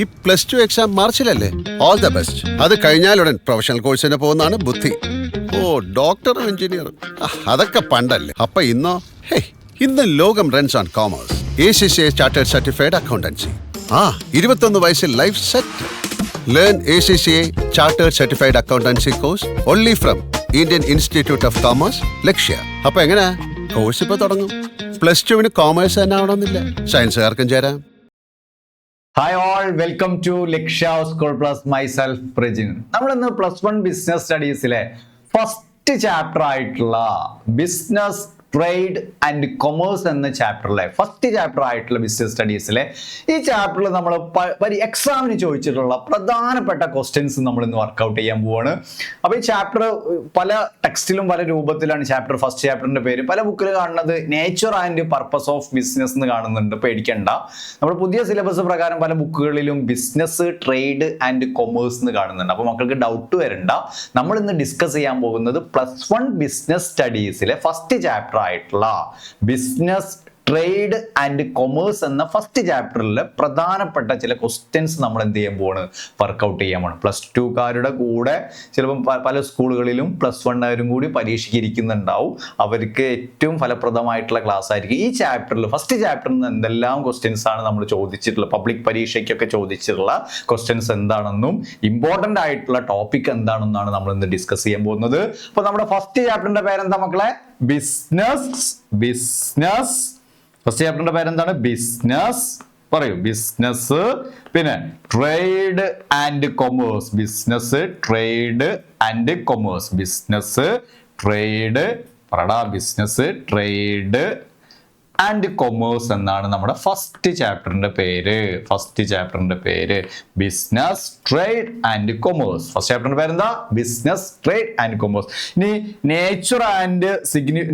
ഈ +2 എക്സാം മാർച്ചിലല്ലേ? All the best. അത് കഴിഞ്ഞാലുടൻ പ്രൊഫഷണൽ കോഴ്സിന് പോകുന്നതാണ് ബുദ്ധി. ഓ, ഡോക്ടറും എഞ്ചിനീയറും അതൊക്കെ പണ്ടല്ലേ. അപ്പൊ ഇന്നോ? ഇന്ന് ലോകം runs on commerce. ACCA chartered certified accountancy. 21 വയസ്സിൽ life set. Learn ACCA chartered certified accountancy course only from Indian institute of commerce, Lakshya. അപ്പൊ എങ്ങനെയാ കോഴ്സ് ഇപ്പൊ തുടങ്ങും? +2 കോമേഴ്സ് തന്നെ ആവണമെന്നില്ല, സയൻസുകാർക്കും ചേരാം. Hi all, welcome to Lakshya school plus. Myself Prajin. നമ്മളിന്ന് +1 ബിസിനസ് സ്റ്റഡീസിലെ ഫസ്റ്റ് ചാപ്റ്റർ ആയിട്ടുള്ള ബിസിനസ് ട്രേഡ് ആൻഡ് കൊമേഴ്സ് എന്ന ചാപ്റ്ററിലെ ഫസ്റ്റ് ചാപ്റ്റർ ആയിട്ടുള്ള ബിസിനസ് സ്റ്റഡീസിലെ ഈ ചാപ്റ്ററിൽ നമ്മൾ എക്സാമിന് ചോദിച്ചിട്ടുള്ള പ്രധാനപ്പെട്ട ക്വസ്റ്റ്യൻസ് നമ്മൾ ഇന്ന് വർക്കൗട്ട് ചെയ്യാൻ പോവാണ്. അപ്പോൾ ഈ ചാപ്റ്റർ പല ടെക്സ്റ്റിലും പല രൂപത്തിലാണ് ചാപ്റ്റർ, ഫസ്റ്റ് ചാപ്റ്ററിന്റെ പേര്. പല ബുക്കിൽ കാണുന്നത് nature and purpose of business എന്ന് കാണുന്നുണ്ട്. പേടിക്കണ്ട, നമ്മൾ പുതിയ സിലബസ് പ്രകാരം പല ബുക്കുകളിലും ബിസിനസ് ട്രേഡ് ആൻഡ് കൊമേഴ്സ് എന്ന് കാണുന്നുണ്ട്. അപ്പോൾ മക്കൾക്ക് ഡൗട്ട് വരണ്ട. നമ്മൾ ഇന്ന് ഡിസ്കസ് ചെയ്യാൻ പോകുന്നത് +1 ബിസിനസ് സ്റ്റഡീസിലെ ഫസ്റ്റ് ചാപ്റ്റർ ആയിട്ടുള്ള ബിസിനസ് ട്രേഡ് ആൻഡ് കൊമേഴ്സ് എന്ന ഫസ്റ്റ് ചാപ്റ്ററിലെ പ്രധാനപ്പെട്ട ചില ക്വസ്റ്റ്യൻസ് നമ്മൾ എന്ത് ചെയ്യാൻ പോവാണ്, വർക്കൗട്ട് ചെയ്യാൻ പോവാണ്. +2കാരുടെ കൂടെ ചിലപ്പം പല സ്കൂളുകളിലും +1കാരും കൂടി പരീക്ഷയ്ക്ക് ഇരിക്കുന്നുണ്ടാവും. അവർക്ക് ഏറ്റവും ഫലപ്രദമായിട്ടുള്ള ക്ലാസ് ആയിരിക്കും ഈ ചാപ്റ്ററിൽ. ഫസ്റ്റ് ചാപ്റ്ററിൽ നിന്ന് എന്തെല്ലാം ക്വസ്റ്റ്യൻസ് ആണ് നമ്മൾ ചോദിച്ചിട്ടുള്ളത്, പബ്ലിക് പരീക്ഷയ്ക്കൊക്കെ ചോദിച്ചിട്ടുള്ള ക്വസ്റ്റ്യൻസ് എന്താണെന്നും ഇമ്പോർട്ടൻ്റ് ആയിട്ടുള്ള ടോപ്പിക് എന്താണെന്നാണ് നമ്മൾ ഇന്ന് ഡിസ്കസ് ചെയ്യാൻ പോകുന്നത്. അപ്പോൾ നമ്മുടെ ഫസ്റ്റ് ചാപ്റ്ററിന്റെ പേരെന്താ മക്കളെ? ബിസിനസ്. ഫസ്റ്റ് ചാപ്റ്ററിന്റെ പേരെന്താണ്? ബിസിനസ്. പറയൂ. ബിസിനസ്. പിന്നെ trade and commerce. Business trade and commerce. Business trade. പറടാ. ബിസിനസ് ട്രേഡ് ആൻഡ് കൊമേഴ്സ് എന്നാണ് നമ്മുടെ ഫസ്റ്റ് ചാപ്റ്ററിന്റെ പേര്. ഫസ്റ്റ് ചാപ്റ്ററിന്റെ പേര് business trade and commerce. First ചാപ്റ്ററിന്റെ പേരെന്താ? Business trade and commerce. ഇനി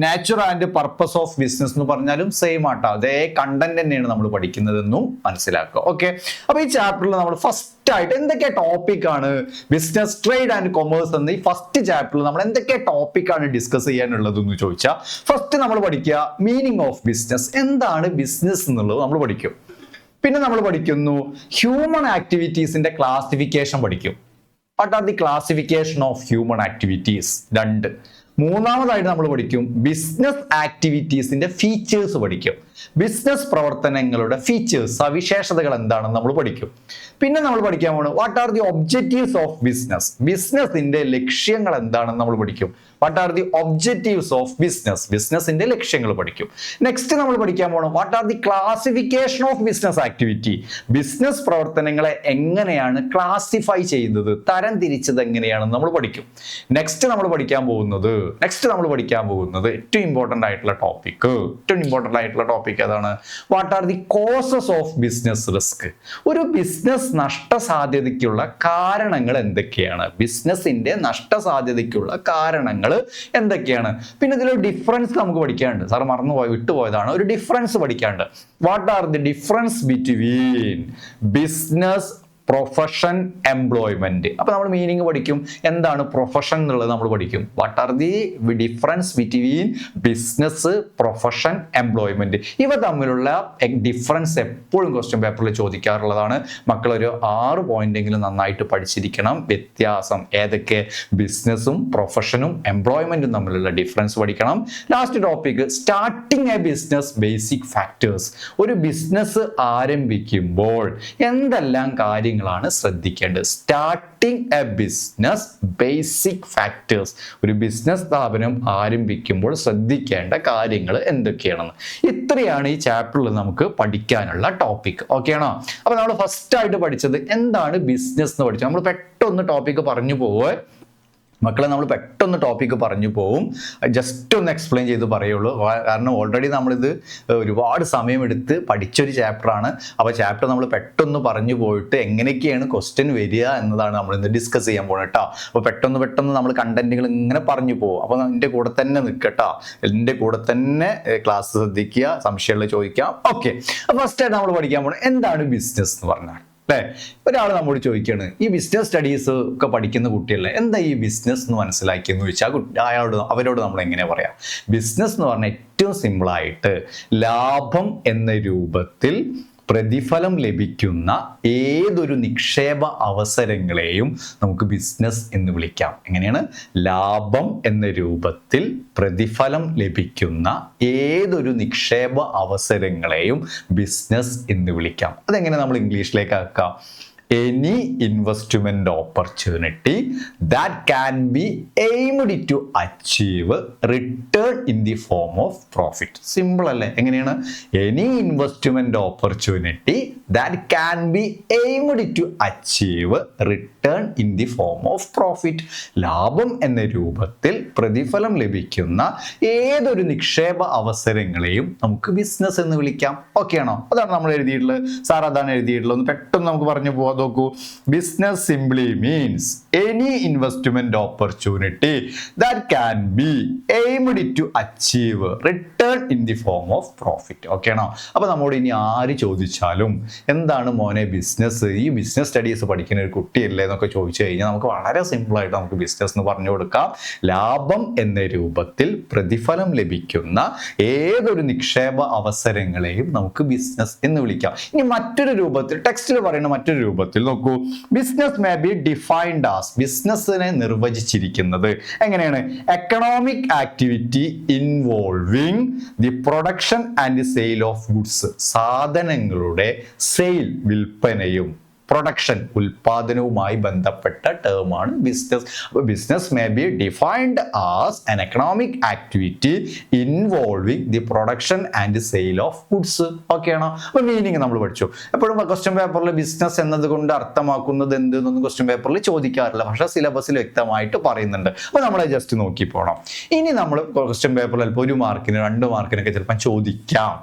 nature and purpose of business എന്ന് പറഞ്ഞാലും സെയിം ആട്ടോ, അതേ കണ്ടന്റ് തന്നെയാണ് നമ്മൾ പഠിക്കുന്നതെന്നും മനസ്സിലാക്കുക. ഓക്കെ, അപ്പൊ ഈ ചാപ്റ്ററിൽ നമ്മൾ ഫസ്റ്റ് ആയിട്ട് എന്തൊക്കെ ടോപ്പിക് ആണ് ബിസിനസ് ട്രേഡ് ആൻഡ് കൊമേഴ്സ് എന്ന ഈ ഫസ്റ്റ് ചാപ്റ്ററിൽ നമ്മൾ എന്തൊക്കെ ടോപ്പിക് ആണ് ഡിസ്കസ് ചെയ്യാനുള്ളത് എന്ന് ചോദിച്ചാൽ, ഫസ്റ്റ് നമ്മൾ പഠിക്കുക മീനിങ് ഓഫ് ബിസിനസ്. എന്താണ് ബിസിനസ് എന്നുള്ളത് നമ്മൾ പഠിക്കും. പിന്നെ നമ്മൾ പഠിക്കുന്നു ഹ്യൂമൻ ആക്ടിവിറ്റീസിന്റെ ക്ലാസിഫിക്കേഷൻ പഠിക്കും. What are the classification of human activities? 2. മൂന്നാമതായിട്ട് നമ്മൾ പഠിക്കും ബിസിനസ് ആക്ടിവിറ്റീസിന്റെ ഫീച്ചേഴ്സ് പഠിക്കും. ബിസിനസ് പ്രവർത്തനങ്ങളുടെ ഫീച്ചേഴ്സ്, സവിശേഷതകൾ എന്താണെന്ന് നമ്മൾ പഠിക്കും. പിന്നെ നമ്മൾ പഠിക്കാൻ പോകുന്നത് what are the objectives of business. ബിസിനസിന്റെ ലക്ഷ്യങ്ങൾ എന്താണെന്ന് നമ്മൾ പഠിക്കും. What are the objectives of business. ബിസിനസിന്റെ ലക്ഷ്യങ്ങൾ പഠിക്കും. നെക്സ്റ്റ് നമ്മൾ പഠിക്കാൻ പോകുന്നത് what are the classification of business activity. Business പ്രവർത്തനങ്ങളെ എങ്ങനെയാണ് ക്ലാസിഫൈ ചെയ്യുന്നത്, തരം തിരിച്ചത് എങ്ങനെയാണെന്ന് നമ്മൾ പഠിക്കും. നെക്സ്റ്റ് നമ്മൾ പഠിക്കാൻ പോകുന്നത് ഏറ്റവും ഇമ്പോർട്ടൻ്റ് ആയിട്ടുള്ള ടോപ്പിക് അതാണ് what are the causes of business risk. ഒരു ബിസിനസ് നഷ്ടസാധ്യതയ്ക്കുള്ള കാരണങ്ങൾ എന്തൊക്കെയാണ്? ബിസിനസിന്റെ നഷ്ടസാധ്യതയ്ക്കുള്ള കാരണങ്ങൾ എന്തൊക്കെയാണ്? പിന്നെ ഇതിലൊരു ഡിഫറൻസ് നമുക്ക് പഠിക്കാനുണ്ട്. സാർ വിട്ടുപോയതാണ്. ഒരു ഡിഫറൻസ് പഠിക്കാനുണ്ട്. What are the difference between business, profession, employment. അപ്പൊ നമ്മൾ മീനിങ് പഠിക്കും. എന്താണ് പ്രൊഫഷൻ എന്നുള്ളത് നമ്മൾ പഠിക്കും. What are the difference between business, profession, employment. ഇവ തമ്മിലുള്ള ഡിഫറൻസ് എപ്പോഴും ക്വസ്റ്റ്യൻ പേപ്പറിൽ ചോദിക്കാറുള്ളതാണ്. മക്കൾ ഒരു 6 പോയിന്റെങ്കിലും നന്നായിട്ട് പഠിച്ചിരിക്കണം. വ്യത്യാസം ഏതൊക്കെ? ബിസിനസ്സും പ്രൊഫഷനും എംപ്ലോയ്മെന്റും തമ്മിലുള്ള ഡിഫറൻസ് പഠിക്കണം. Last topic starting a business basic factors. ഒരു ബിസിനസ് ആരംഭിക്കുമ്പോൾ എന്തെല്ലാം കാര്യങ്ങളാണ് ശ്രദ്ധിക്കേണ്ടത്? Starting a business basic factors. ഒരു ബിസിനസ് സ്ഥാപനം ആരംഭിക്കുമ്പോൾ ശ്രദ്ധിക്കേണ്ട കാര്യങ്ങൾ എന്തൊക്കെയാണെന്ന്. ഇത്രയാണ് ഈ ചാപ്റ്ററിൽ നമുക്ക് പഠിക്കാനുള്ള ടോപ്പിക്. ഓക്കെ ആണോ? അപ്പൊ നമ്മൾ ഫസ്റ്റ് ആയിട്ട് പഠിച്ചത് എന്താണ് ബിസിനസ് എന്ന് പഠിച്ചു. നമ്മൾ പെട്ടെന്ന് ടോപ്പിക് പറഞ്ഞു പോവേ മക്കളെ, നമ്മൾ പെട്ടെന്ന് ടോപ്പിക്ക് പറഞ്ഞു പോവും. ജസ്റ്റ് ഒന്ന് എക്സ്പ്ലെയിൻ ചെയ്ത് പറയുള്ളൂ. കാരണം ഓൾറെഡി നമ്മളിത് ഒരുപാട് സമയമെടുത്ത് പഠിച്ചൊരു ചാപ്റ്ററാണ്. അപ്പോൾ ചാപ്റ്റർ നമ്മൾ പെട്ടെന്ന് പറഞ്ഞു പോയിട്ട് എങ്ങനെയൊക്കെയാണ് ക്വസ്റ്റ്യൻ വരിക എന്നതാണ് നമ്മൾ ഇന്ന് ഡിസ്കസ് ചെയ്യാൻ പോകുന്നത് കേട്ടോ. അപ്പോൾ പെട്ടെന്ന് നമ്മൾ കണ്ടന്റുകൾ ഇങ്ങനെ പറഞ്ഞു പോകും. അപ്പോൾ എൻ്റെ കൂടെ തന്നെ നിൽക്കട്ടോ, എൻ്റെ കൂടെ തന്നെ ക്ലാസ് ശ്രദ്ധിക്കുക, സംശയങ്ങൾ ചോദിക്കാം. ഓക്കെ, അപ്പോൾ ഫസ്റ്റായിട്ട് നമ്മൾ പഠിക്കാൻ പോകുന്നത് എന്താണ് ബിസിനസ് എന്ന് പറഞ്ഞാൽ. അല്ലേ, ഒരാൾ നമ്മോട് ചോദിക്കുകയാണ്, ഈ ബിസിനസ് സ്റ്റഡീസ് ഒക്കെ പഠിക്കുന്ന കുട്ടിയല്ലേ, എന്താ ഈ ബിസിനസ് എന്ന് മനസ്സിലാക്കിയെന്ന് ചോദിച്ചാൽ അവരോട് നമ്മൾ എങ്ങനെ പറയാം? ബിസിനസ് എന്ന് പറഞ്ഞാൽ ഏറ്റവും സിമ്പിളായിട്ട് ലാഭം എന്ന രൂപത്തിൽ പ്രതിഫലം ലഭിക്കുന്ന ഏതൊരു നിക്ഷേപ അവസരങ്ങളെയും നമുക്ക് ബിസിനസ് എന്ന് വിളിക്കാം. എങ്ങനെയാണ്? ലാഭം എന്ന രൂപത്തിൽ പ്രതിഫലം ലഭിക്കുന്ന ഏതൊരു നിക്ഷേപ അവസരങ്ങളെയും ബിസിനസ് എന്ന് വിളിക്കാം. അതെങ്ങനെ നമ്മൾ ഇംഗ്ലീഷിലേക്ക് ആക്കാം? Any investment opportunity that can be aimed to achieve return in the form of profit. Simple അല്ലേ? എങ്ങനെയാണ്? Any investment opportunity that can be aimed to achieve return in the form of profit. ലാഭം എന്ന രൂപത്തിൽ പ്രതിഫലം ലഭിക്കുന്ന ഏതൊരു നിക്ഷേപ അവസരങ്ങളെയും നമുക്ക് ബിസിനസ് എന്ന് വിളിക്കാം. ഓക്കെ ആണോ? അതാണ് നമ്മൾ എഴുതിയിട്ടുള്ളത്. സാർ അതാണ് എഴുതിയിട്ടുള്ളത്. ഒന്ന് പെട്ടെന്ന് നമുക്ക് പറഞ്ഞു പോകാം. നോക്കൂ, business simply means any investment opportunity that can be aimed to achieve return in the form of profit. Okay ആണോ? അപ്പൊ നമ്മോട് ഇനി ആര് ചോദിച്ചാലും എന്താണ് മോനെ ബിസിനസ്, ഈ ബിസിനസ് സ്റ്റഡീസ് പഠിക്കുന്ന ഒരു കുട്ടിയല്ലേ എന്നൊക്കെ ചോദിച്ചു കഴിഞ്ഞാൽ നമുക്ക് വളരെ സിമ്പിൾ ആയിട്ട് നമുക്ക് ബിസിനസ് എന്ന് പറഞ്ഞു കൊടുക്കാം. ലാഭം എന്ന രൂപത്തിൽ പ്രതിഫലം ലഭിക്കുന്ന ഏതൊരു നിക്ഷേപ അവസരങ്ങളെയും നമുക്ക് ബിസിനസ് എന്ന് വിളിക്കാം. ഇനി മറ്റൊരു രൂപത്തിൽ, ടെക്സ്റ്റിൽ പറയുന്ന മറ്റൊരു രൂപത്തിൽ നോക്കൂ, business may be defined as, ബിസിനസ്സിനെ നിർവചിച്ചിരിക്കുന്നത് എങ്ങനെയാണ്? Economic activity involving the production and sale of goods. സാധനങ്ങളുടെ സെയിൽ, വിൽപ്പനയും പ്രൊഡക്ഷൻ, ഉൽപാദനവുമായി ബന്ധപ്പെട്ട ടേമാണ് ബിസിനസ്. അപ്പോൾ business may be defined as an economic activity involving the production and sale of goods. Okay ആണോ? അപ്പോൾ meaning നമ്മൾ പഠിച്ചു. എപ്പോഴും ക്വസ്റ്റ്യൻ പേപ്പറിൽ ബിസിനസ് എന്നതുകൊണ്ട് അർത്ഥമാക്കുന്നത് എന്ത് എന്നൊന്നും ക്വസ്റ്റ്യൻ പേപ്പറിൽ ചോദിക്കാറില്ല, പക്ഷേ സിലബസിൽ വ്യക്തമായിട്ട് പറയുന്നുണ്ട്. അപ്പോൾ നമ്മളെ ജസ്റ്റ് നോക്കി പോകണം. ഇനി നമ്മൾ ക്വസ്റ്റ്യൻ പേപ്പറിൽ ചിലപ്പോൾ 1 മാർക്കിന് 2 മാർക്കിനൊക്കെ ചിലപ്പോൾ ചോദിക്കാം.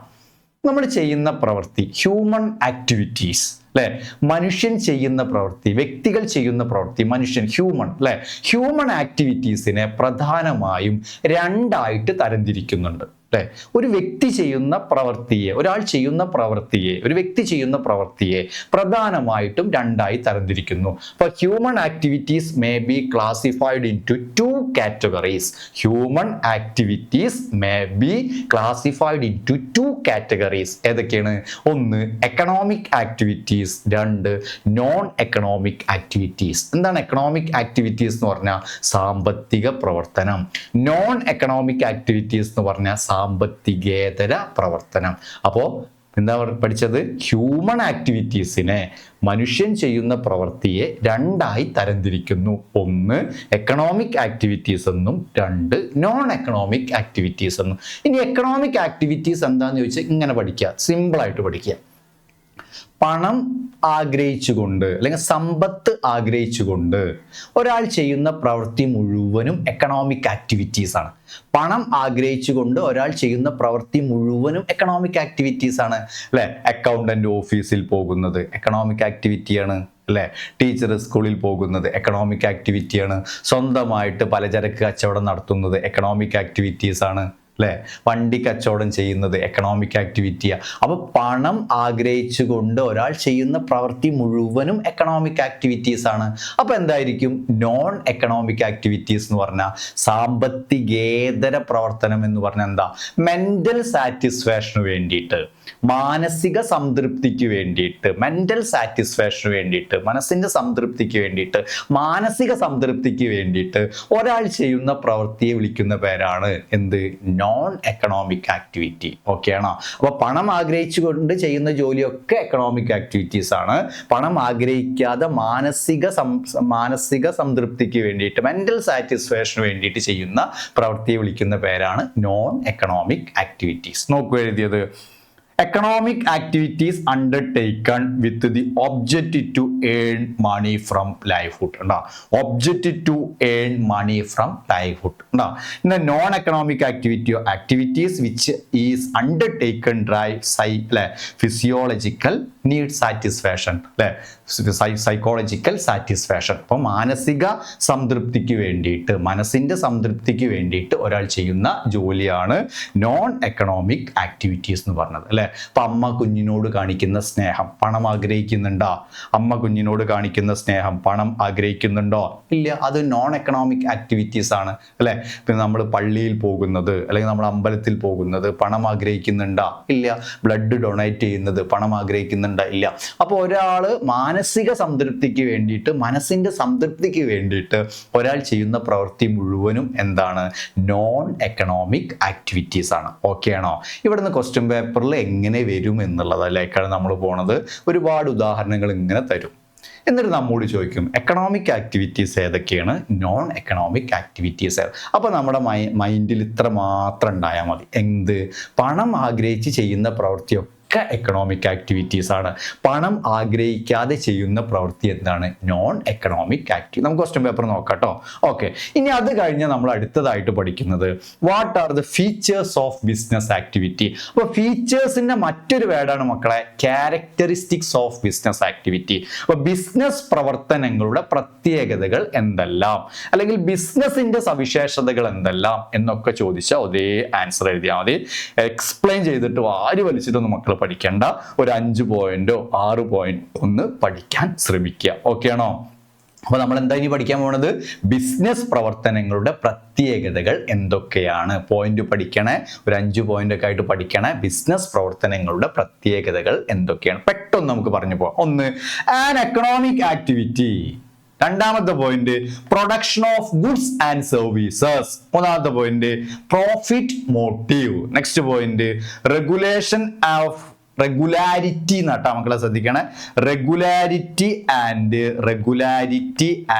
നമ്മൾ ചെയ്യുന്ന പ്രവൃത്തി, ഹ്യൂമൻ ആക്ടിവിറ്റീസ് അല്ലെ, മനുഷ്യൻ ചെയ്യുന്ന പ്രവൃത്തി, വ്യക്തികൾ ചെയ്യുന്ന പ്രവൃത്തി, മനുഷ്യൻ, ഹ്യൂമൻ അല്ലെ, ഹ്യൂമൻ ആക്ടിവിറ്റീസിനെ പ്രധാനമായും 2ആയിട്ട് തരംതിരിക്കുന്നുണ്ട് അല്ലെ. ഒരു വ്യക്തി ചെയ്യുന്ന പ്രവൃത്തിയെ, ഒരാൾ ചെയ്യുന്ന പ്രവൃത്തിയെ, ഒരു വ്യക്തി ചെയ്യുന്ന പ്രവൃത്തിയെ പ്രധാനമായിട്ടും 2ആയി തരംതിരിക്കുന്നു. അപ്പോൾ human activities may be classified into 2 categories. Human activities may be classified into 2 categories. ഏതൊക്കെയാണ്? 1 economic activities, 2 non economic activities. എന്താണ് എക്കണോമിക് ആക്ടിവിറ്റീസ് എന്ന് പറഞ്ഞാൽ? സാമ്പത്തിക പ്രവർത്തനം. നോൺ എക്കണോമിക് ആക്ടിവിറ്റീസ് എന്ന് പറഞ്ഞാൽ സാമ്പത്തികേതര പ്രവർത്തനം. അപ്പോൾ എന്താ പഠിച്ചത്? ഹ്യൂമൻ ആക്ടിവിറ്റീസിനെ, മനുഷ്യൻ ചെയ്യുന്ന പ്രവൃത്തിയെ 2ആയി തരംതിരിക്കുന്നു. 1 എക്കണോമിക് ആക്ടിവിറ്റീസ് എന്നും 2 നോൺ എക്കണോമിക് ആക്ടിവിറ്റീസ് എന്നും. ഇനി എക്കണോമിക് ആക്ടിവിറ്റീസ് എന്താന്ന് ചോദിച്ചാൽ ഇങ്ങനെ പഠിക്കുക, സിമ്പിളായിട്ട് പഠിക്കുക. പണം ആഗ്രഹിച്ചുകൊണ്ട് അല്ലെങ്കിൽ സമ്പത്ത് ആഗ്രഹിച്ചുകൊണ്ട് ഒരാൾ ചെയ്യുന്ന പ്രവൃത്തി മുഴുവനും എക്കണോമിക് ആക്ടിവിറ്റീസ് ആണ്. പണം ആഗ്രഹിച്ചുകൊണ്ട് ഒരാൾ ചെയ്യുന്ന പ്രവൃത്തി മുഴുവനും എക്കണോമിക് ആക്ടിവിറ്റീസ് ആണ് അല്ലെ. അക്കൗണ്ടന്റ് ഓഫീസിൽ പോകുന്നത് എക്കണോമിക് ആക്ടിവിറ്റിയാണ് അല്ലെ. ടീച്ചർ സ്കൂളിൽ പോകുന്നത് എക്കണോമിക് ആക്ടിവിറ്റിയാണ്. സ്വന്തമായിട്ട് പലചരക്ക് കച്ചവടം നടത്തുന്നത് എക്കണോമിക് ആക്ടിവിറ്റീസ് ആണ് അല്ലെ. വണ്ടി കച്ചവടം ചെയ്യുന്നത് എക്കണോമിക് ആക്ടിവിറ്റിയാണ്. അപ്പൊ പണം ആഗ്രഹിച്ചുകൊണ്ട് ഒരാൾ ചെയ്യുന്ന പ്രവൃത്തി മുഴുവനും എക്കണോമിക് ആക്ടിവിറ്റീസ് ആണ്. അപ്പൊ എന്തായിരിക്കും നോൺ എക്കണോമിക് ആക്ടിവിറ്റീസ് എന്ന് പറഞ്ഞാൽ? സാമ്പത്തികേതര പ്രവർത്തനം എന്ന് പറഞ്ഞാൽ എന്താ? മെന്റൽ സാറ്റിസ്ഫാക്ഷന് വേണ്ടിയിട്ട്, മാനസിക സംതൃപ്തിക്ക് വേണ്ടിയിട്ട്, മെന്റൽ സാറ്റിസ്ഫാക്ഷന് വേണ്ടിയിട്ട്, മനസ്സിന്റെ സംതൃപ്തിക്ക് വേണ്ടിയിട്ട്, മാനസിക സംതൃപ്തിക്ക് വേണ്ടിയിട്ട് ഒരാൾ ചെയ്യുന്ന പ്രവൃത്തിയെ വിളിക്കുന്ന പേരാണ് എന്ത്? Non economic activity. ഓക്കെ ആണോ? അപ്പൊ പണം ആഗ്രഹിച്ചുകൊണ്ട് ചെയ്യുന്ന ജോലിയൊക്കെ എക്കണോമിക് ആക്ടിവിറ്റീസ് ആണ്. പണം ആഗ്രഹിക്കാതെ മാനസിക സംതൃപ്തിക്ക് വേണ്ടിയിട്ട്, മെന്റൽ സാറ്റിസ്ഫാക്ഷന് വേണ്ടിയിട്ട് ചെയ്യുന്ന പ്രവൃത്തിയെ വിളിക്കുന്ന പേരാണ് നോൺ എക്കണോമിക് ആക്ടിവിറ്റീസ്. നോക്കൂ എഴുതിയത്, economic activities undertaken with the objective to earn money from livelihood. Objective to earn money from livelihood. In the non-economic activity or activities which is undertaken drive physiological need satisfaction, psychological satisfaction. അപ്പോൾ മാനസിക സംതൃപ്തിക്ക് വേണ്ടിയിട്ട്, മനസ്സിന്റെ സംതൃപ്തിക്ക് വേണ്ടിയിട്ട് ഒരാൾ ചെയ്യുന്ന ജോലിയാണ് non economic activities എന്ന് പറഞ്ഞത് അല്ലെ. അപ്പൊ അമ്മ കുഞ്ഞിനോട് കാണിക്കുന്ന സ്നേഹം പണം ആഗ്രഹിക്കുന്നുണ്ടോ? അമ്മ കുഞ്ഞിനോട് കാണിക്കുന്ന സ്നേഹം പണം ആഗ്രഹിക്കുന്നുണ്ടോ? ഇല്ല. അത് നോൺ എക്കണോമിക് ആക്ടിവിറ്റീസ് ആണ് അല്ലെ. പിന്നെ നമ്മൾ പള്ളിയിൽ പോകുന്നത് അല്ലെങ്കിൽ നമ്മൾ അമ്പലത്തിൽ പോകുന്നത് പണം ആഗ്രഹിക്കുന്നുണ്ടോ? ഇല്ല. ബ്ലഡ് ഡൊണേറ്റ് ചെയ്യുന്നത് പണം ആഗ്രഹിക്കുന്നുണ്ടോ? ഇല്ല. അപ്പോൾ ഒരാള് മാനസിക സംതൃപ്തിക്ക് വേണ്ടിയിട്ട്, മനസ്സിന്റെ സംതൃപ്തിക്ക് വേണ്ടിയിട്ട് ഒരാൾ ചെയ്യുന്ന പ്രവൃത്തി മുഴുവനും എന്താണ്? നോൺ എക്കണോമിക് ആക്ടിവിറ്റീസ് ആണ്. ഓക്കെ ആണോ? ഇവിടുന്ന് ക്വസ്റ്റ്യൻ പേപ്പറിൽ എങ്ങനെ വരും എന്നുള്ളതിലേക്കാണ് നമ്മൾ പോണത്. ഒരുപാട് ഉദാഹരണങ്ങൾ ഇങ്ങനെ തരും. എന്നിട്ട് നമ്മോട് ചോദിക്കും എക്കണോമിക് ആക്ടിവിറ്റീസ് ഏതൊക്കെയാണ്, നോൺ എക്കണോമിക് ആക്ടിവിറ്റീസ്. അപ്പോൾ നമ്മുടെ മൈൻഡിൽ ഇത്ര മാത്രം ഉണ്ടായാൽ മതി. എന്ത്? പണം ആഗ്രഹിച്ച് ചെയ്യുന്ന പ്രവൃത്തിയൊക്കെ എക്കണോമിക് ആക്ടിവിറ്റീസ് ആണ്. പണം ആഗ്രഹിക്കാതെ ചെയ്യുന്ന പ്രവൃത്തി എന്താണ്? Non economic activity. നമുക്ക് ക്വസ്റ്റ്യൻ പേപ്പർ നോക്കാം കേട്ടോ. ഓക്കെ, ഇനി അത് കഴിഞ്ഞ് നമ്മൾ അടുത്തതായിട്ട് പഠിക്കുന്നത് what are the features of business activity. അപ്പോൾ ഫീച്ചേഴ്സിന്റെ മറ്റൊരു വേർഡാണ് മക്കളെ ക്യാരക്ടറിസ്റ്റിക്സ് ഓഫ് ബിസിനസ് ആക്ടിവിറ്റി. അപ്പോൾ ബിസിനസ് പ്രവർത്തനങ്ങളുടെ പ്രത്യേകതകൾ എന്തെല്ലാം, അല്ലെങ്കിൽ ബിസിനസിന്റെ സവിശേഷതകൾ എന്തെല്ലാം എന്നൊക്കെ ചോദിച്ചാൽ ഒരേ ആൻസർ എഴുതിയാൽ മതി. എക്സ്പ്ലെയിൻ ചെയ്തിട്ട് വാരി വലിച്ചിട്ടൊന്നും മക്കൾ പഠിക്കേണ്ട. ഒരു 5 പോയിന്റോ 6 പോയിന്റ് ഒന്ന് പഠിക്കാൻ ശ്രമിക്കുക. ഓക്കെ ആണോ? അപ്പൊ നമ്മൾ എന്താ ഇനി പഠിക്കാൻ പോകുന്നത്? ബിസിനസ് പ്രവർത്തനങ്ങളുടെ പ്രത്യേകതകൾ എന്തൊക്കെയാണ്. പോയിന്റ് പഠിക്കണേ, ഒരു 5 പോയിന്റ് ഒക്കെ ആയിട്ട് പഠിക്കണേ. ബിസിനസ് പ്രവർത്തനങ്ങളുടെ പ്രത്യേകതകൾ എന്തൊക്കെയാണ് പെട്ടെന്ന് നമുക്ക് പറഞ്ഞു പോവാം. ഒന്ന്, ആൻ എക്കണോമിക് ആക്ടിവിറ്റി. രണ്ടാമത്തെ point production of goods and services. മൂന്നാമത്തെ point profit motive. Next point regulation of regularity എന്നാട്ടാ മക്കളെ ശ്രദ്ധിക്കണേ. Regularity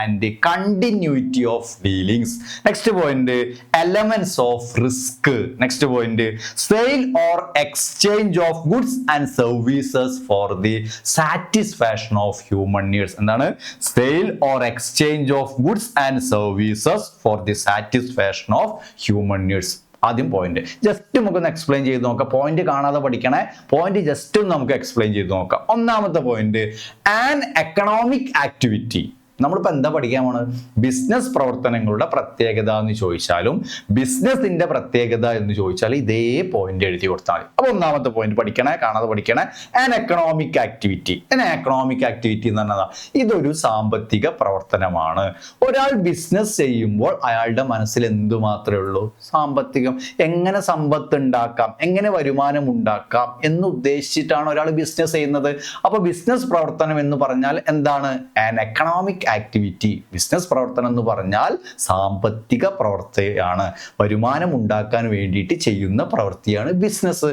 and continuity of dealings. Next point elements of risk. Next point sale or exchange of goods and services for the satisfaction of human needs. എന്താണ്? Sale or exchange of goods and services for the satisfaction of human needs. ആദ്യം point just നമുക്കൊന്ന് explain ചെയ്ത് നോക്കാം. Point കാണാതെ പഠിക്കണേ. Point just ഒന്ന് നമുക്ക് explain ചെയ്ത് നോക്കാം. ഒന്നാമത്തെ പോയിന്റ് ആൻ എക്കണോമിക് ആക്ടിവിറ്റി. നമ്മളിപ്പോൾ എന്താ പഠിക്കാൻ പോണത്? ബിസിനസ് പ്രവർത്തനങ്ങളുടെ പ്രത്യേകത എന്ന് ചോദിച്ചാലും ബിസിനസിന്റെ പ്രത്യേകത എന്ന് ചോദിച്ചാൽ ഇതേ പോയിന്റ് എഴുതി കൊടുത്താൽ മതി. അപ്പൊ ഒന്നാമത്തെ പോയിന്റ് പഠിക്കണേ, കാണാതെ പഠിക്കണേ. An economic activity. Economic activity എന്ന് പറഞ്ഞാൽ ഇതൊരു സാമ്പത്തിക പ്രവർത്തനമാണ്. ഒരാൾ ബിസിനസ് ചെയ്യുമ്പോൾ അയാളുടെ മനസ്സിൽ എന്തു മാത്രമേ ഉള്ളൂ? സാമ്പത്തികം. എങ്ങനെ സമ്പത്ത് ഉണ്ടാക്കാം, എങ്ങനെ വരുമാനം ഉണ്ടാക്കാം എന്ന് ഉദ്ദേശിച്ചിട്ടാണ് ഒരാൾ ബിസിനസ് ചെയ്യുന്നത്. അപ്പൊ ബിസിനസ് പ്രവർത്തനം എന്ന് പറഞ്ഞാൽ എന്താണ്? An economic activity. ബിസിനസ് പ്രവർത്തനം എന്ന് പറഞ്ഞാൽ സാമ്പത്തിക പ്രവൃത്തിയാണ്. വരുമാനം ഉണ്ടാക്കാൻ വേണ്ടിയിട്ട് ചെയ്യുന്ന പ്രവൃത്തിയാണ് ബിസിനസ്.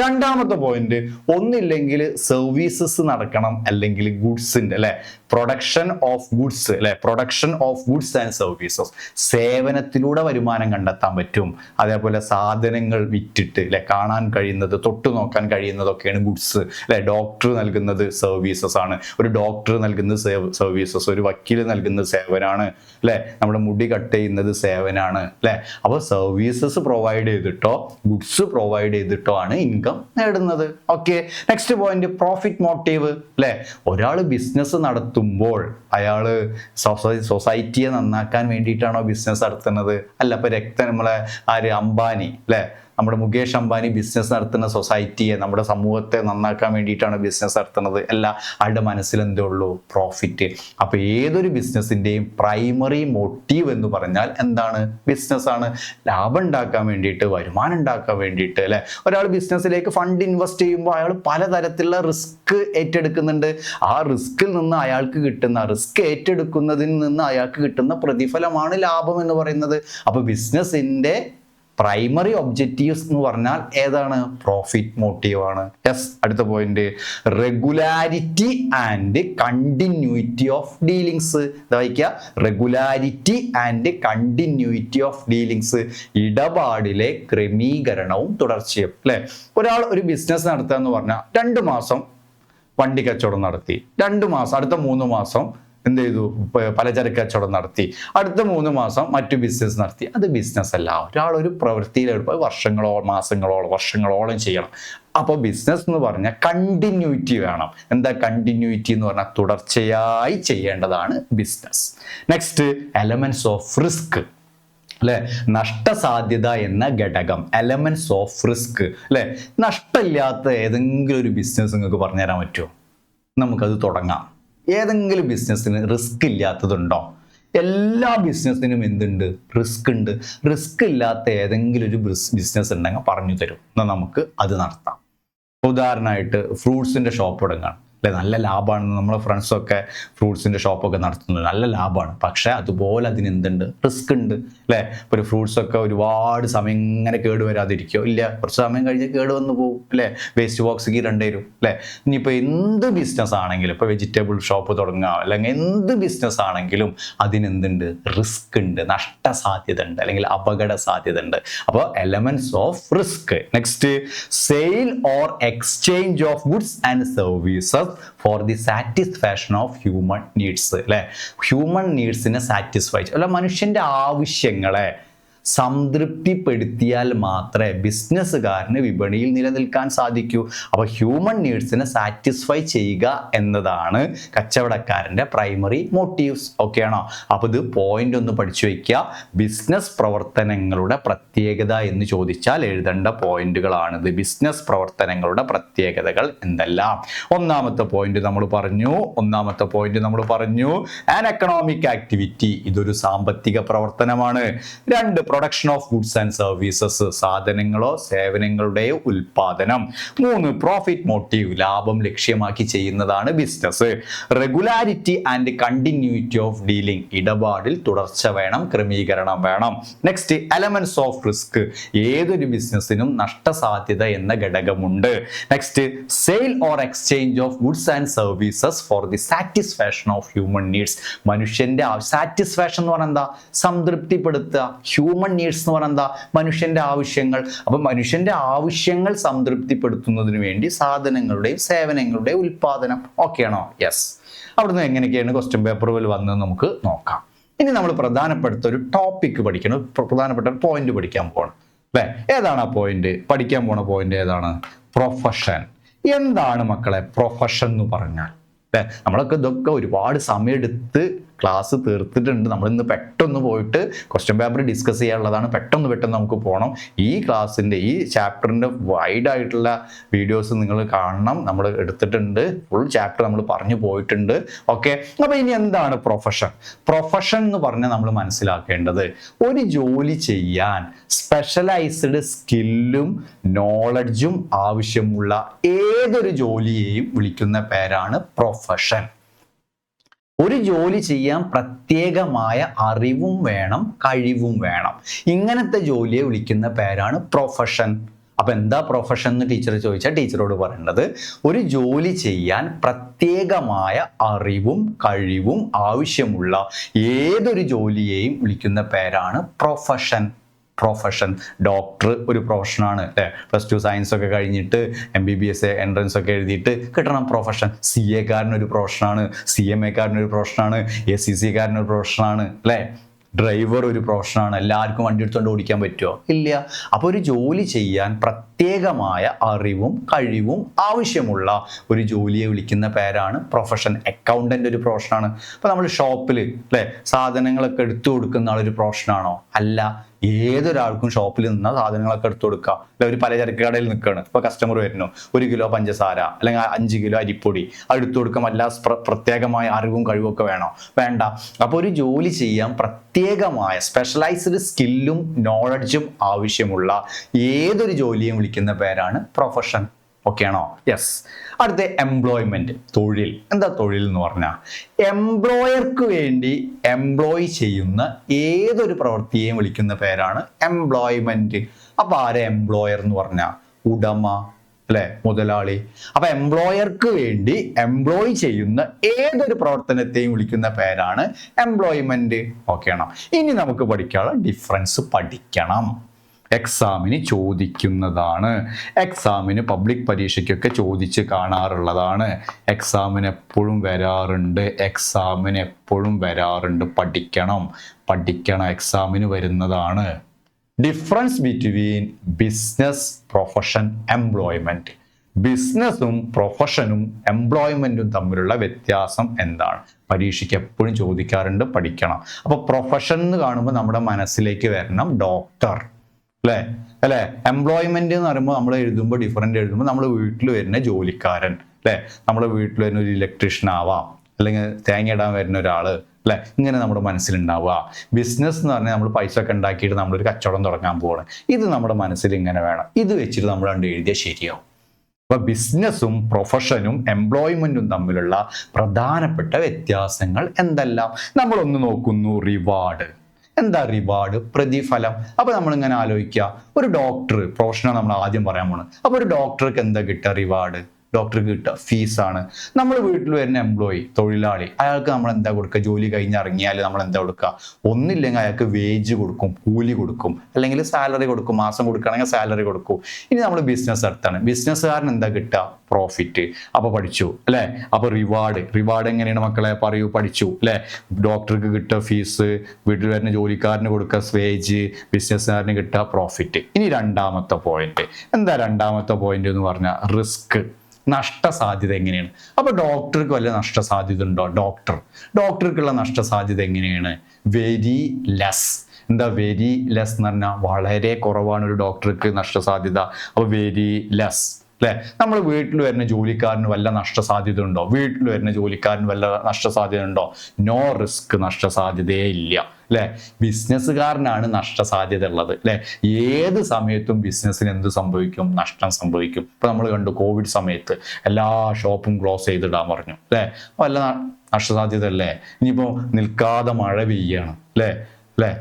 രണ്ടാമത്തെ പോയിന്റ് ഒന്നില്ലെങ്കിൽ സർവീസസ് നടക്കണം, അല്ലെങ്കിൽ ഗുഡ്സിന്റെ അല്ലെ പ്രൊഡക്ഷൻ ഓഫ് ഗുഡ്സ് അല്ലെ production of goods and services. സേവനത്തിലൂടെ വരുമാനം കണ്ടെത്താൻ പറ്റും. അതേപോലെ സാധനങ്ങൾ വിറ്റിട്ട് അല്ലെ കാണാൻ കഴിയുന്നത്, തൊട്ടു നോക്കാൻ കഴിയുന്നതൊക്കെയാണ് ഗുഡ്സ് അല്ലെ. ഡോക്ടർ നൽകുന്നത് സർവീസസ് ആണ്. ഒരു ഡോക്ടർ നൽകുന്ന സർവീസസ്, ഒരു വക്കീൽ നൽകുന്ന സേവനാണ് അല്ലെ. നമ്മുടെ മുടി കട്ട് ചെയ്യുന്നത് സേവനാണ് അല്ലെ. അപ്പൊ സർവീസസ് പ്രൊവൈഡ് ചെയ്തിട്ടോ ഗുഡ്സ് പ്രൊവൈഡ് ചെയ്തിട്ടോ ആണ് ഇൻകം നേടുന്നത്. Okay, next point profit motive അല്ലെ. ഒരാൾ ബിസിനസ് നടത്തുമ്പോൾ അയാള് സൊസൈറ്റിയെ നന്നാക്കാൻ വേണ്ടിയിട്ടാണോ ബിസിനസ് നടത്തുന്നത്? അല്ല. ഇപ്പൊ നമ്മളെ അംബാനി അല്ലെ, നമ്മുടെ മുകേഷ് അംബാനി ബിസിനസ് നടത്തുന്ന സൊസൈറ്റിയെ, നമ്മുടെ സമൂഹത്തെ നന്നാക്കാൻ വേണ്ടിയിട്ടാണ് ബിസിനസ് നടത്തുന്നത്? അല്ല. ആളുടെ മനസ്സിൽ എന്തേ ഉള്ളൂ? പ്രോഫിറ്റ്. അപ്പൊ ഏതൊരു ബിസിനസിന്റെയും പ്രൈമറി മോട്ടീവ് എന്ന് പറഞ്ഞാൽ എന്താണ്? ബിസിനസ് ആണ്. ലാഭം ഉണ്ടാക്കാൻ വേണ്ടിയിട്ട്, വരുമാനം ഉണ്ടാക്കാൻ വേണ്ടിയിട്ട് അല്ലെ. ഒരാൾ ബിസിനസ്സിലേക്ക് ഫണ്ട് ഇൻവെസ്റ്റ് ചെയ്യുമ്പോൾ അയാൾ പലതരത്തിലുള്ള റിസ്ക് ഏറ്റെടുക്കുന്നുണ്ട്. ആ റിസ്കിൽ നിന്ന് അയാൾക്ക് കിട്ടുന്ന, റിസ്ക് ഏറ്റെടുക്കുന്നതിൽ നിന്ന് അയാൾക്ക് കിട്ടുന്ന പ്രതിഫലമാണ് ലാഭം എന്ന് പറയുന്നത്. അപ്പൊ ബിസിനസിന്റെ പ്രൈമറി ഒബ്ജക്റ്റീവ്സ് എന്ന് പറഞ്ഞാൽ ഏതാണ്? പ്രോഫിറ്റ് മോട്ടീവ് ആണ്. യെസ്. അടുത്ത point regularity and continuity of dealings. വായിക്കുക, regularity and continuity of dealings. ഇടപാടിലെ ക്രമീകരണവും തുടർച്ചയും അല്ലെ. ഒരാൾ ഒരു ബിസിനസ് നടത്തുക എന്ന് പറഞ്ഞാൽ 2 മാസം വണ്ടി കച്ചവടം നടത്തി, 2 മാസം, അടുത്ത 3 മാസം എന്ത് ചെയ്തു? പലചരക്ക് കച്ചവടം നടത്തി, അടുത്ത 3 മാസം മറ്റു ബിസിനസ് നടത്തി. അത് ബിസിനസ് അല്ല. ഒരാൾ ഒരു പ്രവൃത്തിയിലെടുപ്പോൾ വർഷങ്ങളോളം, മാസങ്ങളോളം, വർഷങ്ങളോളം ചെയ്യണം. അപ്പോൾ ബിസിനസ് എന്ന് പറഞ്ഞാൽ കണ്ടിന്യൂറ്റി വേണം. എന്താ കണ്ടിന്യൂറ്റി എന്ന് പറഞ്ഞാൽ? തുടർച്ചയായി ചെയ്യേണ്ടതാണ് business. Next elements of risk. അല്ലെ? നഷ്ടസാധ്യത എന്ന ഘടകം, എലമെന്റ്സ് ഓഫ് റിസ്ക് അല്ലെ? നഷ്ടമില്ലാത്ത ഏതെങ്കിലും ഒരു ബിസിനസ് നിങ്ങൾക്ക് പറഞ്ഞു തരാൻ പറ്റുമോ? നമുക്കത് തുടങ്ങാം. ഏതെങ്കിലും ബിസിനസ്സിന് റിസ്ക് ഇല്ലാത്തതുണ്ടോ? എല്ലാ ബിസിനസ്സിനും എന്തുണ്ട്? റിസ്ക് ഉണ്ട്. റിസ്ക് ഇല്ലാത്ത ഏതെങ്കിലും ഒരു ബിസിനസ് ഉണ്ടെങ്കിൽ പറഞ്ഞു തരും, എന്നാൽ നമുക്ക് അത് നടത്താം. ഉദാഹരണമായിട്ട് ഫ്രൂട്ട്സിന്റെ ഷോപ്പ് തുടങ്ങാം അല്ലെ? നല്ല ലാഭമാണ്. നമ്മളെ ഫ്രണ്ട്സൊക്കെ ഫ്രൂട്ട്സിന്റെ ഷോപ്പൊക്കെ നടത്തുന്നത് നല്ല ലാഭമാണ്. പക്ഷെ അതുപോലെ അതിന് എന്തുണ്ട്? റിസ്ക് ഉണ്ട് അല്ലെ? ഇപ്പോൾ ഒരു ഫ്രൂട്ട്സ് ഒക്കെ ഒരുപാട് സമയം ഇങ്ങനെ കേടുവരാതിരിക്കോ? ഇല്ല, കുറച്ച് സമയം കഴിഞ്ഞ് കേട് വന്ന് പോകും അല്ലെ? വേസ്റ്റ് ബോക്സിക്ക് ഇടേണ്ടി അല്ലെ? ഇനിയിപ്പോൾ എന്ത് ബിസിനസ് ആണെങ്കിലും, ഇപ്പോൾ വെജിറ്റബിൾ ഷോപ്പ് തുടങ്ങുക അല്ലെങ്കിൽ എന്ത് ബിസിനസ് ആണെങ്കിലും അതിനെന്തുണ്ട്? റിസ്ക് ഉണ്ട്, നഷ്ടസാധ്യത ഉണ്ട്, അല്ലെങ്കിൽ അപകട സാധ്യത ഉണ്ട്. അപ്പോൾ elements of risk. Next, sale or exchange of goods and services for the satisfaction of human needs അല്ലെ? ഹ്യൂമൻ നീഡ്സിനെ സാറ്റിസ്ഫൈ അല്ല, മനുഷ്യന്റെ ആവശ്യങ്ങളെ സംതൃപ്തിപ്പെടുത്തിയാൽ മാത്രമേ ബിസിനസ്സുകാരന് വിപണിയിൽ നിലനിൽക്കാൻ സാധിക്കൂ. അപ്പോൾ ഹ്യൂമൻ നീഡ്സിനെ സാറ്റിസ്ഫൈ ചെയ്യുക എന്നതാണ് കച്ചവടക്കാരൻ്റെ പ്രൈമറി മോട്ടീവ്സ്. ഓക്കെ ആണോ? അപ്പോൾ ഇത് പോയിന്റ് ഒന്ന് പഠിച്ചു വയ്ക്കുക. ബിസിനസ് പ്രവർത്തനങ്ങളുടെ പ്രത്യേകത എന്ന് ചോദിച്ചാൽ എഴുതേണ്ട പോയിന്റുകളാണിത്. ബിസിനസ് പ്രവർത്തനങ്ങളുടെ പ്രത്യേകതകൾ എന്തെല്ലാം? ഒന്നാമത്തെ പോയിന്റ് നമ്മൾ പറഞ്ഞു ആൻ എക്കണോമിക് ആക്ടിവിറ്റി, ഇതൊരു സാമ്പത്തിക പ്രവർത്തനമാണ്. രണ്ട്, production of goods and services, സാധനങ്ങളോ സേവനങ്ങളുടെയോ ഉൽപാദനം. മൂന്ന്, പ്രോഫിറ്റ് മോട്ടീവ്, ലാഭം ലക്ഷ്യമാക്കി ചെയ്യുന്നതാണ് business. Regularity and continuity of dealing, ഇടപാടിൽ തുടർച്ച വേണം, ക്രമീകരണം വേണം. നെക്സ്റ്റ്, എലമെന്റ്സ് ഓഫ് റിസ്ക്, ഏതൊരു ബിസിനസ്സിനും നഷ്ടസാധ്യത എന്ന ഘടകമുണ്ട്. Next, sale or exchange of goods and services for the satisfaction of human needs, മനുഷ്യന്റെ സാറ്റിസ്ഫാക്ഷൻ എന്ന് പറഞ്ഞാൽ എന്താ? സംതൃപ്തിപ്പെടുത്തുക. ഹ്യൂമൻ നീഡ്സ് എന്ന് പറഞ്ഞാൽ എന്താ? മനുഷ്യന്റെ ആവശ്യങ്ങൾ. അപ്പൊ മനുഷ്യന്റെ ആവശ്യങ്ങൾ സംതൃപ്തിപ്പെടുത്തുന്നതിന് വേണ്ടി സാധനങ്ങളുടെയും സേവനങ്ങളുടെയും ഉൽപാദനം. ഓക്കെ ആണോ? യെസ്. അവിടുന്ന് എങ്ങനെയൊക്കെയാണ് ക്വസ്റ്റ്യൻ പേപ്പറിൽ വന്നത് നമുക്ക് നോക്കാം. ഇനി നമ്മൾ പ്രധാനപ്പെട്ട ഒരു ടോപ്പിക് പഠിക്കണം, പ്രധാനപ്പെട്ട ഒരു പോയിന്റ് പഠിക്കാൻ പോകണം അല്ലെ? ഏതാണ് ആ പോയിന്റ്? പഠിക്കാൻ പോണ പോയിന്റ് ഏതാണ്? പ്രൊഫഷൻ. എന്താണ് മക്കളെ പ്രൊഫഷൻ എന്ന് പറഞ്ഞാൽ? അല്ലെ, നമ്മളൊക്കെ ഇതൊക്കെ ഒരുപാട് സമയമെടുത്ത് ക്ലാസ് തീർത്തിട്ടുണ്ട്. നമ്മളിന്ന് പെട്ടെന്ന് പോയിട്ട് ക്വസ്റ്റ്യൻ പേപ്പർ ഡിസ്കസ് ചെയ്യാനുള്ളതാണ്. പെട്ടെന്ന് നമുക്ക് പോകണം. ഈ ക്ലാസ്സിൻ്റെ ഈ ചാപ്റ്ററിൻ്റെ വൈഡായിട്ടുള്ള വീഡിയോസ് നിങ്ങൾ കാണണം. നമ്മൾ എടുത്തിട്ടുണ്ട്, ഫുൾ ചാപ്റ്റർ നമ്മൾ പറഞ്ഞു പോയിട്ടുണ്ട്. ഓക്കെ, അപ്പോൾ ഇനി എന്താണ് പ്രൊഫഷൻ? പ്രൊഫഷൻ എന്ന് പറഞ്ഞാൽ നമ്മൾ മനസ്സിലാക്കേണ്ടത്, ഒരു ജോലി ചെയ്യാൻ സ്പെഷ്യലൈസ്ഡ് സ്കില്ലും നോളജും ആവശ്യമുള്ള ഏതൊരു ജോലിയെയും വിളിക്കുന്ന പേരാണ് പ്രൊഫഷൻ. ഒരു ജോലി ചെയ്യാൻ പ്രത്യേകമായ അറിവും വേണം, കഴിവും വേണം. ഇങ്ങനത്തെ ജോലിയെ വിളിക്കുന്ന പേരാണ് പ്രൊഫഷൻ. അപ്പൊ എന്താ പ്രൊഫഷൻ എന്ന് ടീച്ചർ ചോദിച്ചാൽ ടീച്ചറോട് പറയേണ്ടത്, ഒരു ജോലി ചെയ്യാൻ പ്രത്യേകമായ അറിവും കഴിവും ആവശ്യമുള്ള ഏതൊരു ജോലിയെയും വിളിക്കുന്ന പേരാണ് പ്രൊഫഷൻ. പ്രൊഫഷൻ. ഡോക്ടർ ഒരു പ്രൊഫഷനാണ് അല്ലേ? +2 സയൻസ് ഒക്കെ കഴിഞ്ഞിട്ട് MBBS എൻട്രൻസ് ഒക്കെ എഴുതിയിട്ട് കിട്ടണം പ്രൊഫഷൻ. CA കാരനൊരു പ്രൊഫഷനാണ്, CMA കാരനൊരു പ്രൊഫഷനാണ്, ACC കാരനൊരു പ്രൊഫഷനാണ് അല്ലേ? ഡ്രൈവർ ഒരു പ്രൊഫഷനാണ്. എല്ലാവർക്കും വണ്ടി എടുത്തുകൊണ്ട് ഓടിക്കാൻ പറ്റുമോ? ഇല്ല. അപ്പോൾ ഒരു ജോലി ചെയ്യാൻ പ്രത്യേകമായ അറിവും കഴിവും ആവശ്യമുള്ള ഒരു ജോലിയെ വിളിക്കുന്ന പേരാണ് പ്രൊഫഷൻ. അക്കൗണ്ടന്റ് ഒരു പ്രൊഫഷനാണ്. അപ്പോൾ നമ്മൾ ഷോപ്പിൽ അല്ലേ സാധനങ്ങളൊക്കെ എടുത്തു കൊടുക്കുന്ന ആളൊരു പ്രൊഫഷനാണോ? അല്ല. ഏതൊരാൾക്കും ഷോപ്പിൽ നിന്ന സാധനങ്ങളൊക്കെ എടുത്തു കൊടുക്കുക അല്ലെ? ഒരു പലചരക്ക് കടയിൽ നിൽക്കുകയാണ്, ഇപ്പോൾ കസ്റ്റമർ വരുന്നു, 1 കിലോ പഞ്ചസാര അല്ലെങ്കിൽ 5 കിലോ അരിപ്പൊടി അത് എടുത്തു കൊടുക്കാൻ എല്ലാ പ്രത്യേകമായ അറിവും കഴിവും വേണോ? വേണ്ട. അപ്പോൾ ഒരു ജോലി ചെയ്യാൻ പ്രത്യേകമായ സ്പെഷ്യലൈസ്ഡ് സ്കില്ലും നോളജും ആവശ്യമുള്ള ഏതൊരു ജോലിയും വിളിക്കുന്ന പേരാണ് പ്രൊഫഷൻ. ഓക്കെ ആണോ? യെസ്. അടുത്ത എംപ്ലോയ്മെന്റ്, തൊഴിൽ. എന്താ തൊഴിൽ എന്ന് പറഞ്ഞാൽ എംപ്ലോയർക്ക് വേണ്ടി എംപ്ലോയ് ചെയ്യുന്ന ഏതൊരു പ്രവൃത്തിയെയും വിളിക്കുന്ന പേരാണ് എംപ്ലോയ്മെന്റ്. അപ്പൊ ആരെ എംപ്ലോയർ എന്ന് പറഞ്ഞാൽ? ഉടമ അല്ലെ? മുതലാളി. അപ്പൊ എംപ്ലോയർക്ക് വേണ്ടി എംപ്ലോയ് ചെയ്യുന്ന ഏതൊരു പ്രവർത്തനത്തെയും വിളിക്കുന്ന പേരാണ് എംപ്ലോയ്മെന്റ്. ഓക്കെ ആണോ? ഇനി നമുക്ക് പഠിക്കാനുള്ള ഡിഫറൻസ് പഠിക്കണം. എക്സാമിന് ചോദിക്കുന്നതാണ്. എക്സാമിന് പബ്ലിക് പരീക്ഷയ്ക്കൊക്കെ ചോദിച്ച് കാണാറുള്ളതാണ്. എക്സാമിന് എപ്പോഴും വരാറുണ്ട്. പഠിക്കണം. എക്സാമിന് വരുന്നതാണ്. Difference between business, profession, employment. ബിസിനസ്സും പ്രൊഫഷനും എംപ്ലോയ്മെന്റും തമ്മിലുള്ള വ്യത്യാസം എന്താണ്? പരീക്ഷയ്ക്ക് എപ്പോഴും ചോദിക്കാറുണ്ട്, പഠിക്കണം. അപ്പൊ പ്രൊഫഷൻ എന്ന് കാണുമ്പോൾ നമ്മുടെ മനസ്സിലേക്ക് വരണം ഡോക്ടർ, അല്ലേ? എംപ്ലോയ്മെന്റ് എന്ന് പറയുമ്പോൾ നമ്മൾ എഴുതുമ്പോൾ ഡിഫറൻറ്റ് എഴുതുമ്പോൾ നമ്മൾ വീട്ടിൽ വരുന്ന ജോലിക്കാരൻ, അല്ലേ? നമ്മുടെ വീട്ടിൽ വരുന്ന ഒരു ഇലക്ട്രീഷ്യൻ ആവാം, അല്ലെങ്കിൽ തേങ്ങ ഇടാൻ വരുന്ന ഒരാള്, അല്ലെ? ഇങ്ങനെ നമ്മുടെ മനസ്സിലുണ്ടാവുക. ബിസിനസ് എന്ന് പറഞ്ഞാൽ നമ്മൾ പൈസ ഒക്കെ ഉണ്ടാക്കിയിട്ട് നമ്മളൊരു കച്ചവടം തുടങ്ങാൻ പോവാണ്. ഇത് നമ്മുടെ മനസ്സിൽ ഇങ്ങനെ വേണം. ഇത് വെച്ചിട്ട് നമ്മൾ കണ്ട് എഴുതിയാൽ ശരിയാവും. അപ്പൊ ബിസിനസ്സും പ്രൊഫഷനും എംപ്ലോയ്മെന്റും തമ്മിലുള്ള പ്രധാനപ്പെട്ട വ്യത്യാസങ്ങൾ എന്തെല്ലാം? നമ്മളൊന്ന് നോക്കുന്നു. റിവാർഡ്. എന്താ റിവാർഡ്? പ്രതിഫലം. അപ്പൊ നമ്മൾ ഇങ്ങനെ ആലോചിക്കുക, ഒരു ഡോക്ടർ പ്രൊഫഷനാണ് നമ്മൾ ആദ്യം പറയാൻ പോകുന്നത്. അപ്പൊ ഒരു ഡോക്ടർക്ക് എന്താ കിട്ടുക? റിവാർഡ്. ഡോക്ടർക്ക് കിട്ടുക ഫീസാണ്. നമ്മൾ വീട്ടിൽ വരുന്ന എംപ്ലോയി, തൊഴിലാളി, അയാൾക്ക് നമ്മൾ എന്താ കൊടുക്കുക? ജോലി കഴിഞ്ഞിറങ്ങിയാൽ നമ്മൾ എന്താ കൊടുക്കുക? ഒന്നില്ലെങ്കിൽ അയാൾക്ക് വേജ് കൊടുക്കും, കൂലി കൊടുക്കും, അല്ലെങ്കിൽ സാലറി കൊടുക്കും. മാസം കൊടുക്കുകയാണെങ്കിൽ സാലറി കൊടുക്കും. ഇനി നമ്മൾ ബിസിനസ് നടത്താണ്. ബിസിനസ്സുകാരൻ എന്താ കിട്ടുക? പ്രോഫിറ്റ്. അപ്പൊ പഠിച്ചു, അല്ലെ? അപ്പൊ റിവാർഡ് എങ്ങനെയാണ് മക്കളെ? പറയൂ. പഠിച്ചു, അല്ലെ? ഡോക്ടർക്ക് കിട്ടുക ഫീസ്, വീട്ടിൽ വരുന്ന ജോലിക്കാരന് കൊടുക്കുക വേജ്, ബിസിനസ്സുകാരന് കിട്ടുക പ്രോഫിറ്റ്. ഇനി രണ്ടാമത്തെ പോയിന്റ് എന്താ? രണ്ടാമത്തെ പോയിന്റ് എന്ന് പറഞ്ഞാൽ റിസ്ക്, നഷ്ടസാധ്യത എങ്ങനെയാണ്? അപ്പൊ ഡോക്ടർക്ക് വല്ല നഷ്ടസാധ്യത ഉണ്ടോ? ഡോക്ടർക്കുള്ള നഷ്ടസാധ്യത എങ്ങനെയാണ്? Very less. എന്താ വെരി ലെസ് എന്ന് പറഞ്ഞാൽ വളരെ കുറവാണ് ഒരു ഡോക്ടർക്ക് നഷ്ടസാധ്യത. അപ്പൊ വെരി ലെസ്, അല്ലെ? നമ്മൾ വീട്ടിൽ വരുന്ന ജോലിക്കാരന് വല്ല നഷ്ടസാധ്യത ഉണ്ടോ? വീട്ടിൽ വരുന്ന ജോലിക്കാരന് വല്ല നഷ്ടസാധ്യത ഉണ്ടോ? നോ റിസ്ക്, നഷ്ടസാധ്യതയേ ഇല്ല, അല്ലെ? ബിസിനസ്സുകാരനാണ് നഷ്ടസാധ്യത ഉള്ളത്, അല്ലെ? ഏത് സമയത്തും ബിസിനസ്സിന് എന്ത് സംഭവിക്കും? നഷ്ടം സംഭവിക്കും. ഇപ്പൊ നമ്മൾ കണ്ടു കോവിഡ് സമയത്ത് എല്ലാ ഷോപ്പും ക്ലോസ് ചെയ്തിടാൻ പറഞ്ഞു, അല്ലെ? വല്ല നഷ്ടസാധ്യത അല്ലേ? ഇനിയിപ്പോ നിൽക്കാതെ മഴ പെയ്യാണ്, അല്ലെ?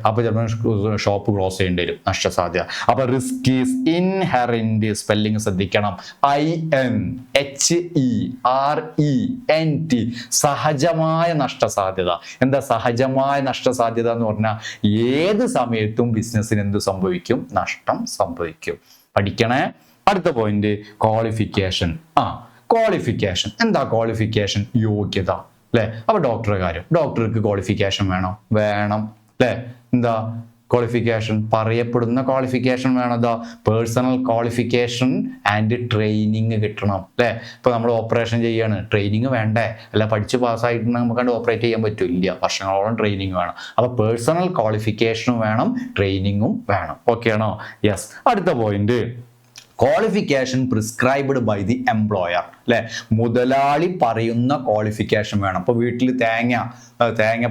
അപ്പൊ ചിലപ്പോൾ ഷോപ്പ് ക്ലോസ് ചെയ്യേണ്ടി വരും, നഷ്ടസാധ്യത. അപ്പൊ റിസ്ക് ഈസ് ഇൻഹെറന്റ്. സ്പെല്ലിംഗ് ശ്രദ്ധിക്കണം. INHERENT. സഹജമായ നഷ്ടസാധ്യത. എന്താ സഹജമായ നഷ്ടസാധ്യത എന്ന് പറഞ്ഞാൽ ഏത് സമയത്തും ബിസിനസ്സിന് എന്ത് സംഭവിക്കും? നഷ്ടം സംഭവിക്കും. പഠിക്കണേ. അടുത്ത പോയിന്റ് ക്വാളിഫിക്കേഷൻ. ക്വാളിഫിക്കേഷൻ എന്താ? ക്വാളിഫിക്കേഷൻ യോഗ്യത, അല്ലെ? അപ്പൊ ഡോക്ടറുടെ കാര്യം, ഡോക്ടർക്ക് ക്വാളിഫിക്കേഷൻ വേണം, അല്ലെ? എന്താ ക്വാളിഫിക്കേഷൻ? പറയപ്പെടുന്ന ക്വാളിഫിക്കേഷൻ വേണം. എന്താ? പേഴ്സണൽ ക്വാളിഫിക്കേഷൻ ആൻഡ് ട്രെയിനിങ് കിട്ടണം, അല്ലെ? ഇപ്പൊ നമ്മൾ ഓപ്പറേഷൻ ചെയ്യാണ്, ട്രെയിനിങ് വേണ്ടേ? അല്ല പഠിച്ച് പാസ്സായിട്ടുണ്ടെങ്കിൽ നമുക്ക് ഓപ്പറേറ്റ് ചെയ്യാൻ പറ്റില്ല, വർഷങ്ങളോളം ട്രെയിനിങ് വേണം. അപ്പൊ പേഴ്സണൽ ക്വാളിഫിക്കേഷനും വേണം, ട്രെയിനിങ്ങും വേണം. ഓക്കെ ആണോ? യെസ്. അടുത്ത point qualification prescribed by the employer, അല്ലെ? മുതലാളി പറയുന്ന ക്വാളിഫിക്കേഷൻ വേണം. അപ്പൊ വീട്ടിൽ തേങ്ങ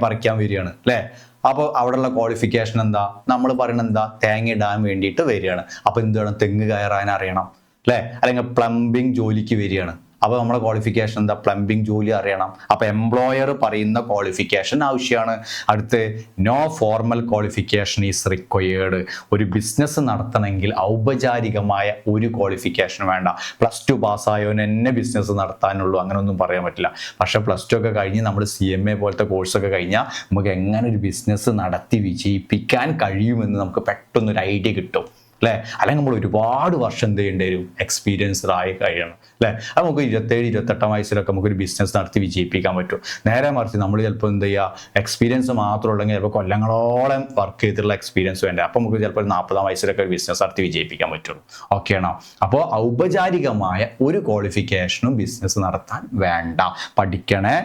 പറിക്കാൻ വരികയാണ്, അല്ലെ? അപ്പോൾ അവിടെയുള്ള ക്വാളിഫിക്കേഷൻ എന്താ? നമ്മൾ പറയുന്നത് എന്താ? തേങ്ങ ഇടാൻ വേണ്ടിയിട്ട് വരികയാണ്. അപ്പൊ എന്ത് വേണം? തെങ്ങ് കയറാൻ അറിയണം, അല്ലെ? അല്ലെങ്കിൽ പ്ലംബിംഗ് ജോലിക്ക് വരികയാണ്. അപ്പോൾ നമ്മുടെ ക്വാളിഫിക്കേഷൻ എന്താ? പ്ലംബിംഗ് ജോലി അറിയണം. അപ്പൊ എംപ്ലോയർ പറയുന്ന ക്വാളിഫിക്കേഷൻ ആവശ്യമാണ്. അടുത്ത് no formal qualification is required. ഒരു ബിസിനസ് നടത്തണമെങ്കിൽ ഔപചാരികമായ ഒരു ക്വാളിഫിക്കേഷൻ വേണ്ട. +2 പാസ്സായവന് തന്നെ ബിസിനസ് നടത്താനുള്ളൂ, അങ്ങനെയൊന്നും പറയാൻ പറ്റില്ല. പക്ഷെ +2 ഒക്കെ കഴിഞ്ഞ് നമ്മൾ CMA പോലത്തെ കോഴ്സൊക്കെ കഴിഞ്ഞാൽ നമുക്ക് എങ്ങനെ ഒരു ബിസിനസ് നടത്തി വിജയിപ്പിക്കാൻ കഴിയുമെന്ന് നമുക്ക് പെട്ടെന്നൊരു ഐഡിയ കിട്ടും, അല്ലെ? അല്ലെങ്കിൽ നമ്മൾ ഒരുപാട് വർഷം എന്ത് ചെയ്യേണ്ടി വരും? എക്സ്പീരിയൻസ്ഡ് ആയി കഴിയണം, അല്ലെ? അത് നമുക്ക് 27-28 വയസ്സിലൊക്കെ നമുക്കൊരു ബിസിനസ് നടത്തി വിജയിപ്പിക്കാൻ പറ്റും. നേരെ മറിച്ച് നമ്മൾ ചിലപ്പോൾ എന്ത് ചെയ്യുക? എക്സ്പീരിയൻസ് മാത്രം ഉണ്ടെങ്കിൽ ചിലപ്പോൾ കൊല്ലങ്ങളോളം വർക്ക് ചെയ്തിട്ടുള്ള എക്സ്പീരിയൻസ് വേണ്ടേ? അപ്പോൾ നമുക്ക് ചിലപ്പോൾ 40 വയസ്സിലൊക്കെ ഒരു ബിസിനസ് നടത്തി വിജയിപ്പിക്കാൻ പറ്റുള്ളൂ. ഓക്കെ ആണോ? അപ്പോൾ ഔപചാരികമായ ഒരു ക്വാളിഫിക്കേഷനും ബിസിനസ് നടത്താൻ വേണ്ട. പഠിക്കണേ.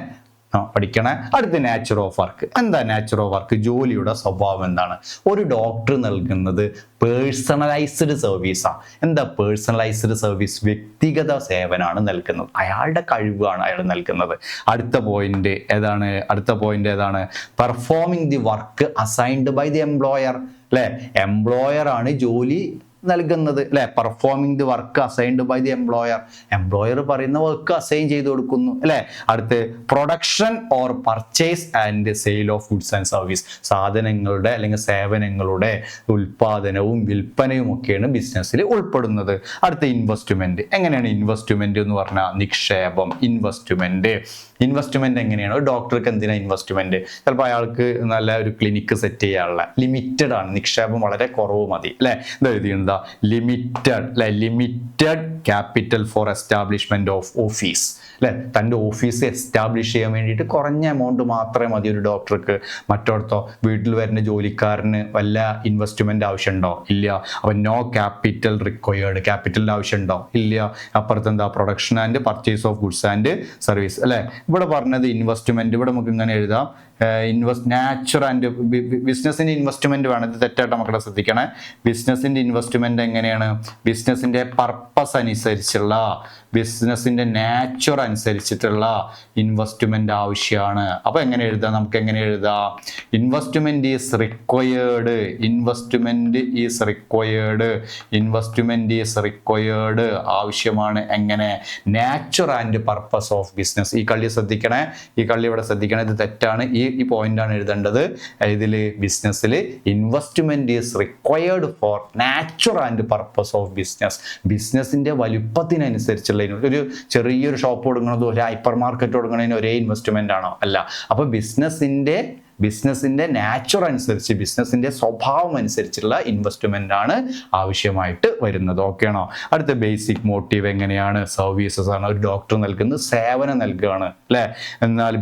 അടുത്ത നേച്ചർ ഓഫ് വർക്ക്. എന്താ നേച്ചർ ഓഫ് വർക്ക്? ജോലിയുടെ സ്വഭാവം എന്താണ്? ഒരു ഡോക്ടർ നൽകുന്നത് പേഴ്സണലൈസ്ഡ് സർവീസാണ്. എന്താ പേഴ്സണലൈസ്ഡ് സർവീസ്? വ്യക്തിഗത സേവനമാണ് നൽകുന്നത്. അയാളുടെ കഴിവാണ് അയാൾ നൽകുന്നത്. അടുത്ത പോയിന്റ് ഏതാണ്? Performing the work assigned by the employer, അല്ലെ? എംപ്ലോയർ ആണ് ജോലി നൽകുന്നത്, അല്ലെ? Performing the work assigned by the employer പറയുന്ന വർക്ക് അസൈൻ ചെയ്ത് കൊടുക്കുന്നു, അല്ലെ? അടുത്ത് production or purchase and sale of goods and service. സാധനങ്ങളുടെ അല്ലെങ്കിൽ സേവനങ്ങളുടെ ഉൽപാദനവും വിൽപ്പനയും ഒക്കെയാണ് ബിസിനസ്സിൽ ഉൾപ്പെടുന്നത്. അടുത്ത ഇൻവെസ്റ്റ്മെന്റ്. എങ്ങനെയാണ് ഇൻവെസ്റ്റ്മെന്റ് എന്ന് പറഞ്ഞാൽ? നിക്ഷേപം. ഇൻവെസ്റ്റ്മെന്റ് എങ്ങനെയാണ്? ഒരു ഡോക്ടർക്ക് എന്തിനാണ് ഇൻവെസ്റ്റ്മെന്റ്? ചിലപ്പോൾ അയാൾക്ക് നല്ല ഒരു ക്ലിനിക്ക് സെറ്റ് ചെയ്യാനുള്ള ലിമിറ്റഡ് ആണ്, നിക്ഷേപം വളരെ കുറവ് മതി, അല്ലെ? ഇത് എഴുതിയുണ്ട് എന്താ ലിമിറ്റഡ് അല്ലെ, limited capital four establishment of office അല്ലെ, തൻ്റെ ഓഫീസ് എസ്റ്റാബ്ലിഷ് ചെയ്യാൻ വേണ്ടിയിട്ട് കുറഞ്ഞ എമൗണ്ട് മാത്രമേ മതി ഒരു ഡോക്ടർക്ക്. മറ്റോടത്തോ വീട്ടിൽ വരുന്ന ജോലിക്കാരന് വല്ല ഇൻവെസ്റ്റ്മെന്റ് ആവശ്യമുണ്ടോ? ഇല്ല. അപ്പം നോ ക്യാപിറ്റൽ റിക്വയർഡ്, ക്യാപിറ്റലിൻ്റെ ആവശ്യമുണ്ടോ? ഇല്ല. അപ്പുറത്ത് എന്താ production and purchase of goods and service അല്ലെ. ഇവിടെ പറഞ്ഞത് ഇൻവെസ്റ്റ്മെന്റ്, ഇവിടെ നമുക്ക് ഇങ്ങനെ എഴുതാം നാച്ചുറൽ ആൻഡ് ബിസിനസിന്റെ ഇൻവെസ്റ്റ്മെന്റ് വേണം. ഇത് തെറ്റായിട്ട് മക്കളെ ശ്രദ്ധിക്കണേ. ബിസിനസിന്റെ ഇൻവെസ്റ്റ്മെന്റ് എങ്ങനെയാണ്? ബിസിനസിന്റെ പർപ്പസ് അനുസരിച്ചുള്ള, ബിസിനസിന്റെ നാച്ചുർ അനുസരിച്ചിട്ടുള്ള ഇൻവെസ്റ്റ്മെന്റ് ആവശ്യമാണ്. അപ്പൊ എങ്ങനെ എഴുതാം? നമുക്ക് എങ്ങനെ എഴുതാം? Investment is required, investment is required, investment is required, ആവശ്യമാണ്. എങ്ങനെ? Nature and purpose of business. ഈ കളി ശ്രദ്ധിക്കണേ, ഈ കളി ഇവിടെ ശ്രദ്ധിക്കണേ. ഇത് തെറ്റാണ്. ഈ പോയിന്റാണ് എഴുതേണ്ടത്. ഇതിൽ ബിസിനസ്സിൽ investment is required for nature and purpose of business. ബിസിനസിന്റെ വലുപ്പത്തിനനുസരിച്ചുള്ള ഒരു ചെറിയൊരു ഷോപ്പ് കൊടുക്കുന്നതോ ഒരു ഹൈപ്പർ മാർക്കറ്റ് കൊടുക്കുന്നതിന് ഒരേ ഇൻവെസ്റ്റ്മെന്റ് ആണോ? അല്ല. അപ്പൊ ബിസിനസിന്റെ നാച്ചുർ അനുസരിച്ച്, ബിസിനസിന്റെ സ്വഭാവം അനുസരിച്ചുള്ള ഇൻവെസ്റ്റ്മെന്റ് ആണ് ആവശ്യമായിട്ട് വരുന്നത്. ഓക്കെ ആണോ? അടുത്ത ബേസിക് മോട്ടീവ് എങ്ങനെയാണ്? സർവീസസ് ആണ്. ഒരു ഡോക്ടർ നൽകുന്നത് സേവനം നൽകുകയാണ് അല്ലെ. എന്നാൽ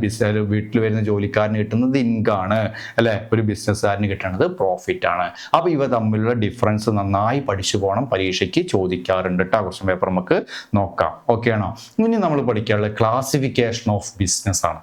വീട്ടിൽ വരുന്ന ജോലിക്കാരന് കിട്ടുന്നത് ഇൻകാണ് അല്ലെ, ഒരു ബിസിനസ്സുകാരന് കിട്ടുന്നത് പ്രോഫിറ്റ് ആണ്. അപ്പൊ ഇവ തമ്മിലുള്ള ഡിഫറൻസ് നന്നായി പഠിച്ചു പോകണം. പരീക്ഷയ്ക്ക് ചോദിക്കാറുണ്ട് കേട്ടോ. ക്വസ്റ്റ്യൻ പേപ്പർ നമുക്ക് നോക്കാം. ഓക്കെ ആണോ? ഇനി നമ്മൾ പഠിക്കാനുള്ള ക്ലാസിഫിക്കേഷൻ ഓഫ് ബിസിനസ് ആണ്.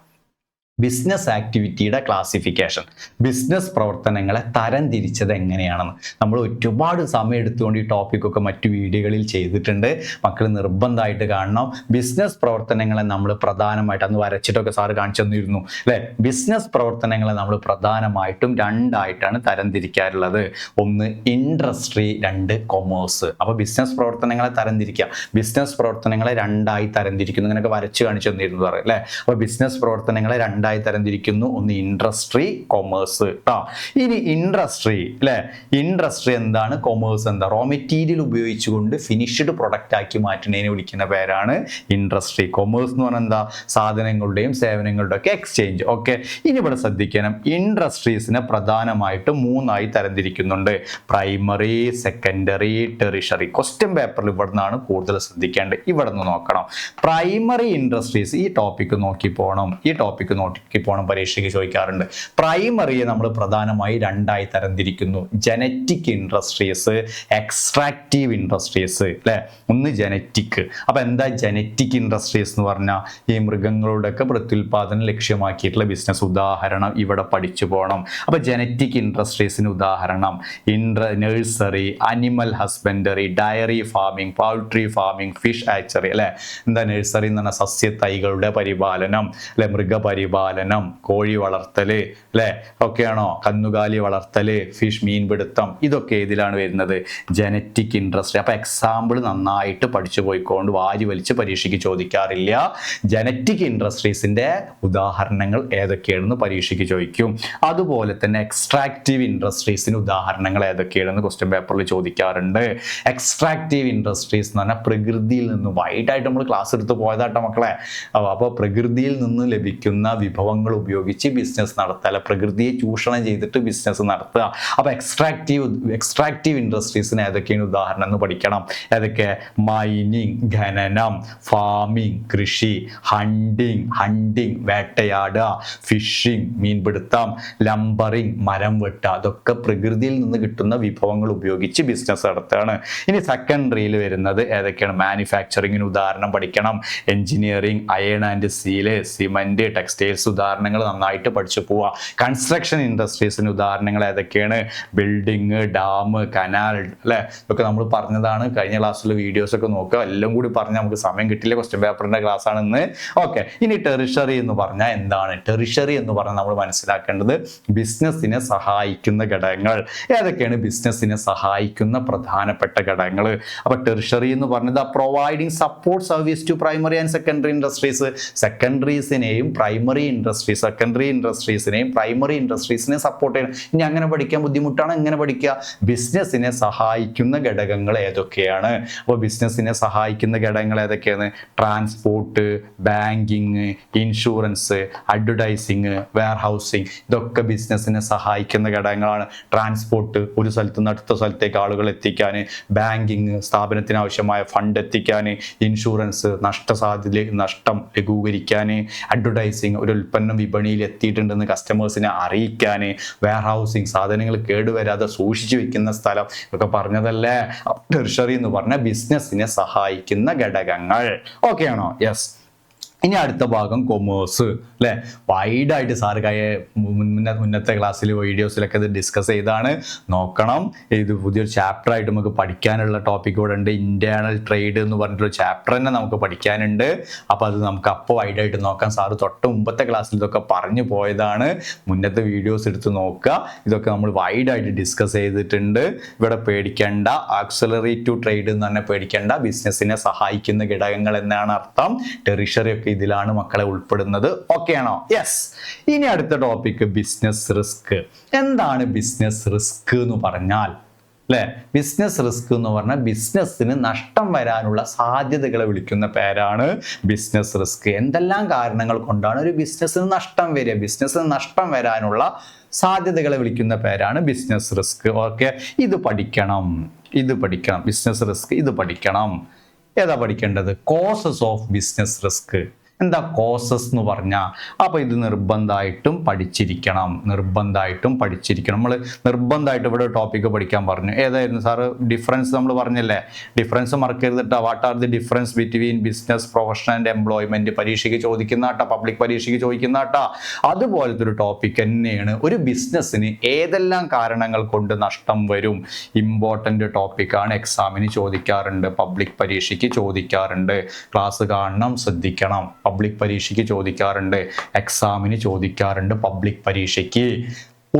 ബിസിനസ് ആക്ടിവിറ്റിയുടെ ക്ലാസിഫിക്കേഷൻ, ബിസിനസ് പ്രവർത്തനങ്ങളെ തരംതിരിച്ചത് എങ്ങനെയാണെന്ന് നമ്മൾ ഒരുപാട് സമയം എടുത്തുകൊണ്ട് ഈ ടോപ്പിക്കൊക്കെ മറ്റു വീഡിയോകളിൽ ചെയ്തിട്ടുണ്ട്. മക്കൾ നിർബന്ധമായിട്ട് കാണണം. ബിസിനസ് പ്രവർത്തനങ്ങളെ നമ്മൾ പ്രധാനമായിട്ട് അന്ന് വരച്ചിട്ടൊക്കെ സാറ് കാണിച്ചു തന്നിരുന്നു അല്ലേ. ബിസിനസ് പ്രവർത്തനങ്ങളെ നമ്മൾ പ്രധാനമായിട്ടും രണ്ടായിട്ടാണ് തരംതിരിക്കാറുള്ളത്. ഒന്ന് ഇൻഡസ്ട്രി, രണ്ട് കൊമേഴ്സ്. അപ്പോൾ ബിസിനസ് പ്രവർത്തനങ്ങളെ തരംതിരിക്കുക, ബിസിനസ് പ്രവർത്തനങ്ങളെ രണ്ടായി തരംതിരിക്കുന്നു. ഇങ്ങനെയൊക്കെ വരച്ച് കാണിച്ചു തന്നിരുന്നു സാറ് അല്ലേ. അപ്പോൾ ബിസിനസ് പ്രവർത്തനങ്ങളെ രണ്ടായി തരംതിരിക്കുന്നു. ഒന്ന് ഇൻഡസ്ട്രി, കൊമേഴ്സ് കേട്ടോ. ഇനി ഇൻഡസ്ട്രി അല്ലെ, ഇൻഡസ്ട്രി എന്താണ്, കൊമേഴ്സ് എന്താ? റോ മെറ്റീരിയൽ ഉപയോഗിച്ചുകൊണ്ട് ഫിനിഷ്ഡ് പ്രൊഡക്റ്റ് ആക്കി മാറ്റുന്നതിനെ വിളിക്കുന്ന പേരാണ് ഇൻഡസ്ട്രി. കൊമേഴ്സ് എന്ന് പറഞ്ഞാൽ എന്താ? സാധനങ്ങളുടെയും സേവനങ്ങളുടെയും ഒക്കെ എക്സ്ചേഞ്ച്. ഓക്കെ. ഇനി ഇവിടെ ശ്രദ്ധിക്കണം, ഇൻഡസ്ട്രീസിനെ പ്രധാനമായിട്ട് മൂന്നായി തരംതിരിക്കുന്നുണ്ട്: പ്രൈമറി, സെക്കൻഡറി, ടെറിഷറി. ക്വസ്റ്റ്യൻ പേപ്പറിൽ ഇവിടെ നിന്നാണ് കൂടുതൽ ശ്രദ്ധിക്കേണ്ടത്. ഇവിടെ നിന്ന് നോക്കണം. പ്രൈമറി ഇൻഡസ്ട്രീസ്, ഈ ടോപ്പിക്ക് നോക്കി പോകണം, ഈ ടോപ്പിക്ക് നോക്കി പോകണം, പരീക്ഷയ്ക്ക് ചോദിക്കാറുണ്ട്. പ്രൈമറിയെ നമ്മൾ പ്രധാനമായി രണ്ടായി തരംതിരിക്കുന്നു: ജനറ്റിക് ഇൻഡസ്ട്രീസ്, എക്സ്ട്രാക്റ്റീവ് ഇൻഡസ്ട്രീസ് അല്ലെ. ഒന്ന് ജനറ്റിക്. അപ്പൊ എന്താ ജനറ്റിക് ഇൻഡസ്ട്രീസ് എന്ന് പറഞ്ഞാൽ? ഈ മൃഗങ്ങളുടെയൊക്കെ പ്രത്യുൽപാദനം ലക്ഷ്യമാക്കിയിട്ടുള്ള ബിസിനസ്. ഉദാഹരണം ഇവിടെ പഠിച്ചു പോകണം. അപ്പൊ ജനറ്റിക് ഇൻഡസ്ട്രീസിന് ഉദാഹരണം nursery, animal husbandry, dairy farming, poultry farming, fish hatchery അല്ലെ. എന്താ നഴ്സറി എന്ന് പറഞ്ഞാൽ? സസ്യ തൈകളുടെ പരിപാലനം അല്ലെ, മൃഗപരിപാലനം, കോഴി വളർത്തല് അല്ലെ, ഒക്കെയാണോ? കന്നുകാലി വളർത്തല്, ഫിഷ് മീൻപിടുത്തം, ഇതൊക്കെ ഇതിലാണ് വരുന്നത്? Genetic industry. അപ്പൊ എക്സാമ്പിൾ നന്നായിട്ട് പഠിച്ചു പോയിക്കൊണ്ട് വാരി വലിച്ച് പരീക്ഷയ്ക്ക് ചോദിക്കാറില്ല. ജനറ്റിക് ഇൻഡസ്ട്രീസിന്റെ ഉദാഹരണങ്ങൾ ഏതൊക്കെയാണെന്ന് പരീക്ഷയ്ക്ക് ചോദിക്കും. അതുപോലെ തന്നെ എക്സ്ട്രാക്റ്റീവ് ഇൻഡസ്ട്രീസിന് ഉദാഹരണങ്ങൾ ഏതൊക്കെയാണെന്ന് ക്വസ്റ്റ്യൻ പേപ്പറിൽ ചോദിക്കാറുണ്ട്. എക്സ്ട്രാക്റ്റീവ് ഇൻഡസ്ട്രീസ് എന്ന് പറഞ്ഞാൽ പ്രകൃതിയിൽ നിന്ന് വൈഡായിട്ട് നമ്മൾ ക്ലാസ് എടുത്ത് പോയതാട്ടോ മക്കളെ. അപ്പോൾ പ്രകൃതിയിൽ നിന്ന് ലഭിക്കുന്ന വിഭവങ്ങൾ ഉപയോഗിച്ച് ബിസിനസ് നടത്തുക, അല്ല പ്രകൃതിയെ ചൂഷണം ചെയ്തിട്ട് ബിസിനസ് നടത്തുക. അപ്പോൾ എക്സ്ട്രാക്റ്റീവ് ഇൻഡസ്ട്രീസിന് ഏതൊക്കെയാണ് ഉദാഹരണം എന്ന് പഠിക്കണം. ഏതൊക്കെ? മൈനിങ്, ഖനനം, ഫാമിംഗ്, കൃഷി, ഹണ്ടിങ് വേട്ടയാടുക, ഫിഷിംഗ് മീൻപിടുത്തം, ലംബറിങ് മരം വെട്ടുക. അതൊക്കെ പ്രകൃതിയിൽ നിന്ന് കിട്ടുന്ന വിഭവങ്ങൾ ഉപയോഗിച്ച് ബിസിനസ് നടത്തുകയാണ്. ഇനി സെക്കൻഡറിയിൽ വരുന്നത് ഏതൊക്കെയാണ്? മാനുഫാക്ചറിങ്ങിന് ഉദാഹരണം പഠിക്കണം. Engineering, iron and steel, cement, textiles ഉദാഹരണങ്ങൾ നന്നായിട്ട് പഠിച്ചു പോവുക. കൺസ്ട്രക്ഷൻ ഇൻഡസ്ട്രീസിന് ഉദാഹരണങ്ങൾ ഏതൊക്കെയാണ്? ബിൽഡിങ്, ഡാം, കനാൽ അല്ലെ. ഇതൊക്കെ നമ്മൾ പറഞ്ഞതാണ്. കഴിഞ്ഞ ക്ലാസ്സിലെ വീഡിയോസ് ഒക്കെ നോക്കുക. എല്ലാം കൂടി പറഞ്ഞാൽ നമുക്ക് സമയം കിട്ടില്ല. ക്വസ്റ്റ്യൻ പേപ്പറിന്റെ ക്ലാസ് ആണ് ഇന്ന്. ഓക്കെ. ഇനി ടെറിഷറി എന്ന് പറഞ്ഞാൽ എന്താണ്? ടെറിഷറി എന്ന് പറഞ്ഞാൽ നമ്മൾ മനസ്സിലാക്കേണ്ടത് ബിസിനസ്സിനെ സഹായിക്കുന്ന ഘടകങ്ങൾ. ഏതൊക്കെയാണ് ബിസിനസ്സിനെ സഹായിക്കുന്ന പ്രധാനപ്പെട്ട ഘടകങ്ങൾ? അപ്പൊ ടെറിഷറി എന്ന് പറഞ്ഞത് providing support service to primary and secondary industries. സെക്കൻഡറീസിനെയും പ്രൈമറി ഇൻഡസ്ട്രി, സെക്കൻഡറി ഇൻഡസ്ട്രീസിനെയും പ്രൈമറി ഇൻഡസ്ട്രീസിനെയും സപ്പോർട്ട് ചെയ്യണം. ഇനി അങ്ങനെ പഠിക്കാൻ ബുദ്ധിമുട്ടാണ്, എങ്ങനെ പഠിക്കുക? ബിസിനസ്സിനെ സഹായിക്കുന്ന ഘടകങ്ങൾ ഏതൊക്കെയാണ്? അപ്പോൾ ബിസിനസ്സിനെ സഹായിക്കുന്ന ഘടകങ്ങൾ ഏതൊക്കെയാണ്? Transport, banking, insurance, advertising, warehousing, ഇതൊക്കെ ബിസിനസ്സിനെ സഹായിക്കുന്ന ഘടകങ്ങളാണ്. ട്രാൻസ്പോർട്ട്, ഒരു സ്ഥലത്ത് നിന്ന് അടുത്ത സ്ഥലത്തേക്ക് ആളുകൾ എത്തിക്കാൻ. ബാങ്കിങ്, സ്ഥാപനത്തിന് ആവശ്യമായ ഫണ്ട് എത്തിക്കാൻ. ഇൻഷുറൻസ്, നഷ്ടം ലഘൂകരിക്കാൻ. അഡ്വർടൈസിങ്, ഒരു ഉൽപ്പന്നം വിപണിയിൽ എത്തിയിട്ടുണ്ടെന്ന് കസ്റ്റമേഴ്സിനെ അറിയിക്കാൻ. വെയർ ഹൗസിങ്, സാധനങ്ങൾ കേടുവരാതെ സൂക്ഷിച്ചു വെക്കുന്ന സ്ഥലം. ഇതൊക്കെ പറഞ്ഞതല്ലേ? ടെർഷറി എന്ന് പറഞ്ഞാൽ ബിസിനസ്സിനെ സഹായിക്കുന്ന ഘടകങ്ങൾ. ഓക്കെ ആണോ? യെസ്. ഇനി അടുത്ത ഭാഗം കൊമേഴ്സ് അല്ലേ. വൈഡായിട്ട് സാറ് മുന്നത്തെ ക്ലാസ്സിൽ വീഡിയോസിലൊക്കെ ഇത് ഡിസ്കസ് ചെയ്താണ്, നോക്കണം. ഇത് പുതിയൊരു ചാപ്റ്റർ ആയിട്ട് നമുക്ക് പഠിക്കാനുള്ള ടോപ്പിക് കൂടെ ഉണ്ട്. ഇന്റേണൽ ട്രേഡ് എന്ന് പറഞ്ഞിട്ടൊരു ചാപ്റ്റർ തന്നെ നമുക്ക് പഠിക്കാനുണ്ട്. അപ്പോൾ അത് നമുക്ക് അപ്പോൾ വൈഡായിട്ട് നോക്കാം. സാറ് തൊട്ട് മുമ്പത്തെ ക്ലാസ്സിൽ ഇതൊക്കെ പറഞ്ഞു പോയതാണ്. മുന്നത്തെ വീഡിയോസ് എടുത്ത് നോക്കുക. ഇതൊക്കെ നമ്മൾ വൈഡായിട്ട് ഡിസ്കസ് ചെയ്തിട്ടുണ്ട്. ഇവിടെ പേടിക്കേണ്ട, ആക്സിലറി ടു ട്രേഡ് എന്ന് തന്നെ പേടിക്കേണ്ട. ബിസിനസ്സിനെ സഹായിക്കുന്ന ഘടകങ്ങൾ എന്നാണ് അർത്ഥം. ടെറിഷറി ഒക്കെ ഇതിലാണ് മക്കളെ ഉൾപ്പെടുന്നത്. ഓക്കെ ആണോ? യെസ്. ഇനി അടുത്ത ടോപ്പിക് ബിസിനസ് റിസ്ക്. എന്താണ് ബിസിനസ് റിസ്ക് എന്ന് പറഞ്ഞാൽ? അല്ലെ, ബിസിനസ് റിസ്ക് എന്ന് പറഞ്ഞാൽ ബിസിനസ്സിന് നഷ്ടം വരാനുള്ള സാധ്യതകളെ വിളിക്കുന്ന പേരാണ് ബിസിനസ് റിസ്ക്. എന്തെല്ലാം കാരണങ്ങൾ കൊണ്ടാണ് ഒരു ബിസിനസ്സിന് നഷ്ടം വരിക? ബിസിനസ്സിന് നഷ്ടം വരാനുള്ള സാധ്യതകളെ വിളിക്കുന്ന പേരാണ് ബിസിനസ് റിസ്ക്. ഓക്കെ, ഇത് പഠിക്കണം. ബിസിനസ് റിസ്ക് ഇത് പഠിക്കണം. ഏതാ പഠിക്കേണ്ടത്? Causes of business risk. എന്താ കോസസ് എന്ന് പറഞ്ഞാൽ? അപ്പോൾ ഇത് നിർബന്ധമായിട്ടും പഠിച്ചിരിക്കണം. നമ്മൾ നിർബന്ധമായിട്ട് ഇവിടെ ടോപ്പിക്ക് പഠിക്കാൻ പറഞ്ഞു. ഏതായിരുന്നു സാറ്? ഡിഫറൻസ് നമ്മൾ പറഞ്ഞല്ലേ? ഡിഫറൻസ് മറക്കരുത് കേട്ടോ. What are the difference between business, profession and employment? പരീക്ഷയ്ക്ക് ചോദിക്കുന്ന കേട്ടോ, പബ്ലിക് പരീക്ഷയ്ക്ക് ചോദിക്കുന്ന കേട്ടോ. അതുപോലത്തെ ഒരു ടോപ്പിക് തന്നെയാണ്. ഒരു ബിസിനസ്സിന് ഏതെല്ലാം കാരണങ്ങൾ കൊണ്ട് നഷ്ടം വരും? ഇമ്പോർട്ടൻ്റ് ടോപ്പിക്കാണ്. എക്സാമിന് ചോദിക്കാറുണ്ട്, പബ്ലിക് പരീക്ഷയ്ക്ക് ചോദിക്കാറുണ്ട്. ക്ലാസ് കാണണം, ശ്രദ്ധിക്കണം. പബ്ലിക് പരീക്ഷയ്ക്ക് ചോദിക്കാറുണ്ട്, എക്സാമിന് ചോദിക്കാറുണ്ട്. പബ്ലിക് പരീക്ഷയ്ക്ക്